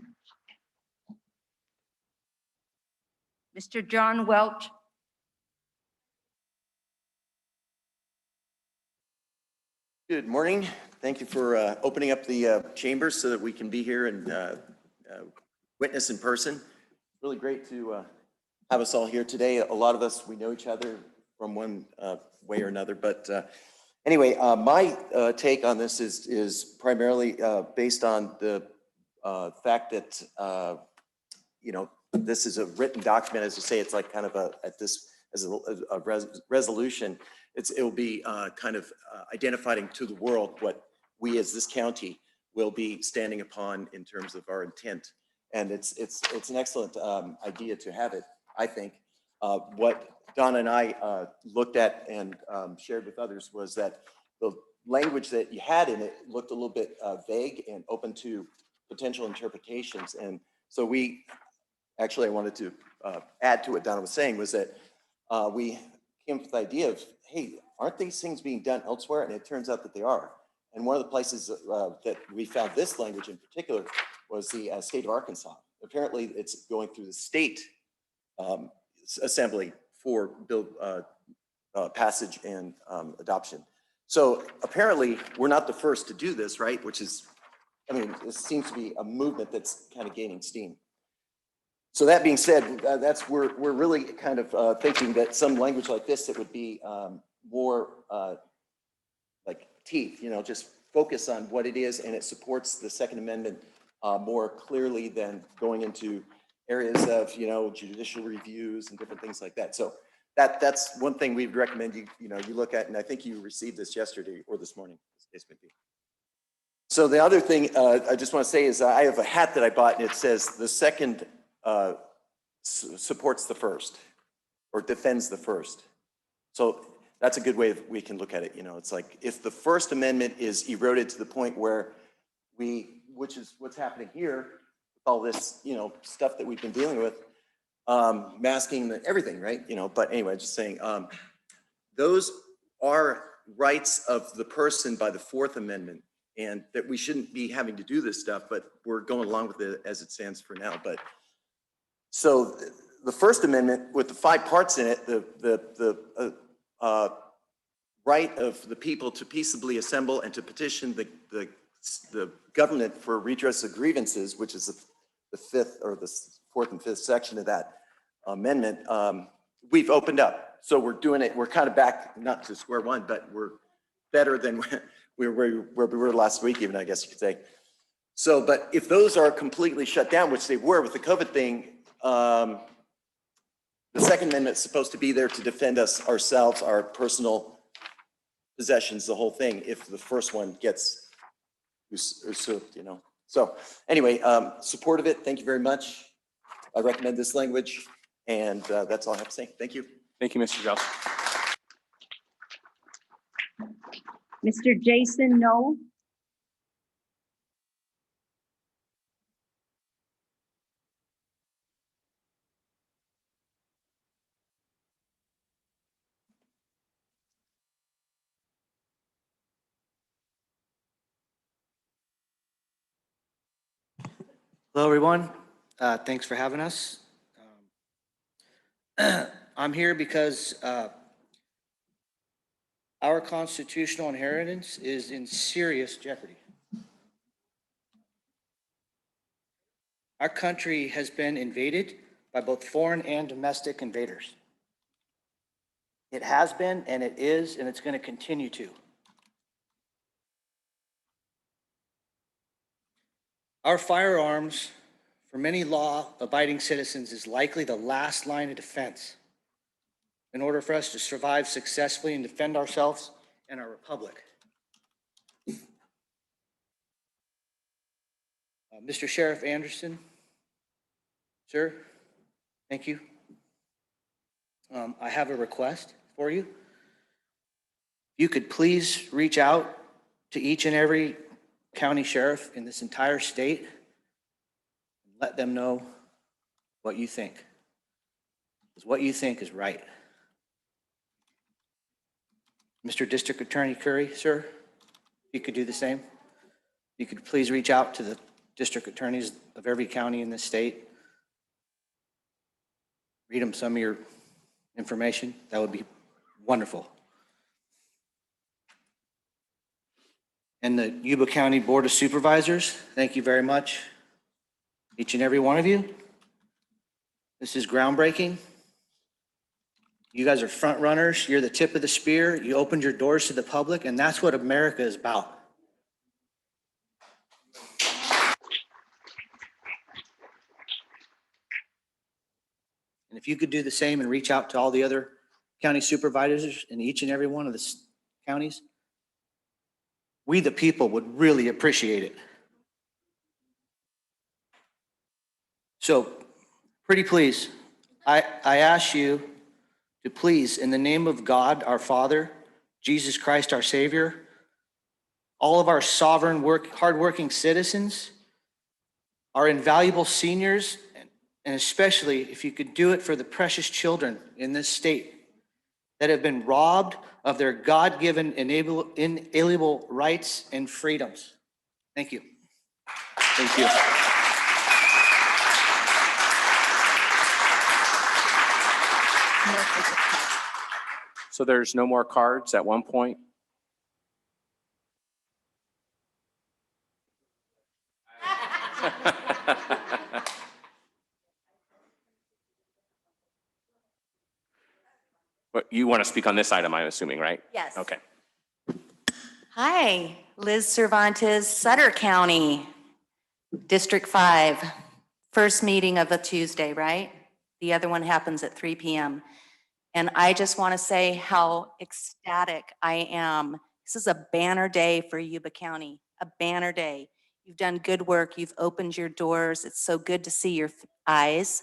Mr. John Welch. Good morning. Thank you for opening up the chambers so that we can be here and witness in person. Really great to have us all here today. A lot of us, we know each other from one way or another. But anyway, my take on this is primarily based on the fact that, this is a written document. As you say, it's like kind of a resolution. It will be kind of identifying to the world what we as this county will be standing upon in terms of our intent. And it's an excellent idea to have it, I think. What Donna and I looked at and shared with others was that the language that you had in it looked a little bit vague and open to potential interpretations. And so I wanted to add to what Donna was saying, was that we came up with the idea of, hey, aren't these things being done elsewhere? And it turns out that they are. And one of the places that we found this language in particular was the state of Arkansas. Apparently, it's going through the state assembly for bill passage and adoption. So apparently, we're not the first to do this, right? Which is, this seems to be a movement that's kind of gaining steam. So that being said, we're really kind of thinking that some language like this that would be more like teeth, just focus on what it is, and it supports the Second Amendment more clearly than going into areas of judicial reviews and different things like that. So that's one thing we'd recommend you look at, and I think you received this yesterday or this morning, as the case may be. So the other thing I just want to say is I have a hat that I bought, and it says the second supports the first, or defends the first. So that's a good way we can look at it. It's like if the First Amendment is eroded to the point where which is what's happening here, with all this, stuff that we've been dealing with, masking everything, right? But anyway, just saying, those are rights of the person by the Fourth Amendment, and that we shouldn't be having to do this stuff, but we're going along with it as it stands for now. But so the First Amendment, with the 5 parts in it, the right of the people to peaceably assemble and to petition the government for redress of grievances, which is the 5th or the 4th and 5th section of that amendment, we've opened up. So we're doing it. We're kind of back, not to square one, but we're better than where we were last week, even, I guess you could say. So, but if those are completely shut down, which they were with the COVID thing, the Second Amendment is supposed to be there to defend us ourselves, our personal possessions, the whole thing, if the first one gets usurped, So anyway, support of it. Thank you very much. I recommend this language, and that's all I have to say. Thank you. Thank you, Mr. Giles. Mr. Jason No. Hello, everyone. Thanks for having us. I'm here because our constitutional inheritance is in serious jeopardy. Our country has been invaded by both foreign and domestic invaders. It has been, and it is, and it's going to continue to. Our firearms, for many law-abiding citizens, is likely the last line of defense in order for us to survive successfully and defend ourselves and our republic. Mr. Sheriff Anderson, sir, thank you. I have a request for you. You could please reach out to each and every county sheriff in this entire state and let them know what you think. Because what you think is right. Mr. District Attorney Curry, sir, if you could do the same. You could please reach out to the district attorneys of every county in this state. Read them some of your information. That would be wonderful. And the Yuba County Board of Supervisors, thank you very much, each and every one of you. This is groundbreaking. You guys are front runners. You're the tip of the spear. You opened your doors to the public, and that's what America is about. And if you could do the same and reach out to all the other county supervisors in each and every one of the counties, we the people would really appreciate it. So, pretty please, I ask you to please, in the name of God, our Father, Jesus Christ, our Savior, all of our sovereign, hardworking citizens, our invaluable seniors, and especially if you could do it for the precious children in this state that have been robbed of their God-given inalienable rights and freedoms. Thank you. Thank you. So there's no more cards at one point? But you want to speak on this item, I'm assuming, right? Yes. Okay. Hi, Liz Cervantes, Sutter County, District 5. First meeting of the Tuesday, right? The other one happens at 3 p.m. And I just want to say how ecstatic I am. This is a banner day for Yuba County, a banner day. You've done good work. You've opened your doors. It's so good to see your eyes.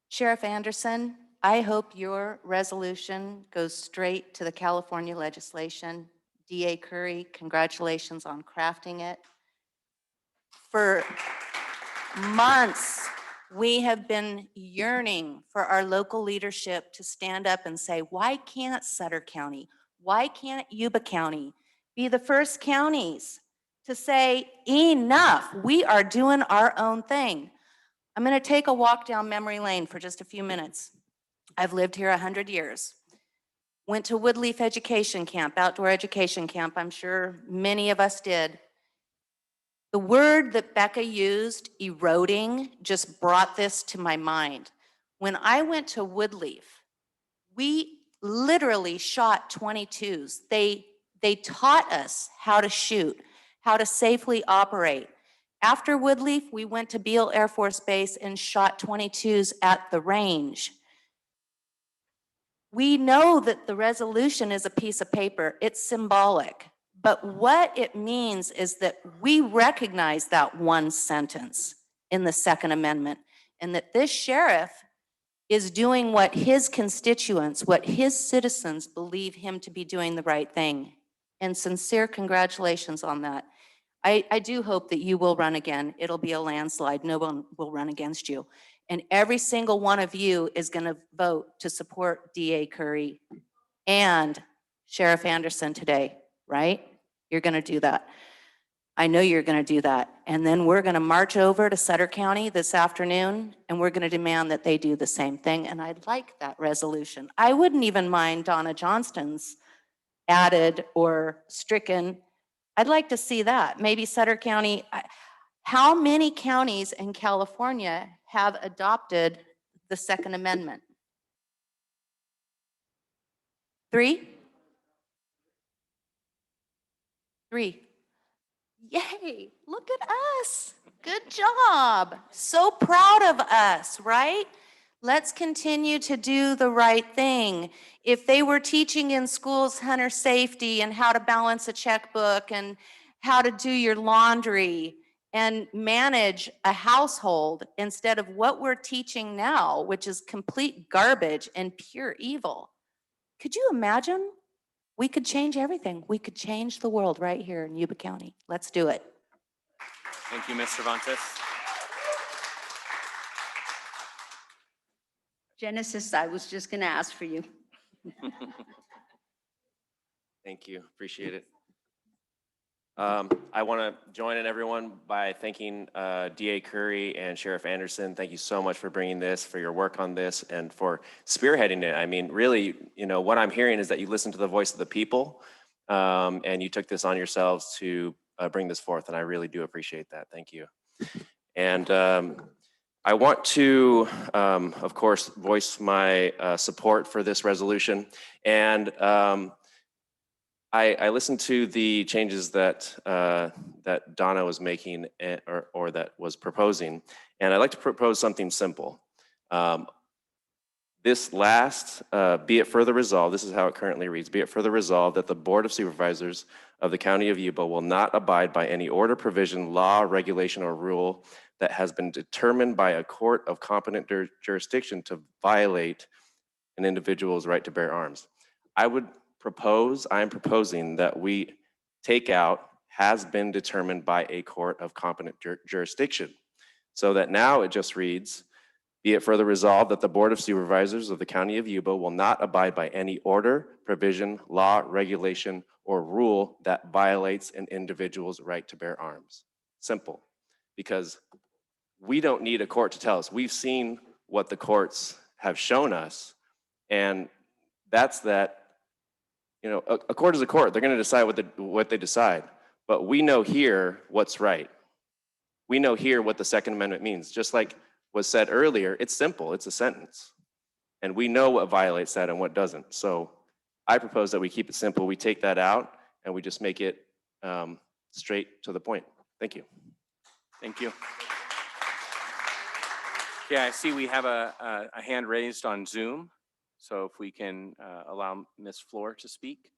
Sheriff Anderson, I hope your resolution goes straight to the California legislation. DA Curry, congratulations on crafting it. For months, we have been yearning for our local leadership to stand up and say, why can't Sutter County, why can't Yuba County be the first counties to say, enough, we are doing our own thing. I'm going to take a walk down memory lane for just a few minutes. I've lived here 100 years. Went to Woodleaf Education Camp, outdoor education camp. I'm sure many of us did. The word that Becca used, eroding, just brought this to my mind. When I went to Woodleaf, we literally shot 22s. They taught us how to shoot, how to safely operate. After Woodleaf, we went to Beale Air Force Base and shot 22s at the range. We know that the resolution is a piece of paper. It's symbolic. But what it means is that we recognize that one sentence in the Second Amendment, and that this sheriff is doing what his constituents, what his citizens believe him to be doing the right thing. And sincere congratulations on that. I do hope that you will run again. It'll be a landslide. No one will run against you. And every single one of you is going to vote to support DA Curry and Sheriff Anderson today, right? You're going to do that. I know you're going to do that. And then we're going to march over to Sutter County this afternoon, and we're going to demand that they do the same thing. And I'd like that resolution. I wouldn't even mind Donna Johnston's added or stricken. I'd like to see that. Maybe Sutter County. How many counties in California have adopted the Second Amendment? 3? 3. Yay, look at us. Good job. So proud of us, right? Let's continue to do the right thing. If they were teaching in schools hunter safety and how to balance a checkbook and how to do your laundry and manage a household instead of what we're teaching now, which is complete garbage and pure evil, could you imagine? We could change everything. We could change the world right here in Yuba County. Let's do it. Thank you, Ms. Cervantes. Genesis, I was just going to ask for you. Thank you. Appreciate it. I want to join in everyone by thanking DA Curry and Sheriff Anderson. Thank you so much for bringing this, for your work on this, and for spearheading it. I mean, really, what I'm hearing is that you listened to the voice of the people, and you took this on yourselves to bring this forth, and I really do appreciate that. Thank you. And I want to, of course, voice my support for this resolution. And I listened to the changes that that Donna was making or that was proposing, and I'd like to propose something simple. This last, be it further resolved, this is how it currently reads, be it further resolved that the Board of Supervisors of the County of Yuba will not abide by any order, provision, law, regulation, or rule that has been determined by a court of competent jurisdiction to violate an individual's right to bear arms. I am proposing that we take out has been determined by a court of competent jurisdiction. So that now it just reads, be it further resolved that the Board of Supervisors of the County of Yuba will not abide by any order, provision, law, regulation, or rule that violates an individual's right to bear arms. Simple, because we don't need a court to tell us. We've seen what the courts have shown us, and that's that, a court is a court. They're going to decide what they decide, but we know here what's right. We know here what the Second Amendment means. Just like was said earlier, it's simple, it's a sentence. And we know what violates that and what doesn't. So I propose that we keep it simple. We take that out and we just make it straight to the point. Thank you. Thank you. Yeah, I see we have a hand raised on Zoom. So if we can allow Ms. Floor to speak.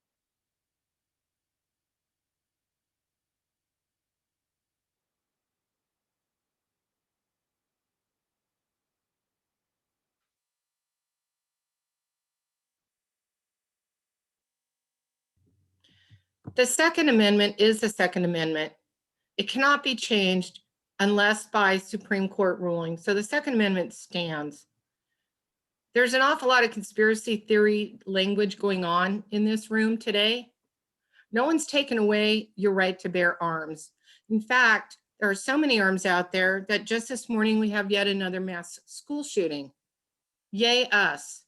The Second Amendment is the Second Amendment. It cannot be changed unless by Supreme Court ruling. So the Second Amendment stands. There's an awful lot of conspiracy theory language going on in this room today. No one's taken away your right to bear arms. In fact, there are so many arms out there that just this morning we have yet another mass school shooting. Yay us.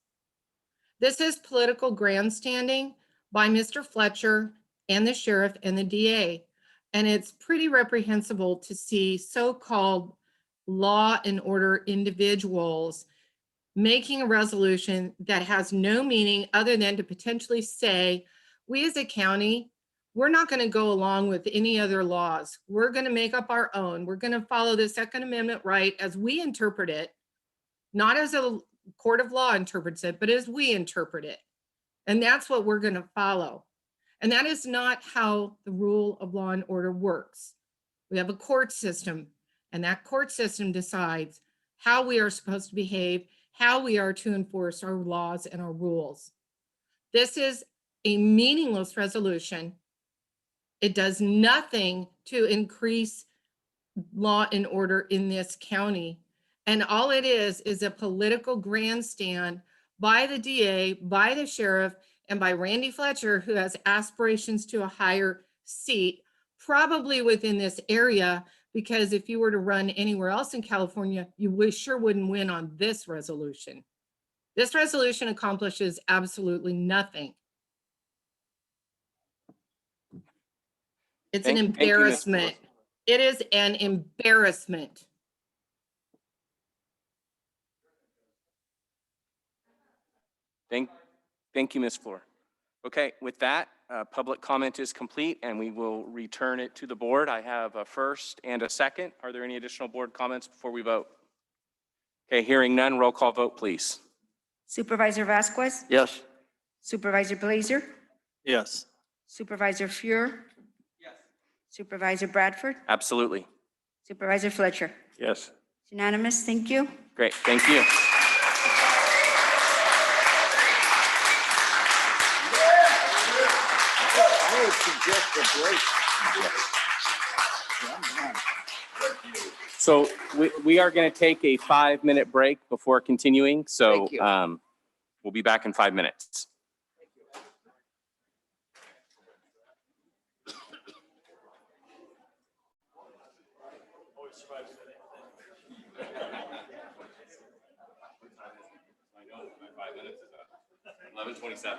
This is political grandstanding by Mr. Fletcher and the sheriff and the DA. And it's pretty reprehensible to see so-called law and order individuals making a resolution that has no meaning other than to potentially say, we as a county, we're not going to go along with any other laws. We're going to make up our own. We're going to follow the Second Amendment right as we interpret it, not as a court of law interprets it, but as we interpret it. And that's what we're going to follow. And that is not how the rule of law and order works. We have a court system, and that court system decides how we are supposed to behave, how we are to enforce our laws and our rules. This is a meaningless resolution. It does nothing to increase law and order in this county. And all it is a political grandstand by the DA, by the sheriff, and by Randy Fletcher, who has aspirations to a higher seat probably within this area, because if you were to run anywhere else in California, you sure wouldn't win on this resolution. This resolution accomplishes absolutely nothing. It's an Thank you, Ms. embarrassment. It is an embarrassment. Thank you, Ms. Fleur. Okay, with that, public comment is complete and we will return it to the board. I have a first and a second. Are there any additional board comments before we vote? Okay, hearing none, roll call vote, please. Supervisor Vasquez, Yes. Supervisor Blazer, Yes. Supervisor Fuhr. Yes. Supervisor Bradford, Absolutely. Supervisor Fletcher. Yes. It's unanimous. Thank you. Great, thank you. I would suggest a break. So we are going to take a 5-minute break before continuing. So Thank you. we'll be back in 5 minutes. I know my 5 minutes is up. 11:27.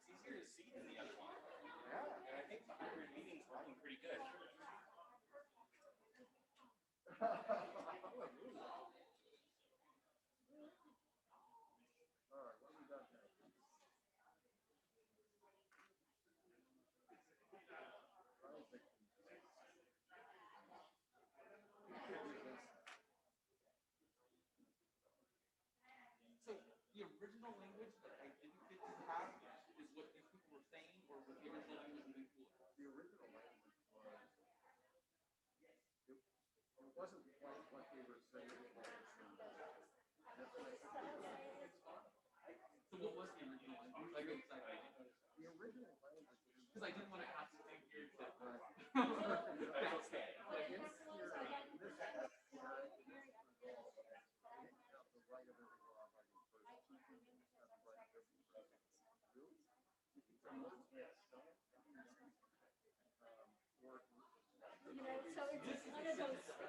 easier to see than the other one. And I think the hybrid meeting's working pretty good. So the original language that I didn't get to have is what you people were saying, or was the original language moving forward? The original language was, it wasn't quite what they were saying. So what was the original language? Like, the original language, because I didn't want to have to think here to. So it's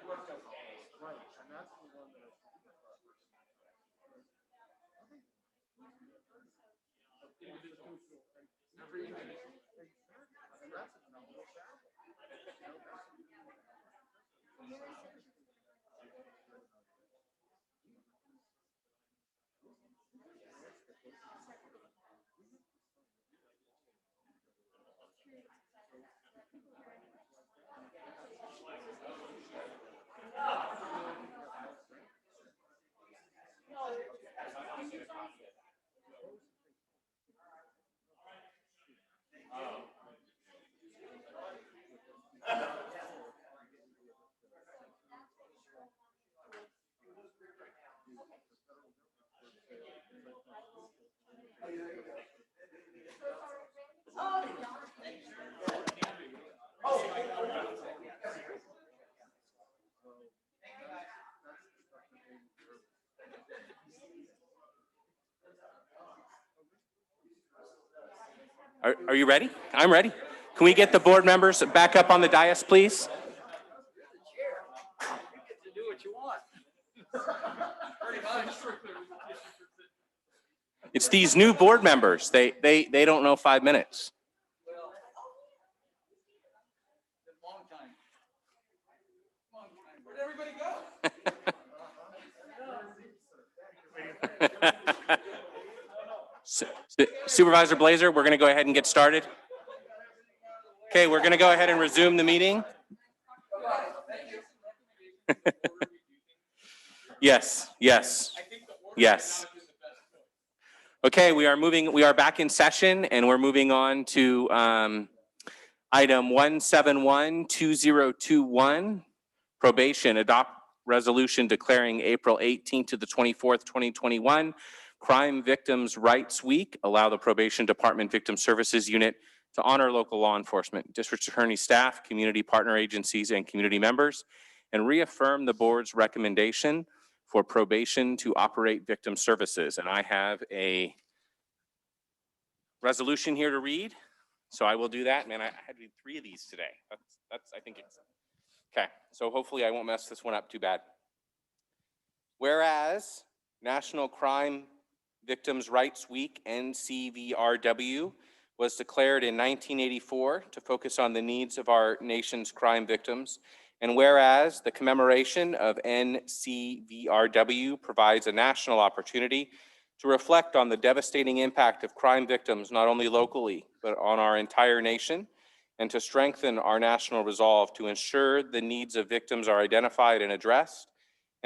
one of those. Right, and that's the one that Are you ready? I'm ready. Can we get the board members back up on the dais, please? you get to do what you want. Pretty much. It's these new board members. They don't know 5 minutes. Long time. Where'd everybody go? Supervisor Blazer, we're going to go ahead and get started. Okay, we're going to go ahead and resume the meeting. Yes, yes, yes. Okay, we are back in session, and we're moving on to item 1712021, probation, adopt resolution declaring April 18th to the 24th, 2021, Crime Victims' Rights Week, allow the Probation Department Victim Services Unit to honor local law enforcement, district attorney staff, community partner agencies, and community members, and reaffirm the board's recommendation for probation to operate victim services. And I have a resolution here to read, so I will do that. Man, I had to read 3 of these today. I think it's, okay. So hopefully I won't mess this one up too bad. Whereas National Crime Victims' Rights Week, NCVRW, was declared in 1984 to focus on the needs of our nation's crime victims. And whereas the commemoration of NCVRW provides a national opportunity to reflect on the devastating impact of crime victims, not only locally, but on our entire nation, and to strengthen our national resolve to ensure the needs of victims are identified and addressed.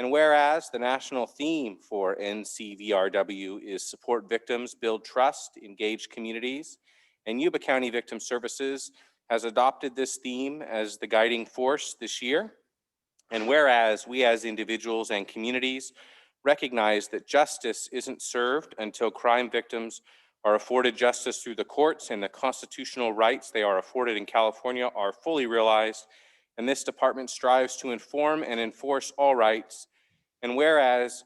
And whereas the national theme for NCVRW is support victims, build trust, engage communities, and Yuba County Victim Services has adopted this theme as the guiding force this year. And whereas we as individuals and communities recognize that justice isn't served until crime victims are afforded justice through the courts and the constitutional rights they are afforded in California are fully realized, and this department strives to inform and enforce all rights. And whereas,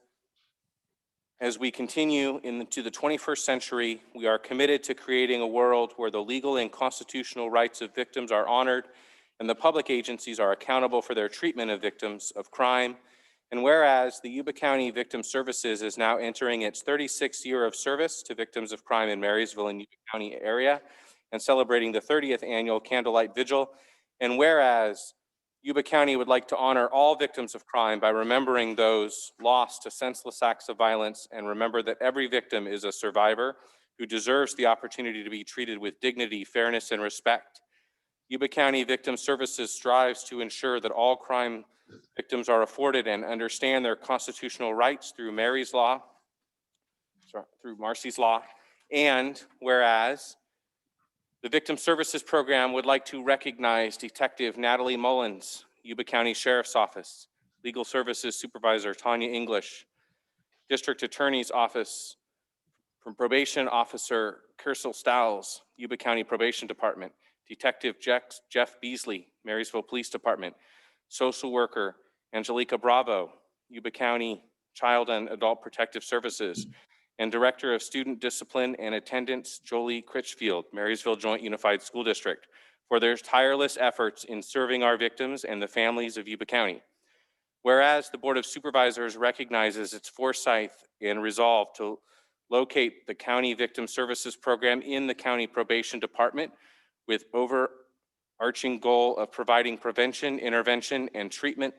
as we continue into the 21st century, we are committed to creating a world where the legal and constitutional rights of victims are honored and the public agencies are accountable for their treatment of victims of crime. And whereas the Yuba County Victim Services is now entering its 36th year of service to victims of crime in Marysville and Yuba County area and celebrating the 30th annual Candlelight Vigil. And whereas Yuba County would like to honor all victims of crime by remembering those lost to senseless acts of violence and remember that every victim is a survivor who deserves the opportunity to be treated with dignity, fairness, and respect. Yuba County Victim Services strives to ensure that all crime victims are afforded and understand their constitutional rights through Marcy's Law. And whereas the Victim Services Program would like to recognize Detective Natalie Mullins, Yuba County Sheriff's Office, Legal Services Supervisor Tanya English, District Attorney's Office, from Probation Officer Kersel Stowles, Yuba County Probation Department, Detective Jeff Beasley, Marysville Police Department, Social Worker Angelica Bravo, Yuba County Child and Adult Protective Services, and Director of Student Discipline and Attendance Jolie Critchfield, Marysville Joint Unified School District, for their tireless efforts in serving our victims and the families of Yuba County. Whereas the Board of Supervisors recognizes its foresight and resolve to locate the County Victim Services Program in the County Probation Department with overarching goal of providing prevention, intervention, and treatment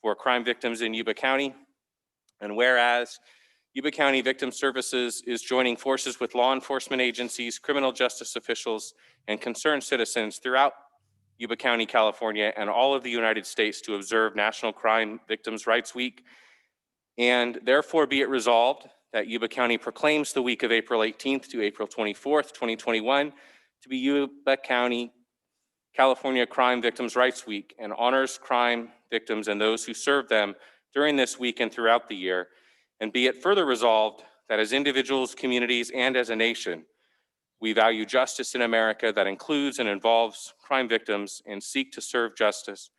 for crime victims in Yuba County. And whereas Yuba County Victim Services is joining forces with law enforcement agencies, criminal justice officials, and concerned citizens throughout Yuba County, California, and all of the United States to observe National Crime Victims' Rights Week. And therefore be it resolved that Yuba County proclaims the week of April 18th to April 24th, 2021 to be Yuba County, California Crime Victims' Rights Week and honors crime victims and those who serve them during this week and throughout the year. And be it further resolved that as individuals, communities, and as a nation, we value justice in America that includes and involves crime victims and seek to serve justice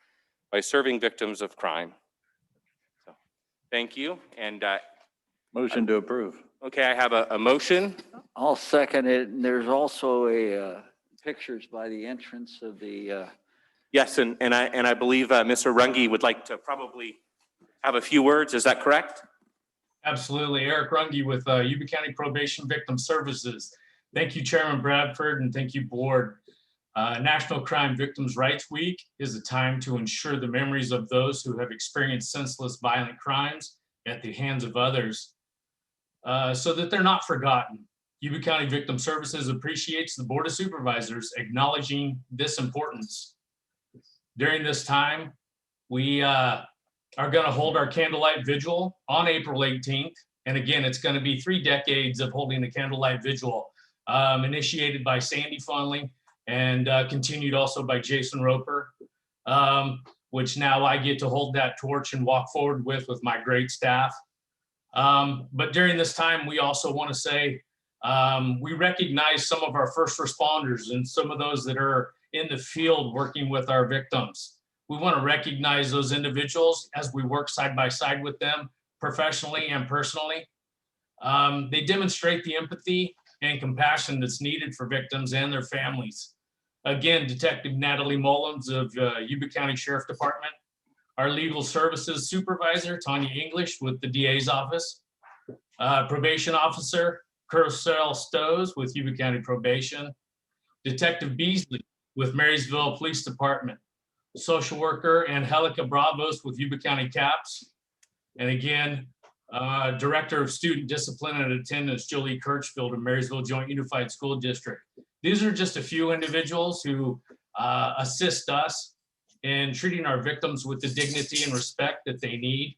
by serving victims of crime. So, thank you. And Motion to approve. okay, I have a motion. I'll second it. And there's also a pictures by the entrance of the Yes, and I believe Mr. Runge would like to probably have a few words. Is that correct? Absolutely. Eric Runge with Yuba County Probation Victim Services. Thank you, Chairman Bradford, and thank you, Board. National Crime Victims' Rights Week is a time to ensure the memories of those who have experienced senseless violent crimes at the hands of others so that they're not forgotten. Yuba County Victim Services appreciates the Board of Supervisors acknowledging this importance. During this time, we are going to hold our candlelight vigil on April 18th. And again, it's going to be 3 decades of holding the candlelight vigil, initiated by Sandy Funley and continued also by Jason Roper, which now I get to hold that torch and walk forward with my great staff. But during this time, we also want to say, we recognize some of our first responders and some of those that are in the field working with our victims. We want to recognize those individuals as we work side by side with them professionally and personally. They demonstrate the empathy and compassion that's needed for victims and their families. Again, Detective Natalie Mullins of Yuba County Sheriff Department, our Legal Services Supervisor, Tanya English with the DA's office, Probation Officer, Kersel Stowes with Yuba County Probation, Detective Beasley with Marysville Police Department, Social Worker Angelica Bravos with Yuba County CAPS, and again, Director of Student Discipline and Attendance, Jolie Kirchfield of Marysville Joint Unified School District. These are just a few individuals who assist us in treating our victims with the dignity and respect that they need.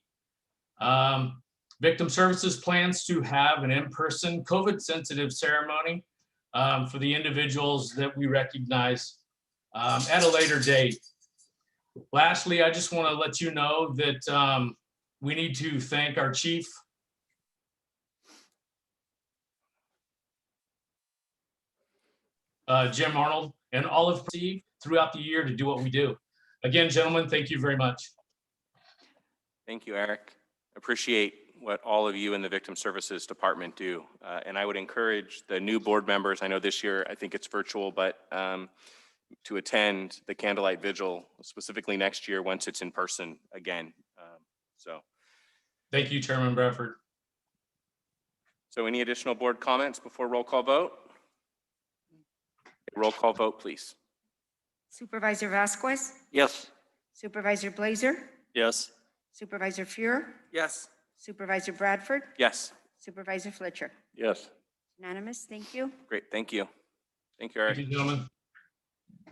Victim Services plans to have an in-person COVID-sensitive ceremony for the individuals that we recognize at a later date. Lastly, I just want to let you know that we need to thank our chief, Jim Arnold, and all of Steve throughout the year to do what we do. Again, gentlemen, thank you very much. Thank you, Eric. Appreciate what all of you in the Victim Services Department do. And I would encourage the new board members, I know this year, I think it's virtual, but to attend the Candlelight Vigil, specifically next year once it's in person again. So Thank you, Chairman Bradford. So any additional board comments before roll call vote? Roll call vote, please. Supervisor Vasquez, Yes. Supervisor Blazer, Yes. Supervisor Fuhrer, Yes. Supervisor Bradford, Yes. Supervisor Fletcher. Yes. Unanimous, thank you. Great, thank you. Thank you, Eric. Thank you, gentlemen.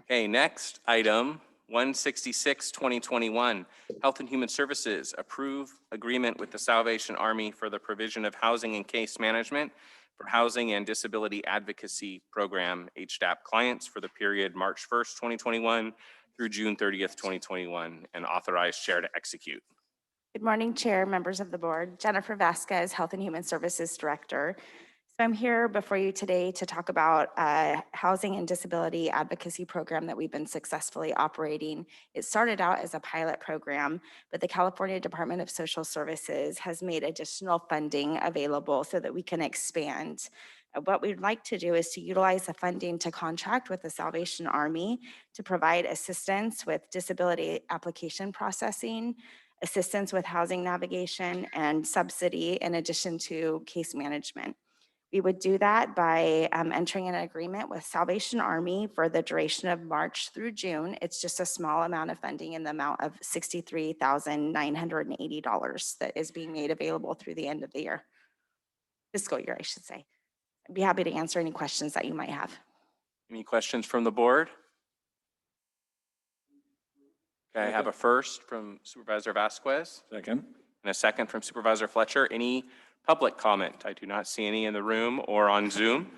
Okay, next item, 166, 2021. Health and Human Services, approve agreement with the Salvation Army for the provision of housing and case management for Housing and Disability Advocacy Program, HDAP clients for the period March 1st, 2021 through June 30th, 2021, and authorize chair to execute. Good morning, Chair, members of the board. Jennifer Vasquez, Health and Human Services Director. So I'm here before you today to talk about a housing and disability advocacy program that we've been successfully operating. It started out as a pilot program, but the California Department of Social Services has made additional funding available so that we can expand. What we'd like to do is to utilize the funding to contract with the Salvation Army to provide assistance with disability application processing, assistance with housing navigation, and subsidy in addition to case management. We would do that by entering an agreement with Salvation Army for the duration of March through June. It's just a small amount of funding in the amount of $63,980 that is being made available through the end of the year, fiscal year, I should say. I'd be happy to answer any questions that you might have. Any questions from the board? Okay, I have a first from Supervisor Vasquez. Second. And a second from Supervisor Fletcher. Any public comment? I do not see any in the room or on Zoom.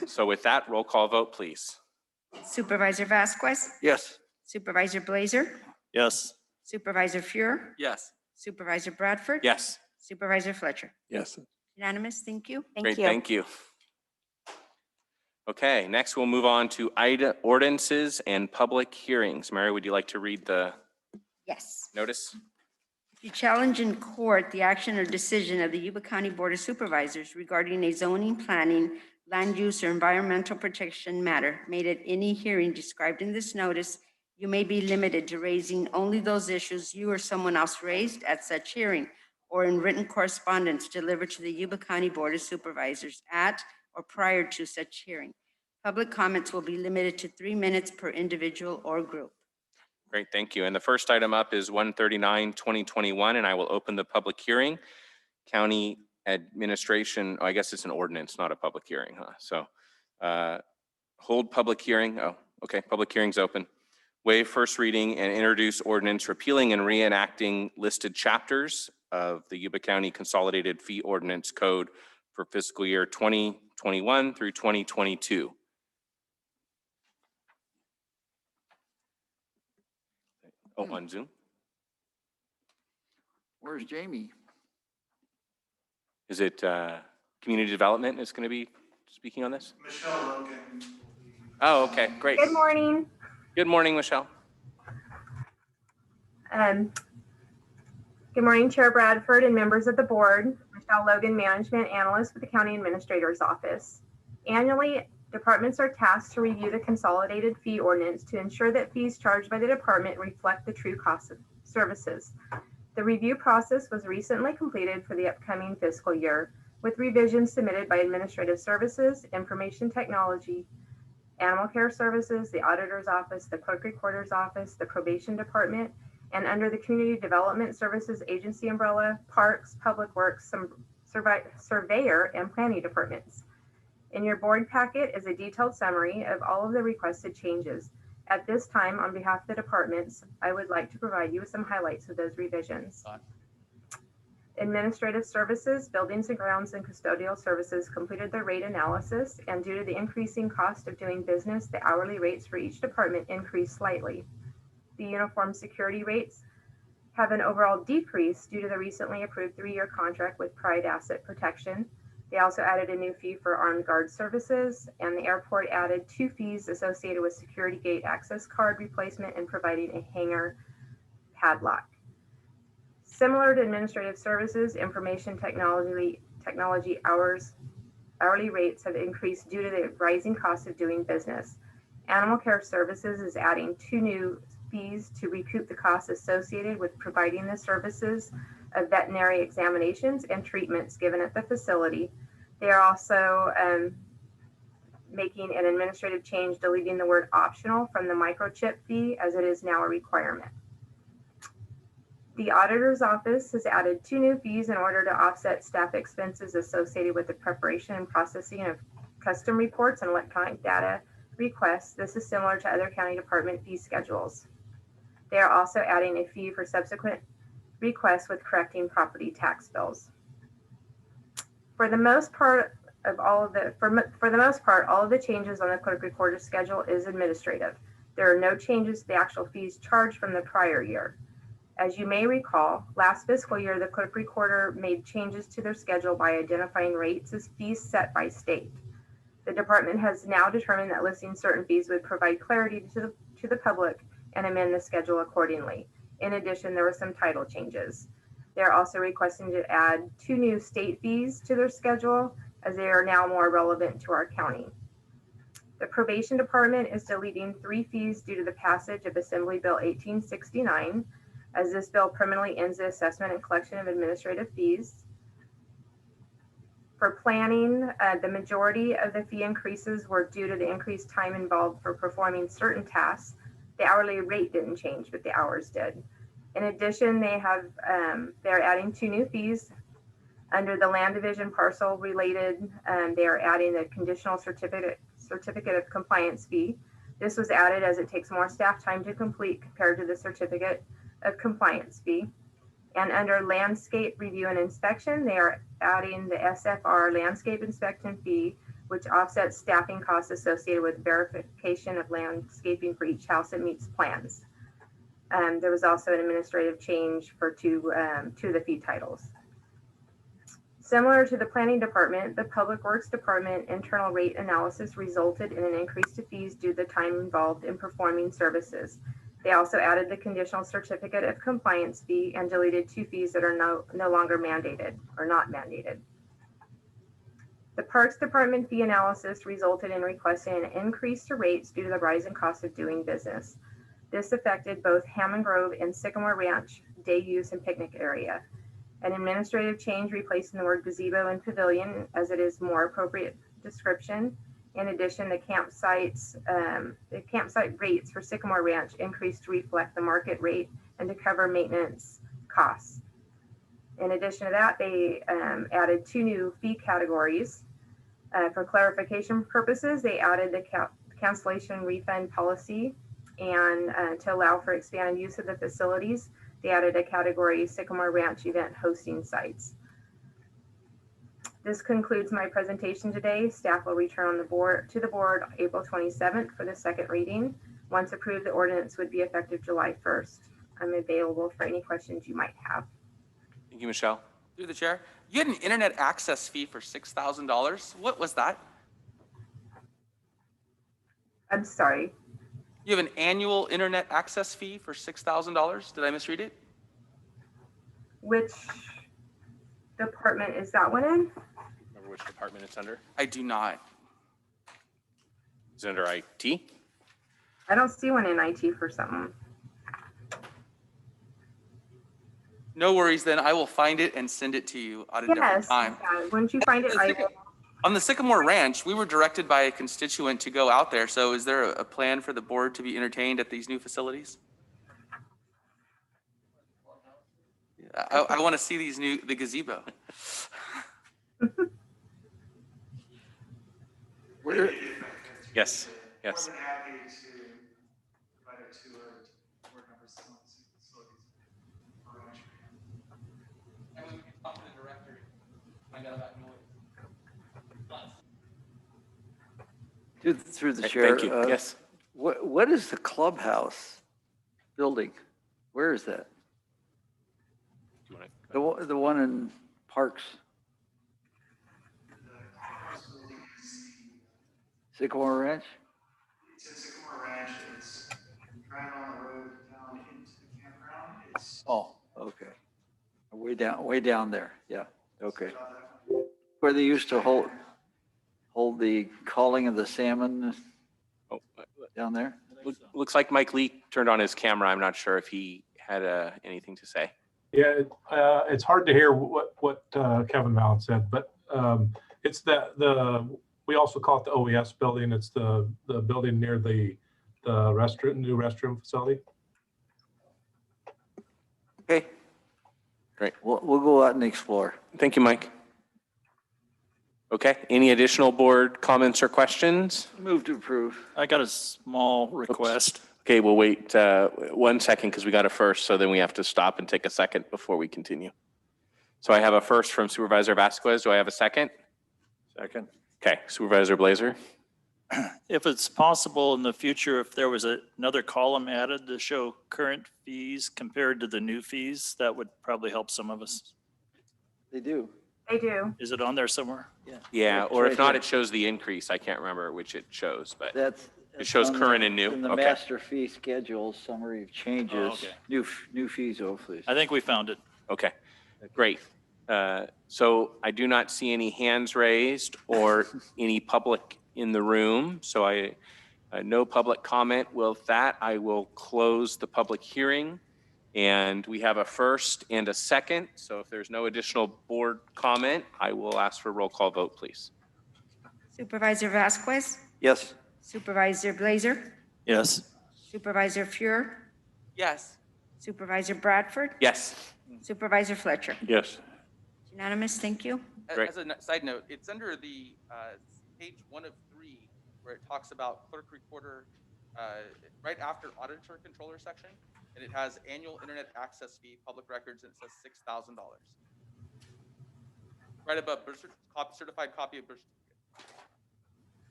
So with that, roll call vote, please. Supervisor Vasquez, Yes. Supervisor Blazer, Yes. Supervisor Fuhrer, Yes. Supervisor Bradford. Yes. Supervisor Fletcher. Yes. Unanimous, thank you. Great, thank you. Okay, next we'll move on to ordinances and public hearings. Mary, would you like to read the Yes. notice? To challenge in court the action or decision of the Yuba County Board of Supervisors regarding a zoning, planning, land use, or environmental protection matter made at any hearing described in this notice, you may be limited to raising only those issues you or someone else raised at such hearing or in written correspondence delivered to the Yuba County Board of Supervisors at or prior to such hearing. Public comments will be limited to 3 minutes per individual or group. Great, thank you. And the first item up is 139, 2021, and I will open the public hearing. County administration, I guess it's an ordinance, not a public hearing, huh? So hold public hearing. Oh, okay, public hearing's open. Waive first reading and introduce ordinance repealing and reenacting listed chapters of the Yuba County Consolidated Fee Ordinance Code for fiscal year 2021 through 2022. Oh, on Zoom? Where's Jamie? Is it community development is going to be speaking on this? Michelle Logan. Oh, okay, great. Good morning. Good morning, Michelle. Good morning, Chair Bradford and members of the board. Michelle Logan, Management Analyst with the County Administrator's Office. Annually, departments are tasked to review the consolidated fee ordinance to ensure that fees charged by the department reflect the true cost of services. The review process was recently completed for the upcoming fiscal year, with revisions submitted by Administrative Services, Information Technology, Animal Care Services, the Auditor's Office, the Clerk Recorder's Office, the Probation Department, and under the Community Development Services Agency umbrella, Parks, Public Works, some Surveyor, and Planning Departments. In your board packet is a detailed summary of all of the requested changes. At this time, on behalf of the departments, I would like to provide you with some highlights of those revisions. Administrative Services, Buildings and Grounds, and Custodial Services completed their rate analysis, and due to the increasing cost of doing business, the hourly rates for each department increased slightly. The uniform security rates have an overall decrease due to the recently approved 3-year contract with Pride Asset Protection. They also added a new fee for armed guard services, and the airport added 2 fees associated with security gate access card replacement and providing a hangar padlock. Similar to Administrative Services, Information Technology hourly rates have increased due to the rising cost of doing business. Animal Care Services is adding 2 new fees to recoup the costs associated with providing the services of veterinary examinations and treatments given at the facility. They are also making an administrative change, deleting the word optional from the microchip fee as it is now a requirement. The auditor's office has added 2 new fees in order to offset staff expenses associated with the preparation and processing of custom reports and electronic data requests. This is similar to other county department fee schedules. They are also adding a fee for subsequent requests with correcting property tax bills. For the most part, all of the changes on the clerk recorder schedule is administrative. There are no changes to the actual fees charged from the prior year. As you may recall, last fiscal year, the clerk recorder made changes to their schedule by identifying rates as fees set by state. The department has now determined that listing certain fees would provide clarity to the public and amend the schedule accordingly. In addition, there were some title changes. They're also requesting to add 2 new state fees to their schedule as they are now more relevant to our county. The probation department is deleting 3 fees due to the passage of Assembly Bill 1869, as this bill permanently ends the assessment and collection of administrative fees. For planning, the majority of the fee increases were due to the increased time involved for performing certain tasks. The hourly rate didn't change, but the hours did. In addition, they're adding 2 new fees. Under the land division parcel related, they are adding the conditional certificate of compliance fee. This was added as it takes more staff time to complete compared to the certificate of compliance fee. And under landscape review and inspection, they are adding the SFR landscape inspection fee, which offsets staffing costs associated with verification of landscaping for each house that meets plans. There was also an administrative change for two of the fee titles. Similar to the planning department, the public works department internal rate analysis resulted in an increase to fees due to the time involved in performing services. They also added the conditional certificate of compliance fee and deleted 2 fees that are no longer mandated or not mandated. The Parks Department fee analysis resulted in requesting an increase to rates due to the rising cost of doing business. This affected both Hammond Grove and Sycamore Ranch day use and picnic area. An administrative change replacing the word gazebo and pavilion as it is more appropriate description. In addition, the campsite rates for Sycamore Ranch increased to reflect the market rate and to cover maintenance costs. In addition to that, they added 2 new fee categories. For clarification purposes, they added the cancellation refund policy, and to allow for expanded use of the facilities, they added a category Sycamore Ranch event hosting sites. This concludes my presentation today. Staff will return to the board April 27th for the second reading. Once approved, the ordinance would be effective July 1st. I'm available for any questions you might have. Thank you, Michelle. Through the chair, you had an internet access fee for $6,000. What was that? I'm sorry. You have an annual internet access fee for $6,000. Did I misread it? Which department is that one in? Remember which department it's under? I do not. Is it under IT? I don't see one in IT for something. No worries, then I will find it and send it to you at a different time. Yeah. Once you find it, I will. On the Sycamore Ranch, we were directed by a constituent to go out there. So is there a plan for the board to be entertained at these new facilities? I want to see the gazebo. Yes, yes. More than happy to provide a tour to board members of some of the facilities. And we can talk to the director, find out about noise. Through the chair. Thank you. Yes. What is the clubhouse building? Where is that? Do you want to? The one in Parks? Sycamore Ranch? It's at Sycamore Ranch. It's driving on the road down into the campground. It's Oh, okay. Way down there. Yeah, okay. Where they used to hold the calling of the salmon down there? Looks like Mike Lee turned on his camera. I'm not sure if he had anything to say. Yeah, it's hard to hear what Kevin Mallon said, but it's we also call it the OES building. It's the building near the new restroom facility. Okay, great. We'll go out and explore. Thank you, Mike. Okay, any additional board comments or questions? Move to approve. I got a small request. Okay, we'll wait 1 second because we got a first, so then we have to stop and take a second before we continue. So I have a first from Supervisor Vasquez. Do I have a second? Second. Okay, Supervisor Blazer. If it's possible in the future, if there was another column added to show current fees compared to the new fees, that would probably help some of us. They do. They do. Is it on there somewhere? Yeah, It's or if right not, here. it shows the increase. I can't remember which it shows, but That's. it shows on current the- and new. In the Okay. master fee schedule, summary of changes, okay. new fees, hopefully. I think we found it. Okay, great. So I do not see any hands raised or any public in the room. So no public comment. With that, I will close the public hearing. And we have a first and a second. So if there's no additional board comment, I will ask for a roll call vote, please. Supervisor Vasquez, Yes. Supervisor Blazer, Yes. Supervisor Fuhr, Yes. Supervisor Bradford, Yes. Supervisor Fletcher. Yes. Unanimous, thank you. Great. As a side note, it's under the page 1 of 3, where it talks about clerk recorder, right after auditor controller section, and it has annual internet access fee, public records, and it says $6,000. Right above certified copy of birth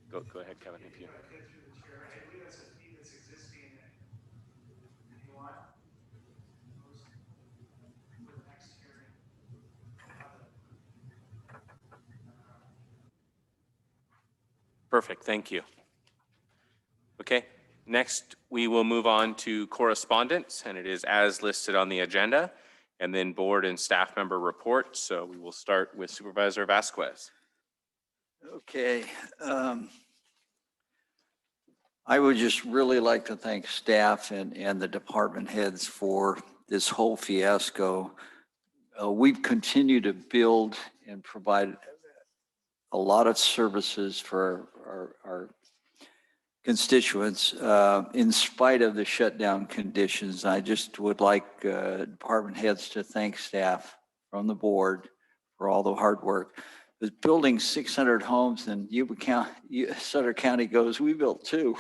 certificate. Go ahead, Kevin, if you. Okay, through the chair, I believe that's a fee that's existing in anyone. For the next hearing. Perfect, thank you. Okay, next we will move on to correspondence, and it is as listed on the agenda, and then board and staff member reports. So we will start with Supervisor Vasquez. Okay. I would just really like to thank staff and the department heads for this whole fiasco. We've continued to build and provide a lot of services for our constituents in spite of the shutdown conditions. I just would like department heads to thank staff from the board for all the hard work. With building 600 homes in Yuba County, Sutter County goes, we built 2.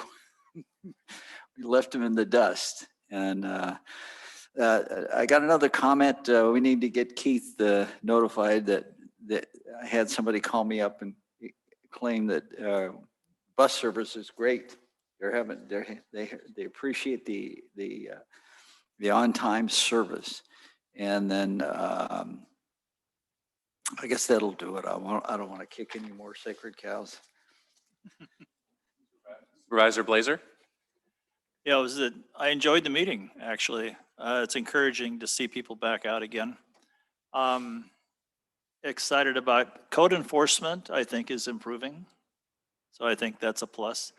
We left them in the dust. And I got another comment. We need to get Keith notified that I had somebody call me up and claim that bus service is great. They appreciate the on-time service. And then I guess that'll do it. I don't want to kick any more sacred cows. Supervisor Blazer? Yeah, I enjoyed the meeting, actually. It's encouraging to see people back out again. Excited about code enforcement, I think is improving. So I think that's a plus.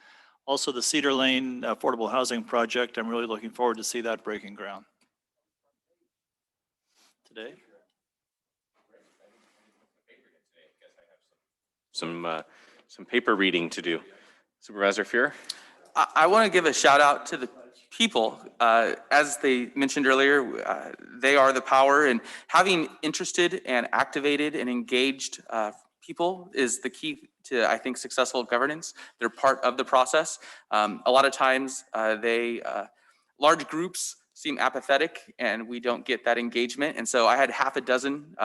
Also, the Cedar Lane Affordable Housing Project, I'm really looking forward to see that breaking ground today. Some paper reading to do. Supervisor Fuhr? I want to give a shout out to the people. As they mentioned earlier, they are the power, and having interested and activated and engaged people is the key to, I think, successful governance. They're part of the process. A lot of times large groups seem apathetic and we don't get that engagement. And so I had half a dozen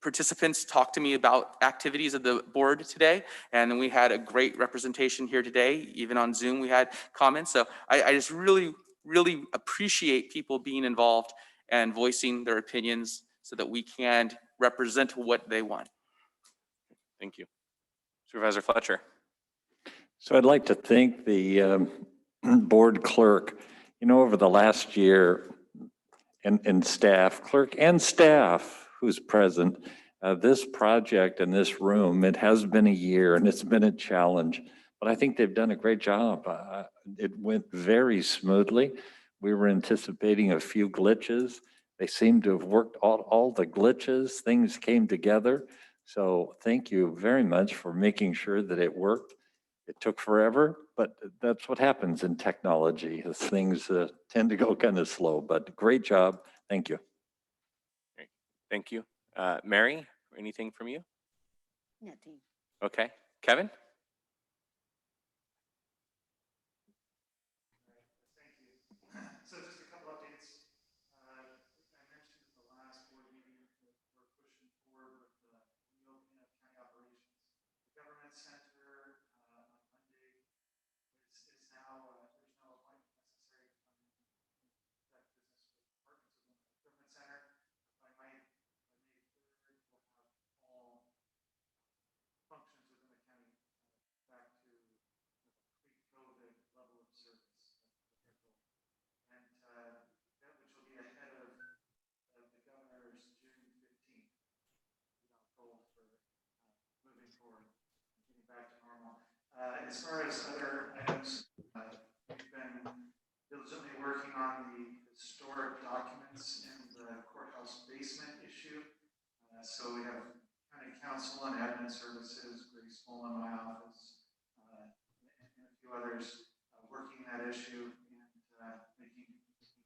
participants talk to me about activities of the board today. And then we had a great representation here today. Even on Zoom, we had comments. So I just really, really appreciate people being involved and voicing their opinions so that we can represent what they want. Thank you. Supervisor Fletcher? So I'd like to thank the board clerk, over the last year and staff, clerk and staff who's present, this project in this room, it has been a year and it's been a challenge, but I think they've done a great job. It went very smoothly. We were anticipating a few glitches. They seem to have worked all the glitches, things came together. So thank you very much for making sure that it worked. It took forever, but that's what happens in technology, is things tend to go kind of slow, but great job. Thank you. Thank you. Mary, anything from you? Nothing. Okay. Kevin? Thank you. So just a couple updates. I mentioned at the last board meeting that we're pushing forward with the reopening of county operations. The government center on Monday is now, there's no appointment necessary to come in and conduct business with departments within the government center. By May 3rd, we'll have all functions within the county back to pre-COVID level of service. And that which will be ahead of the governor's June 15th goal for moving forward and getting back to normal. As far as other items, we've been diligently working on the historic documents in the courthouse basement issue. So we have county council and admin services, Grace Small in my office, and a few others working that issue and making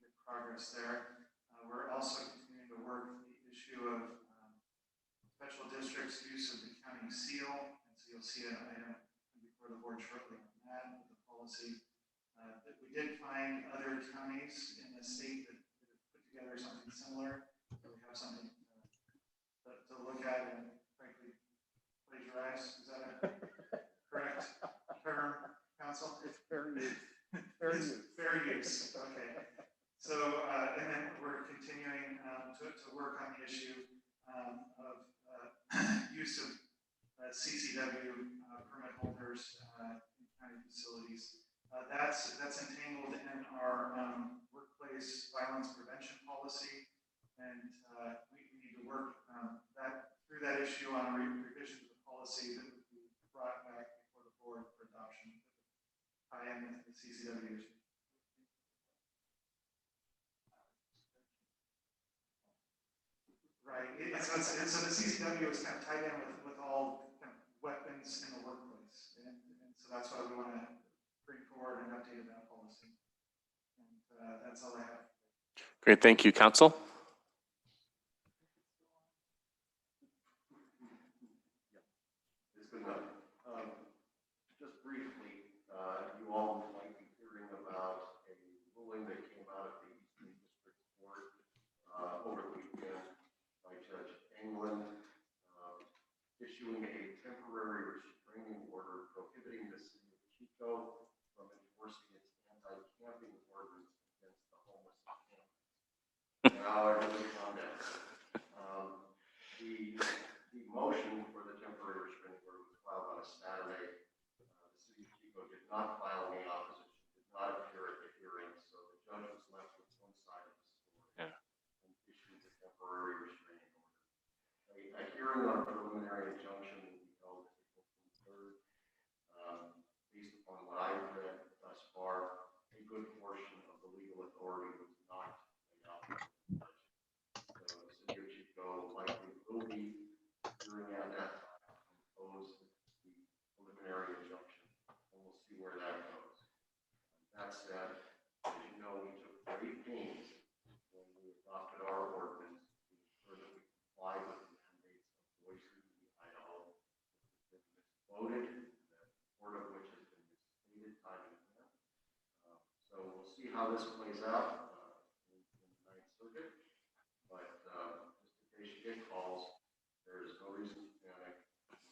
good progress there. We're also continuing to work the issue of special districts' use of the county seal. And so you'll see an item before the board shortly on that with the policy. That we did find other counties in the state that have put together something similar. So we have something to look at and frankly plagiarize. Is that a correct term, council? It's fair use. Fair use. Fair use. Okay. So and then we're continuing to work on the issue of use of CCW permit holders in county facilities. That's entangled in our workplace violence prevention policy, and we need to work through that issue on a revision of the policy that would be brought back before the board for adoption. I am with the CCW issue. Right. So the CCW is kind of tied in with all kind of weapons in the workplace, and so that's why we want to bring forward an update of that policy. And that's all I have. Great. Thank you, Council. It's good enough. Just briefly, you all might be hearing about a ruling that came out of the Eastern District Court over the weekend by Judge England, issuing a temporary restraining order prohibiting the city of Chico from enforcing its anti-camping ordinance against the homeless campers. Now everybody calm down. The motion for the temporary restraining order was filed on a Saturday. The city of Chico did not file any opposition, did not appear at the hearing, so the judge was left with one side of the story and issued the temporary restraining order. A hearing on a preliminary injunction will be held April 23rd. Based upon what I've read thus far, a good portion of the legal authority was not laid out by the judge. So the city of Chico likely will be hearing at that time and oppose the preliminary injunction, and we'll see where that goes. That said, as you know, we took great pains when we adopted our ordinance to ensure that we comply with the mandates of Boise, Idaho, which has been misquoted, the report of which has been misstated time and again. So we'll see how this plays out in the Ninth Circuit. But just in case you get calls, there is no reason to panic,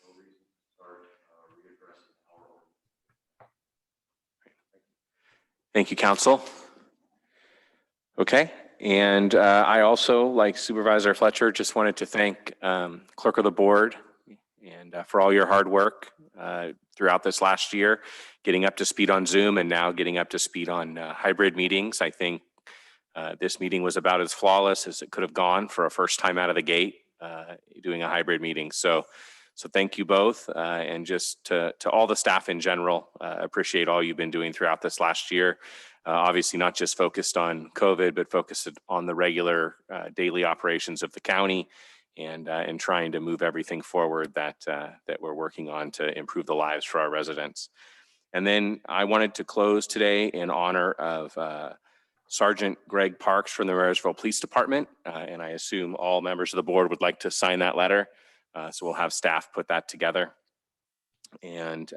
no reason to start readdressing our ordinance. Thank you, Council. Okay. And I also, like Supervisor Fletcher, just wanted to thank Clerk of the Board and for all your hard work throughout this last year, getting up to speed on Zoom and now getting up to speed on hybrid meetings. I think this meeting was about as flawless as it could have gone for a first time out of the gate doing a hybrid meeting. So thank you both, and just to all the staff in general, appreciate all you've been doing throughout this last year. obviously not just focused on COVID, but focused on the regular daily operations of the county and trying to move everything forward that we're working on to improve the lives for our residents. And then I wanted to close today in honor of Sergeant Greg Parks from the Marysville Police Department. And I assume all members of the board would like to sign that letter. So we'll have staff put that together. And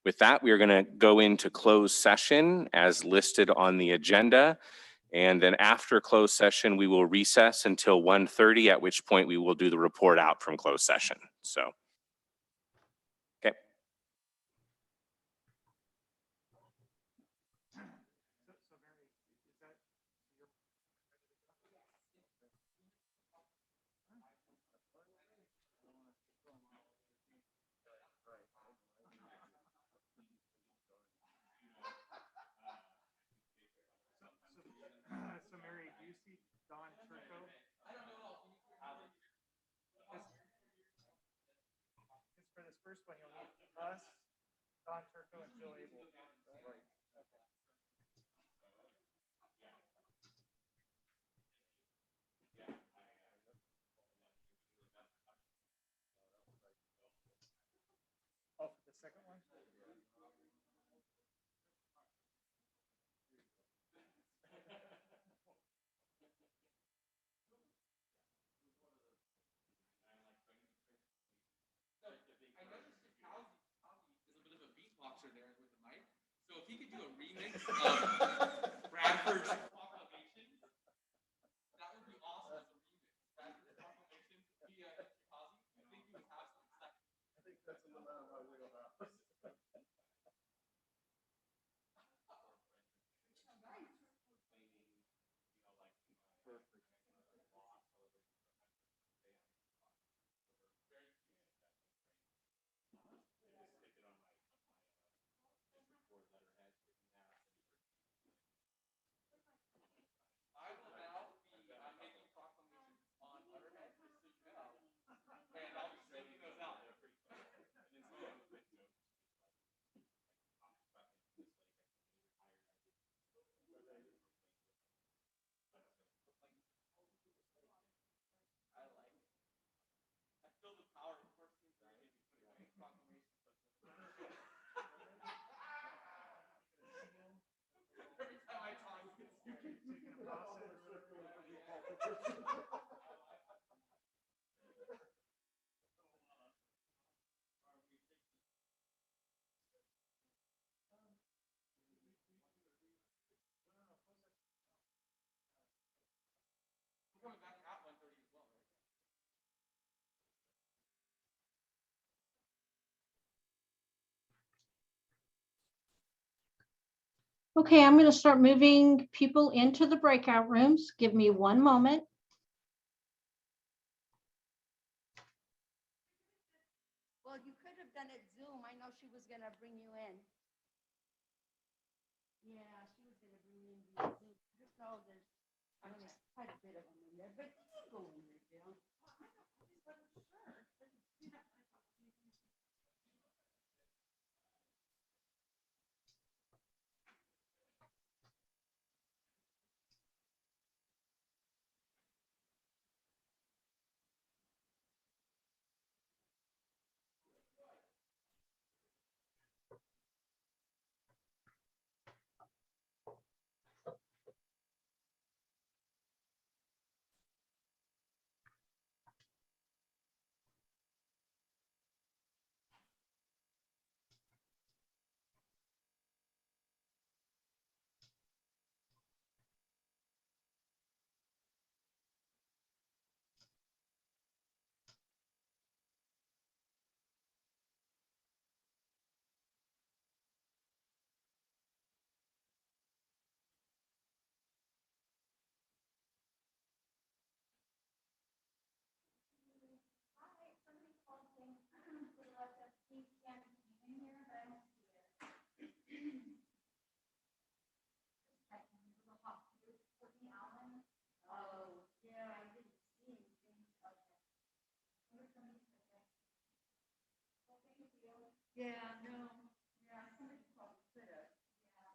with that, we are going to go into closed session as listed on the agenda. And then after closed session, we will recess until 1:30, at which point we will do the report out from closed session. So, okay. So Mary, do you see Don Turco? I don't know. Because for this first one, you'll need us, Don Turco, and Jill Abel. Right. Okay. Oh, for the second one? I noticed that Calvi is a bit of a beatboxer there with the mic. So if he could do a remix of Bradford's Proclamations, that would be awesome as a remix. Bradford's Proclamations via Calvi. I think he would have some second. I think that's a little out of my wheelhouse. I will now be making proclamations on letterhead, just so you know, and I'll be sending those out there pretty soon. I feel the power of forcing maybe putting proclamations. Every time I talk, you keep taking a process or whatever. We're coming back at 1:30 as well, right? Okay, I'm going to start moving people into the breakout rooms. Give me one moment. Well, you could have done it Zoom. I know she was gonna bring you in. Yeah, she was gonna bring you in via Zoom. Just know there's, I mean, quite a bit of them in there, but you can go in there, Jill. Yeah, no, yeah, somebody probably could have. Yeah.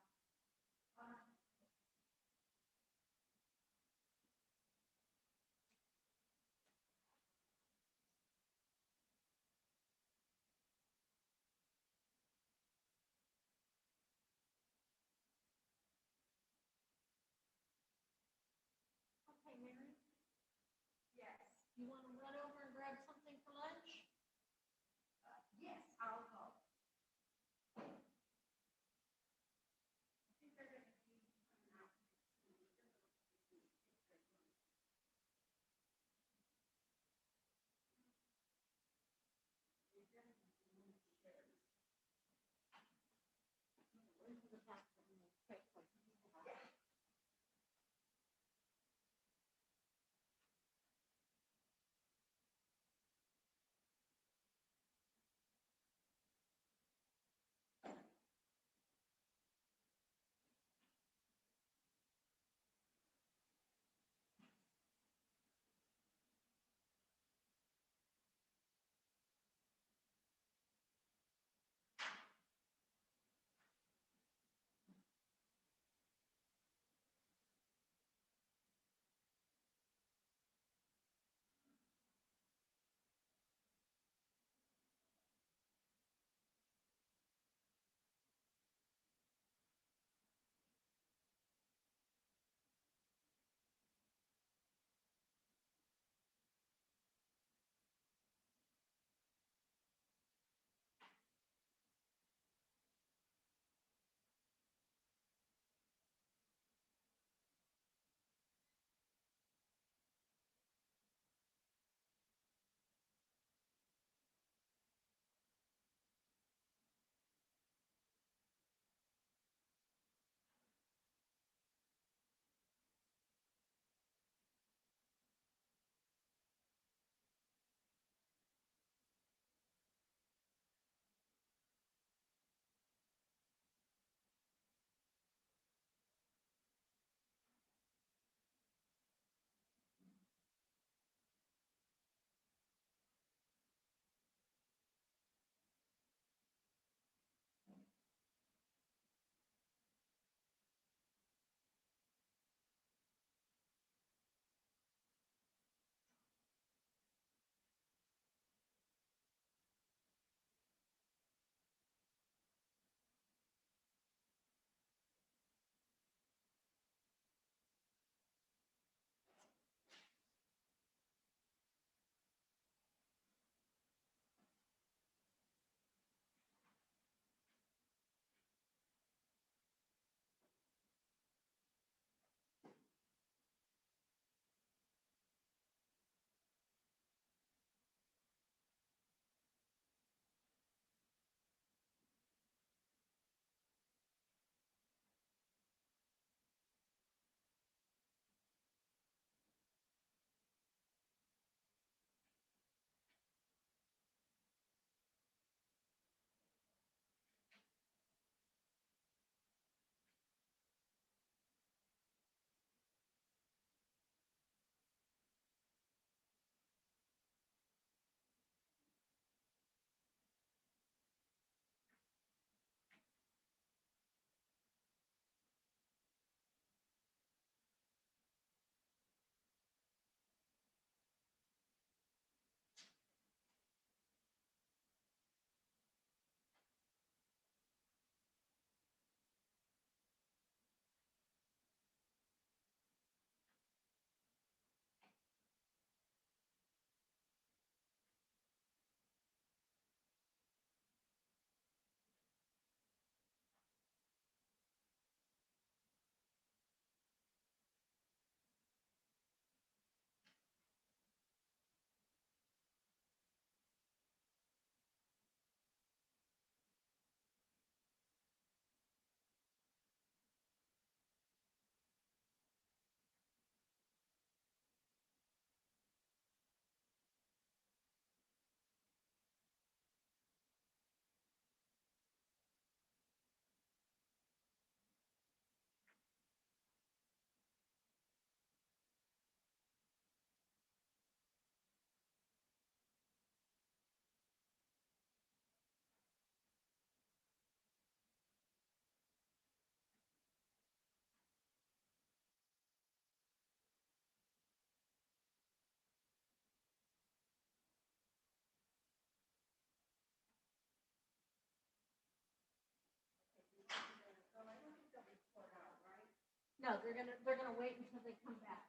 No, they're gonna wait until they come back.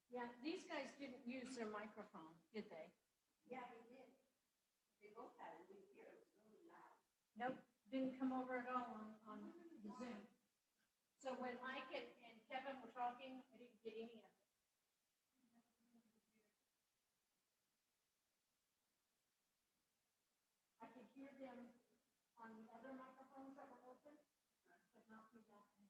Yeah, these guys didn't use their microphone, did they? Yeah, they did. They both had it. We hear it was really loud. Nope, didn't come over at all on the Zoom. So when Mike and Kevin were talking, I didn't get any of it. them on the other microphones that were open, but not through that one.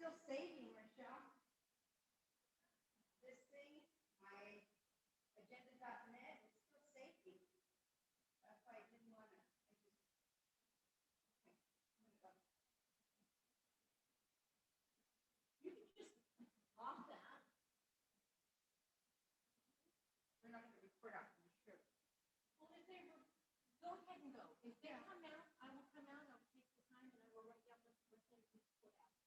still saving, Michelle. This thing, my agenda.net, it's still saving. That's why I didn't want to, okay, I'm gonna go. You can just lock that. We're not gonna record out, I'm sure. Well, if they were, go ahead and go. If they come out, I will come out, I'll take the time and I will write down what things we put out.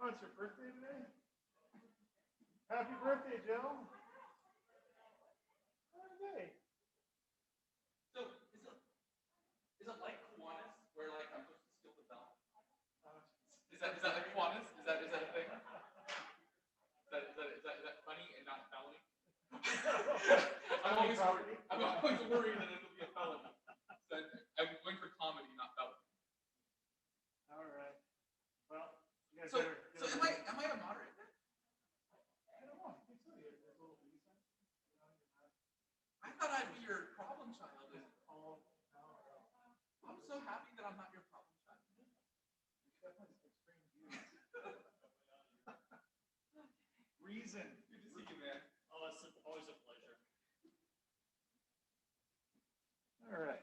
Oh, it's your birthday today? Happy birthday, Joe. Okay. So is it like Kiwanis where like I'm supposed to steal the bell? Is that like Kiwanis? Is that a thing? Is that funny and not felony? I'm always worried that it'll be a felony. So I'm going for comedy, not felony. All right. Well, you guys So better. am I a moderator? I don't know. I think so. There's a little reason. I thought I'd be your problem child. Oh, no. I'm so happy that I'm not your problem child. Definitely some extreme views. Reason. Good to see you, man. Oh, it's always a pleasure. All right.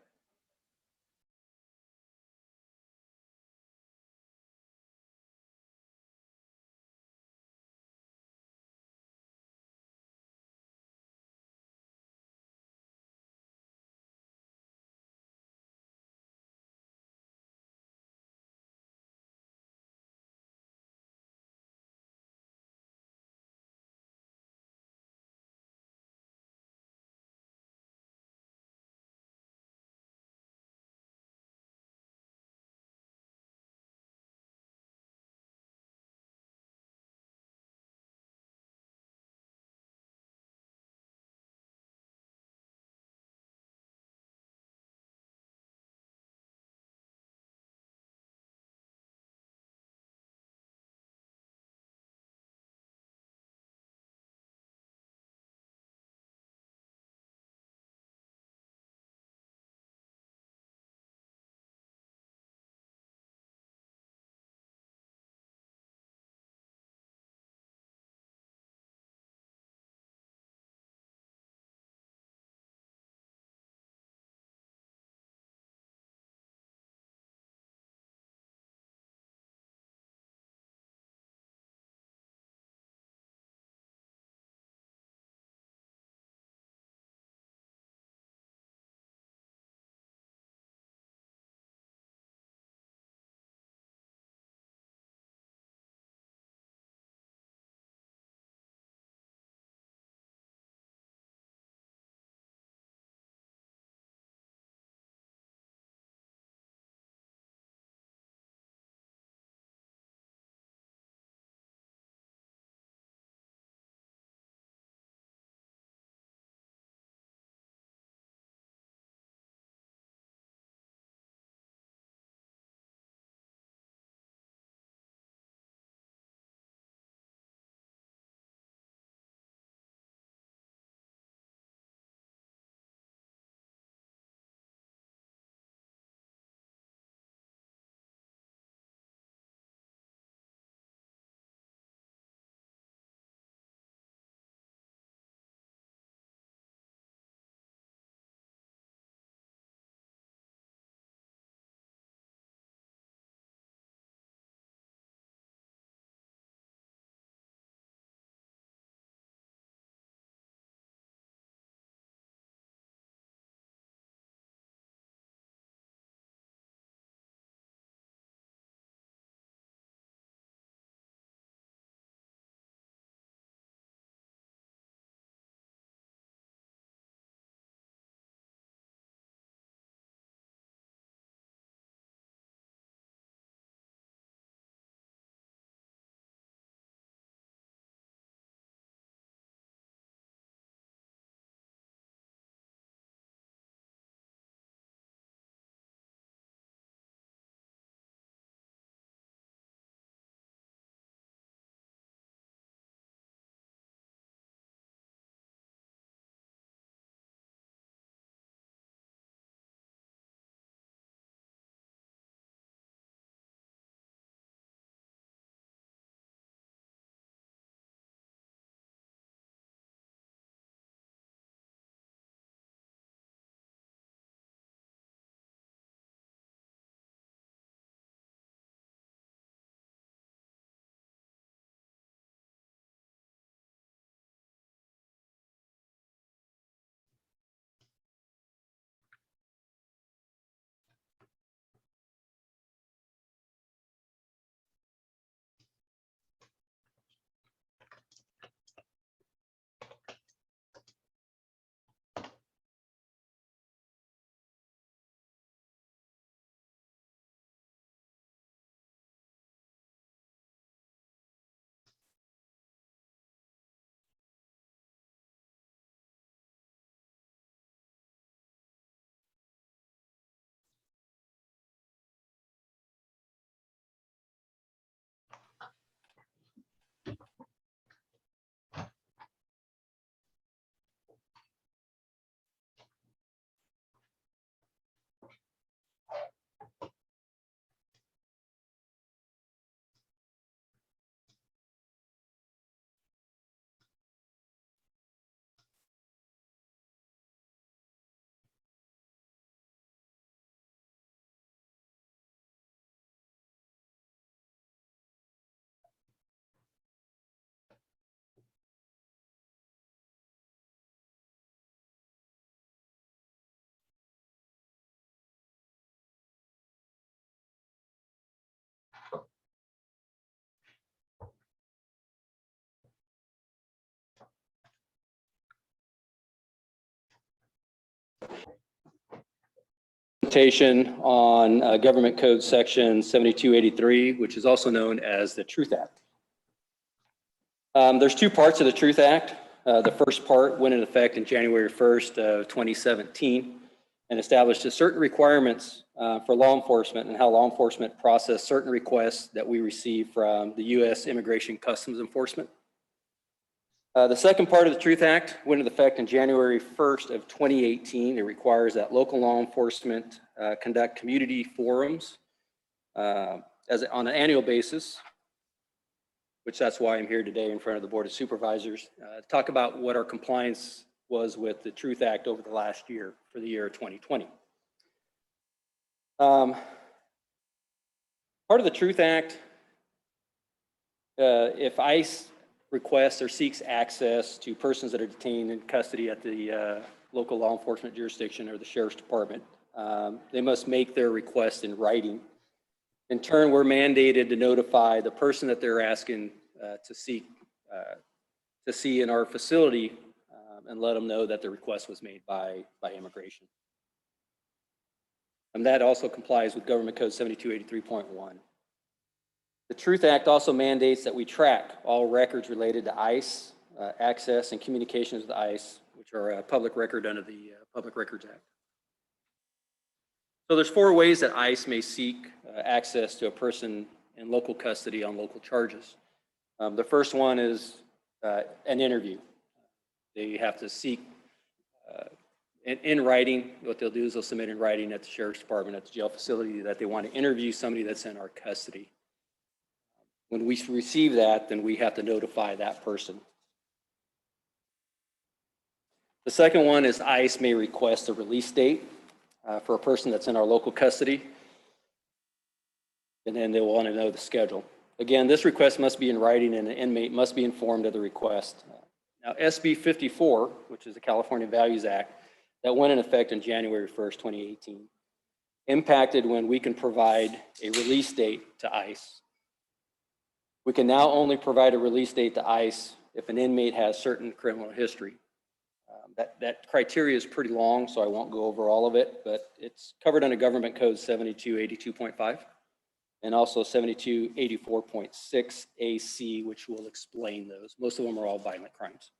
presentation on Government Code Section 7283, which is also known as the Truth Act. There's two parts of the Truth Act. The first part went into effect in January 1st of 2017 and established certain requirements for law enforcement and how law enforcement process certain requests that we receive from the U.S. Immigration Customs Enforcement. The second part of the Truth Act went into effect in January 1st of 2018. It requires that local law enforcement conduct community forums on an annual basis, which that's why I'm here today in front of the Board of Supervisors, talk about what our compliance was with the Truth Act over the last year for the year 2020. Part of the Truth Act, if ICE requests or seeks access to persons that are detained in custody at the local law enforcement jurisdiction or the Sheriff's Department, they must make their request in writing. In turn, we're mandated to notify the person that they're asking to see in our facility and let them know that the request was made by immigration. And that also complies with Government Code 7283.1. The Truth Act also mandates that we track all records related to ICE, access and communications with ICE, which are a public record under the Public Records Act. So there's 4 ways that ICE may seek access to a person in local custody on local charges. The first one is an interview. They have to seek in writing. What they'll do is they'll submit in writing at the Sheriff's Department, at the jail facility, that they want to interview somebody that's in our custody. When we receive that, then we have to notify that person. The second one is ICE may request a release date for a person that's in our local custody, and then they'll want to know the schedule. Again, this request must be in writing and the inmate must be informed of the request. Now, SB 54, which is the California Values Act, that went in effect on January 1st, 2018, impacted when we can provide a release date to ICE. We can now only provide a release date to ICE if an inmate has certain criminal history. That criteria is pretty long, so I won't go over all of it, but it's covered under Government Code 7282.5 and also 7284.6 AC, which will explain those. Most of them are all violent crimes.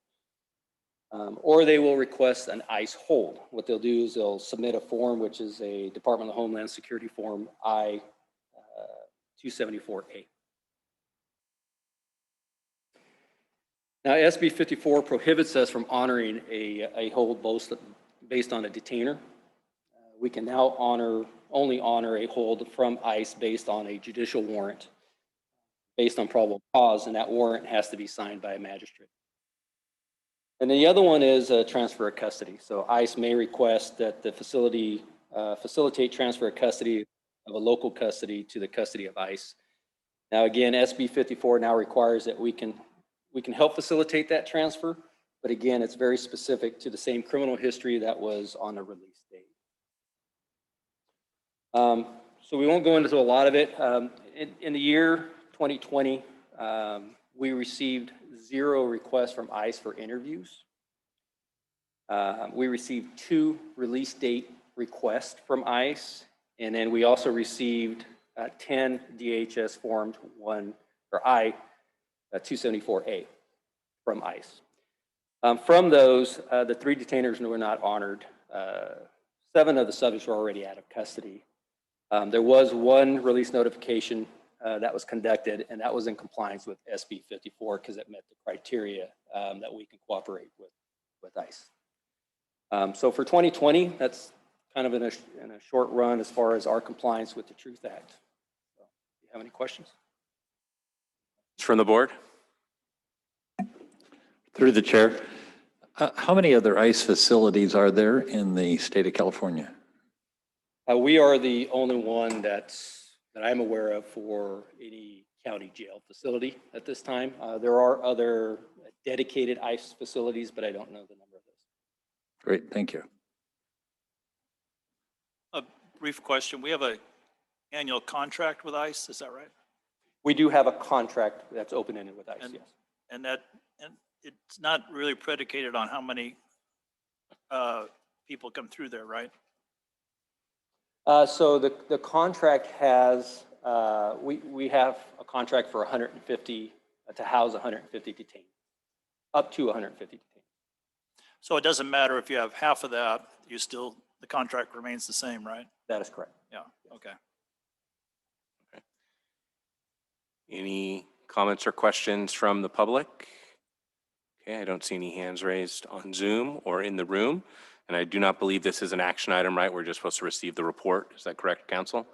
Or they will request an ICE hold. What they'll do is they'll submit a form, which is a Department of Homeland Security Form I-274A. Now, SB 54 prohibits us from honoring a hold based on a detainer. We can now only honor a hold from ICE based on a judicial warrant, based on probable cause, and that warrant has to be signed by a magistrate. And then the other one is a transfer of custody. So ICE may request that the facility facilitate transfer of custody of a local custody to the custody of ICE. Now, again, SB 54 now requires that we can help facilitate that transfer, but again, it's very specific to the same criminal history that was on the release date. So we won't go into a lot of it. In the year 2020, we received 0 requests from ICE for interviews. We received 2 release date requests from ICE, and then we also received 10 DHS forms, I-274A from ICE. From those, the 3 detainers were not honored. 7 of the subjects were already out of custody. There was 1 release notification that was conducted, and that was in compliance with SB 54 because it met the criteria that we can cooperate with ICE. So for 2020, that's kind of in a short run as far as our compliance with the Truth Act. So, do you have any questions? From the board? Through the chair, how many other ICE facilities are there in the state of California? We are the only one that I'm aware of for any county jail facility at this time. There are other dedicated ICE facilities, but I don't know the number of those. Great, thank you. A brief question. We have an annual contract with ICE, is that right? We do have a contract that's open-ended with ICE, yes. And it's not really predicated on how many people come through there, right? So the contract has, we have a contract for 150, to house 150 detainees, up to 150 detainees. So it doesn't matter if you have half of that, you still, the contract remains the same, right? That is correct. Yeah, okay. Any comments or questions from the public? Okay, I don't see any hands raised on Zoom or in the room. And I do not believe this is an action item, right? We're just supposed to receive the report. Is that correct, council?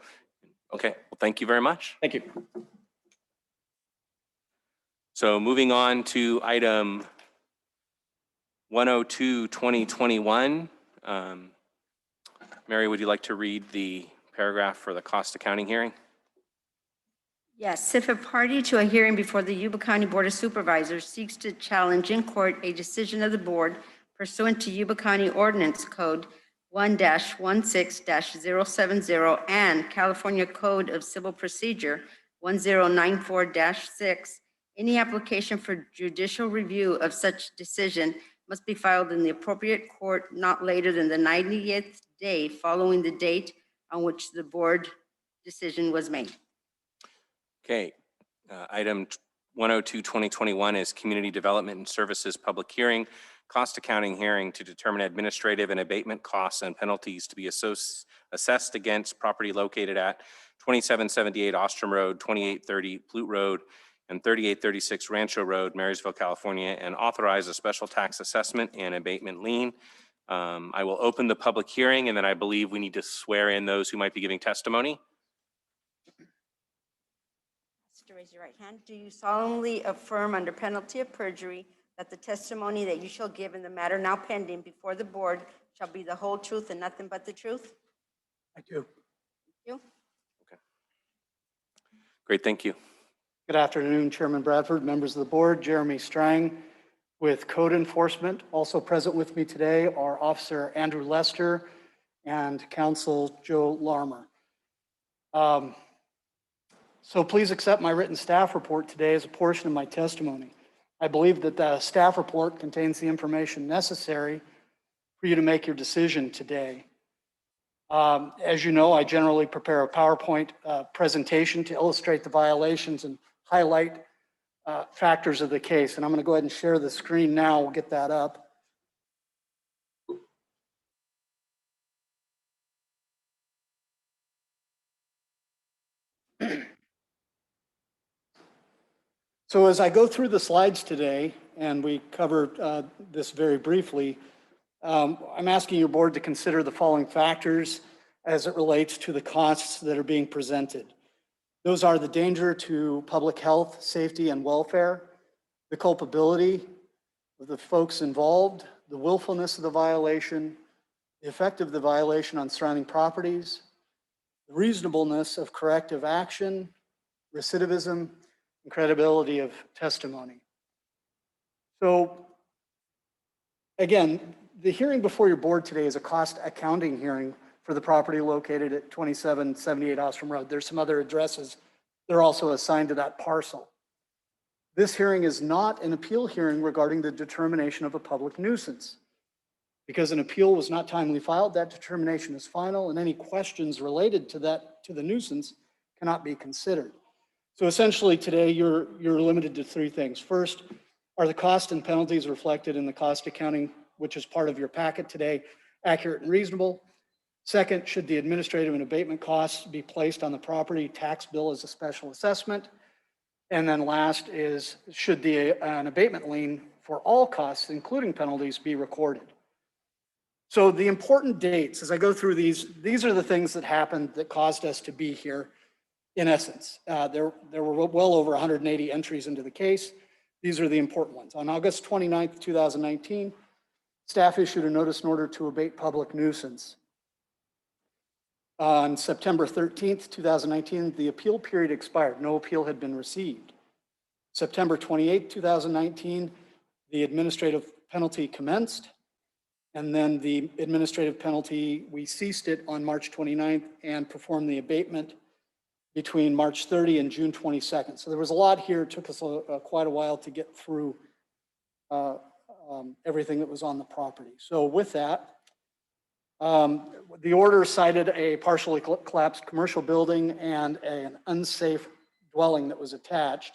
Okay, well, thank you very much. Thank you. So moving on to item 102, 2021. Mary, would you like to read the paragraph for the cost accounting hearing? Yes, if a party to a hearing before the Yuba County Board of Supervisors seeks to challenge in court a decision of the board pursuant to Yuba County Ordinance Code 1-16-070 and California Code of Civil Procedure 1094-6, any application for judicial review of such decision must be filed in the appropriate court not later than the 90th day following the date on which the board decision was made. Okay, item 102, 2021 is Community Development and Services Public Hearing, Cost Accounting Hearing to determine administrative and abatement costs and penalties to be assessed against property located at 2778 Ostrom Road, 2830 Plute Road, and 3836 Rancho Road, Marysville, California, and authorize a special tax assessment and abatement lien. I will open the public hearing, and then I believe we need to swear in those who might be giving testimony. Raise your right hand. Do you solemnly affirm under penalty of perjury that the testimony that you shall give in the matter now pending before the board shall be the whole truth and nothing but the truth? I do. Thank you. Great, thank you. Good afternoon, Chairman Bradford, members of the board. Jeremy Strang with Code Enforcement. Also present with me today are Officer Andrew Lester and Counsel Joe Larmer. So please accept my written staff report today as a portion of my testimony. I believe that the staff report contains the information necessary for you to make your decision today. As you know, I generally prepare a PowerPoint presentation to illustrate the violations and highlight factors of the case. And I'm going to go ahead and share the screen now. We'll get that up. So as I go through the slides today, and we cover this very briefly, I'm asking your board to consider the following factors as it relates to the costs that are being presented. Those are the danger to public health, safety, and welfare, the culpability of the folks involved, the willfulness of the violation, the effect of the violation on surrounding properties, the reasonableness of corrective action, recidivism, and credibility of testimony. So again, the hearing before your board today is a cost accounting hearing for the property located at 2778 Ostrom Road. There's some other addresses that are also assigned to that parcel. This hearing is not an appeal hearing regarding the determination of a public nuisance. Because an appeal was not timely filed, that determination is final, and any questions related to the nuisance cannot be considered. So essentially today, you're limited to three things. First, are the costs and penalties reflected in the cost accounting, which is part of your packet today, accurate and reasonable? Second, should the administrative and abatement costs be placed on the property tax bill as a special assessment? And then last is, should an abatement lien for all costs, including penalties, be recorded? So the important dates, as I go through these are the things that happened that caused us to be here. In essence, there were well over 180 entries into the case. These are the important ones. On August 29th, 2019, staff issued a notice in order to abate public nuisance. On September 13th, 2019, the appeal period expired. No appeal had been received. September 28th, 2019, the administrative penalty commenced. And then the administrative penalty, we ceased it on March 29th and performed the abatement between March 30 and June 22nd. So there was a lot here. It took us quite a while to get through everything that was on the property. So with that, The order cited a partially collapsed commercial building and an unsafe dwelling that was attached.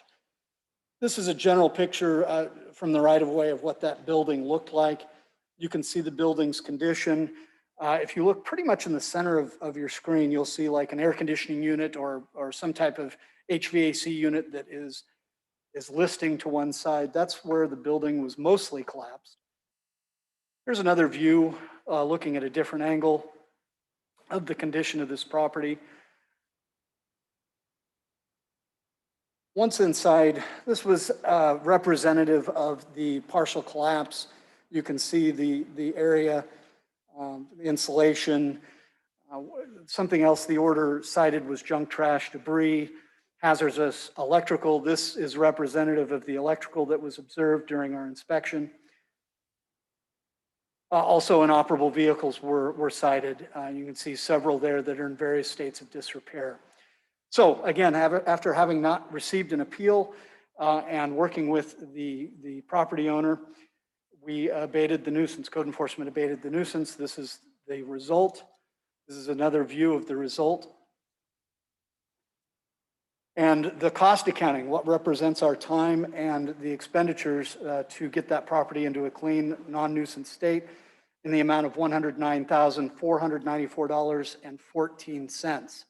This is a general picture from the right-of-way of what that building looked like. You can see the building's condition. If you look pretty much in the center of your screen, you'll see like an air conditioning unit or some type of HVAC unit that is listing to one side. That's where the building was mostly collapsed. Here's another view looking at a different angle of the condition of this property. Once inside, this was representative of the partial collapse. You can see the area, the insulation. Something else the order cited was junk trash, debris, hazardous electrical. This is representative of the electrical that was observed during our inspection. Also, inoperable vehicles were cited. You can see several there that are in various states of disrepair. So again, after having not received an appeal and working with the property owner, we abated the nuisance. Code enforcement abated the nuisance. This is the result. This is another view of the result. And the cost accounting, what represents our time and the expenditures to get that property into a clean, non-nuisance state in the amount of $109,494.14.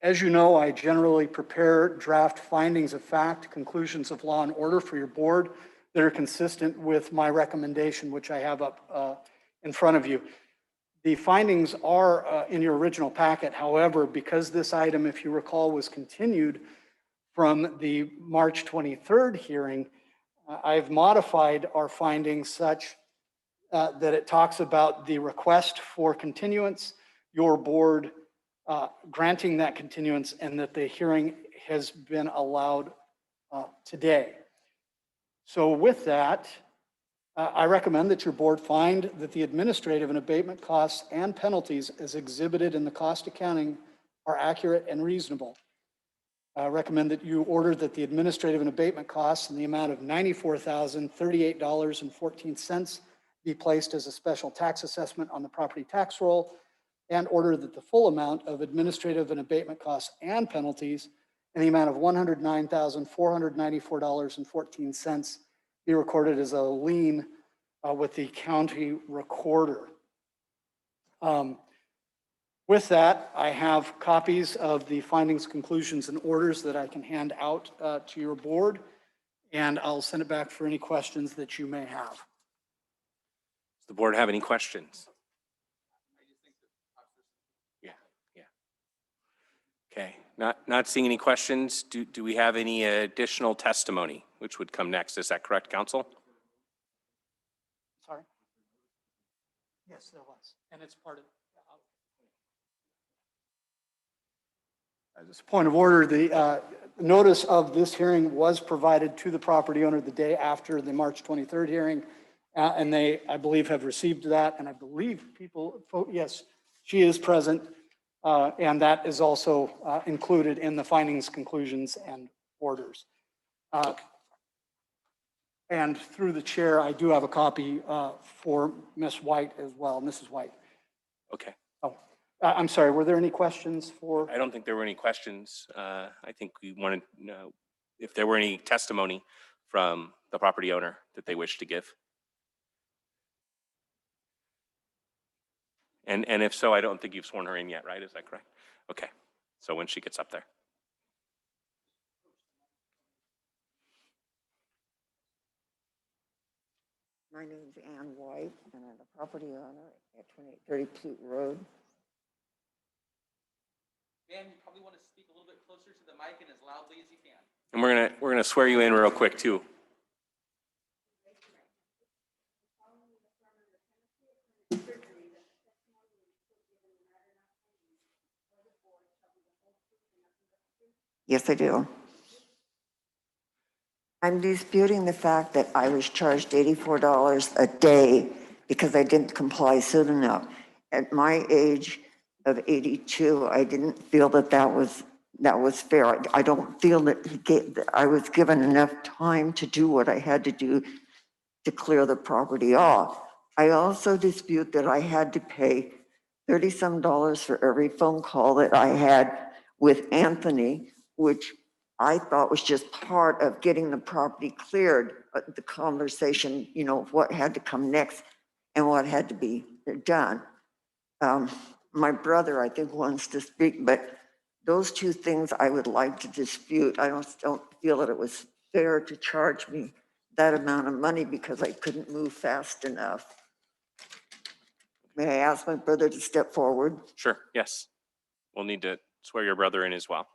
As you know, I generally prepare draft findings of fact, conclusions of law and order for your board that are consistent with my recommendation, which I have up in front of you. The findings are in your original packet. However, because this item, if you recall, was continued from the March 23rd hearing, I've modified our findings such that it talks about the request for continuance, your board granting that continuance, and that the hearing has been allowed today. So with that, I recommend that your board find that the administrative and abatement costs and penalties as exhibited in the cost accounting are accurate and reasonable. I recommend that you order that the administrative and abatement costs in the amount of $94,038.14 be placed as a special tax assessment on the property tax roll, and order that the full amount of administrative and abatement costs and penalties in the amount of $109,494.14 be recorded as a lien with the county recorder. With that, I have copies of the findings, conclusions, and orders that I can hand out to your board, and I'll send it back for any questions that you may have. Does the board have any questions? Yeah. Okay, not seeing any questions. Do we have any additional testimony, which would come next? Is that correct, counsel? Sorry? Yes, there was, and it's part of. As a point of order, the notice of this hearing was provided to the property owner the day after the March 23rd hearing, and they, I believe, have received that, and I believe people, yes, she is present, and that is also included in the findings, conclusions, and orders. And through the chair, I do have a copy for Ms. White as well, Mrs. White. Okay. Oh, I'm sorry, were there any questions for? I don't think there were any questions. I think we wanted to know if there were any testimony from the property owner that they wish to give. And if so, I don't think you've sworn her in yet, right? Is that correct? Okay. So when she gets up there. My name's Ann White, and I'm the property owner at 2830 Plute Road. Ma'am, you probably want to speak a little bit closer to the mic and as loudly as you can. And we're gonna swear you in real quick too. Yes, I do. I'm disputing the fact that I was charged $84 a day because I didn't comply soon enough. At my age of 82, I didn't feel that was fair. I don't feel that I was given enough time to do what I had to do to clear the property off. I also dispute that I had to pay $30-some for every phone call that I had with Anthony, which I thought was just part of getting the property cleared, the conversation, you know, what had to come next and what had to be done. My brother, I think, wants to speak, but those two things I would like to dispute. I don't feel that it was fair to charge me that amount of money because I couldn't move fast enough. May I ask my brother to step forward? Sure, yes. We'll need to swear your brother in as well.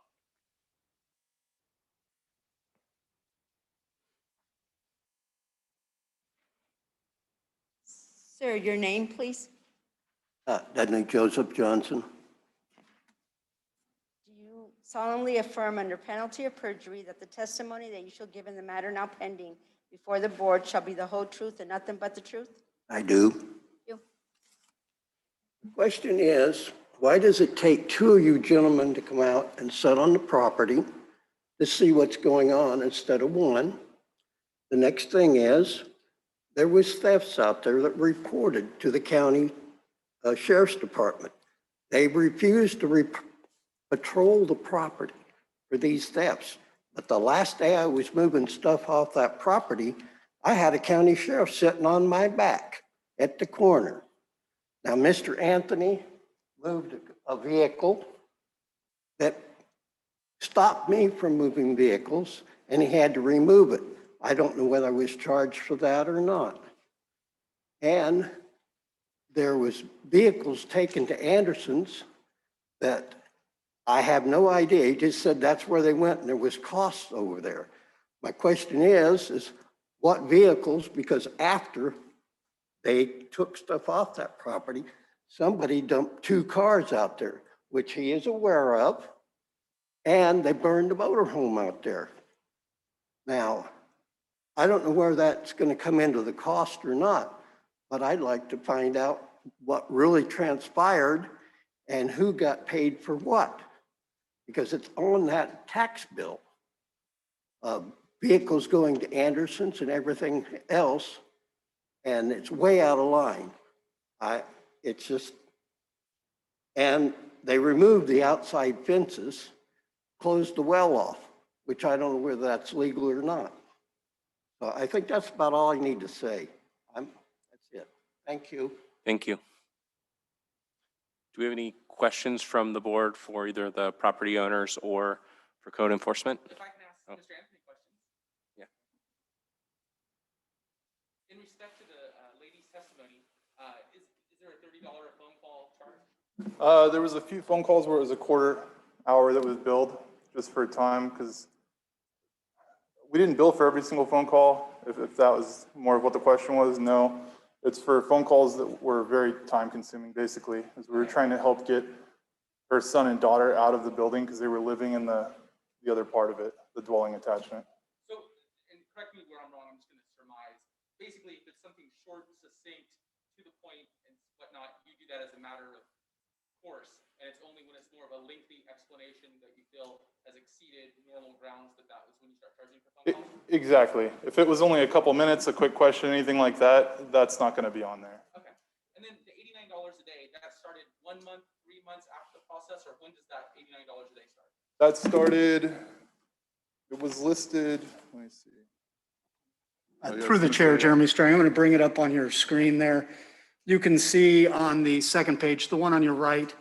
Sir, your name, please? Dudley Joseph Johnson. Do you solemnly affirm under penalty of perjury that the testimony that you shall give in the matter now pending before the board shall be the whole truth and nothing but the truth? I do. You. The question is, why does it take two of you gentlemen to come out and sit on the property to see what's going on instead of one? The next thing is, there was thefts out there that reported to the county Sheriff's Department. They refused to patrol the property for these thefts. But the last day I was moving stuff off that property, I had a county sheriff sitting on my back at the corner. Now, Mr. Anthony moved a vehicle that stopped me from moving vehicles, and he had to remove it. I don't know whether I was charged for that or not. And there was vehicles taken to Anderson's that I have no idea. He just said that's where they went and there was costs over there. My question is what vehicles, because after they took stuff off that property, somebody dumped 2 cars out there, which he is aware of, and they burned the motorhome out there. Now, I don't know where that's going to come into the cost or not, but I'd like to find out what really transpired and who got paid for what, because it's on that tax bill. Vehicles going to Anderson's and everything else, and it's way out of line. It's just, and they removed the outside fences, closed the well off, which I don't know whether that's legal or not. So I think that's about all I need to say. That's it. Thank you. Thank you. Do we have any questions from the board for either the property owners or for code enforcement? If I can ask Mr. Anthony questions? Yeah. In respect to the lady's testimony, is there a $30 phone call charge? There was a few phone calls where it was a quarter hour that was billed just for time, because we didn't bill for every single phone call. If that was more of what the question was, no. It's for phone calls that were very time consuming, basically, as we were trying to help get her son and daughter out of the building because they were living in the other part of it, the dwelling attachment. So, and correct me where I'm wrong, I'm just going to surmise. Basically, if it's something short, succinct, to the point, and whatnot, you do that as a matter of course, and it's only when it's more of a lengthy explanation that you feel has exceeded normal grounds that was when you start charging for phone calls? Exactly. If it was only a couple minutes, a quick question, anything like that, that's not going to be on there. Okay. And then the $89 a day, that started 1 month, 3 months after the process, or when does that $89 a day start? That started, it was listed, let me see. Through the chair, Jeremy Strang, I'm going to bring it up on your screen there. You can see on the second page, the one on your right,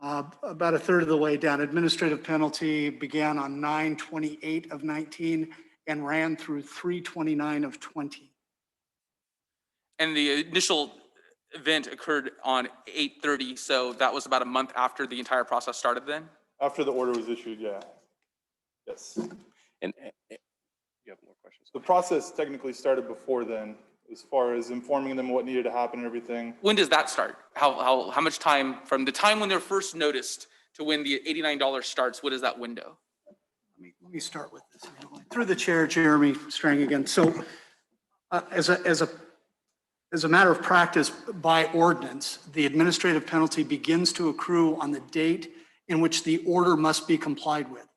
about a third of the way down, administrative penalty began on 9/28 of 19 and ran through 3/29 of 20. And the initial event occurred on 8/30, so that was about a month after the entire process started then? After the order was issued, yeah. Yes. And you have more questions? The process technically started before then, as far as informing them what needed to happen and everything. When does that start? How much time from the time when they're first noticed to when the $89 starts? What is that window? Let me start with this. Through the chair, Jeremy Strang again. So as a matter of practice, by ordinance, the administrative penalty begins to accrue on the date in which the order must be complied with.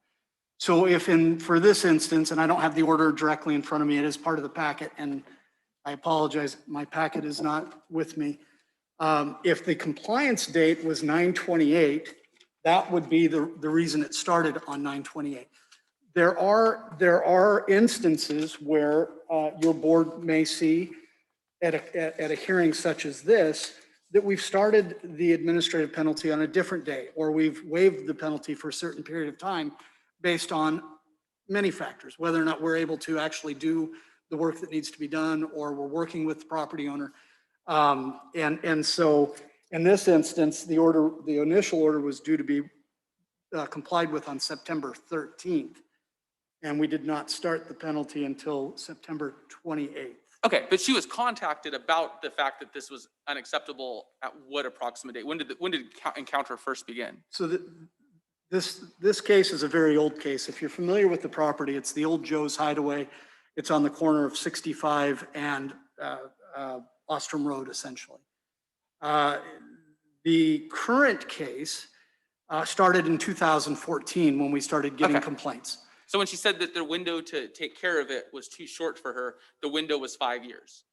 So if for this instance, and I don't have the order directly in front of me, it is part of the packet, and I apologize, my packet is not with me. If the compliance date was 9/28, that would be the reason it started on 9/28. There are instances where your board may see at a hearing such as this, that we've started the administrative penalty on a different day, or we've waived the penalty for a certain period of time based on many factors, whether or not we're able to actually do the work that needs to be done, or we're working with the property owner. And so in this instance, the initial order was due to be complied with on September 13th. And we did not start the penalty until September 28th. Okay, but she was contacted about the fact that this was unacceptable at what approximate date? When did encounter first begin? So this case is a very old case. If you're familiar with the property, it's the old Joe's Hideaway. It's on the corner of 65 and Ostrom Road, essentially. The current case started in 2014 when we started getting complaints. So when she said that the window to take care of it was too short for her, the window was 5 years?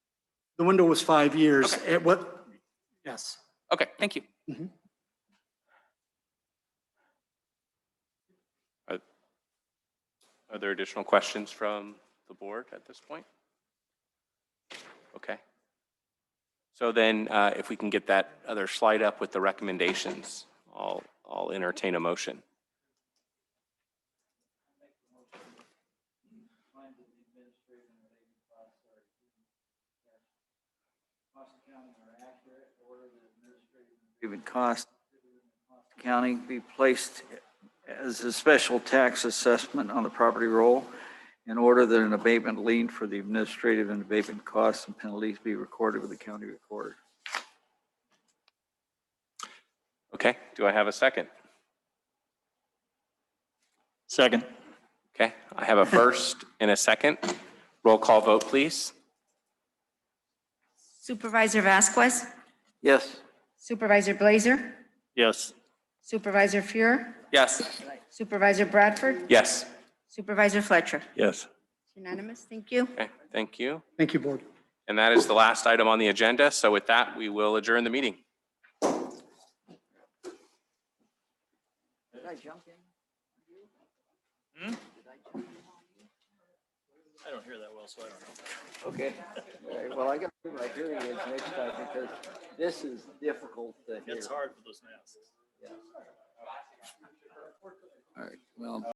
The window was 5 years. Okay. Yes. Okay, thank you. Mhm. Are there additional questions from the board at this point? Okay. So then if we can get that other slide up with the recommendations, I'll entertain a motion. Abatement cost accounting be placed as a special tax assessment on the property roll in order that an abatement lien for the administrative and abatement costs and penalties be recorded with the county recorder. Okay, do I have a second? Second. Okay, I have a first and a second. Roll call vote, please. Supervisor Vasquez, Yes. Supervisor Blazer, Yes. Supervisor Fuhrer, Yes. Supervisor Bradford, Yes. Supervisor Fletcher. Yes. It's unanimous. Thank you. Okay, thank you. Thank you, board. And that is the last item on the agenda. So with that, we will adjourn the meeting. Did I jump in? I don't hear that well, so I don't know. Okay. All right. Well, I got to do my hearing aids next time because this is difficult to hear. It's hard with those masks. Yeah. All right. Well.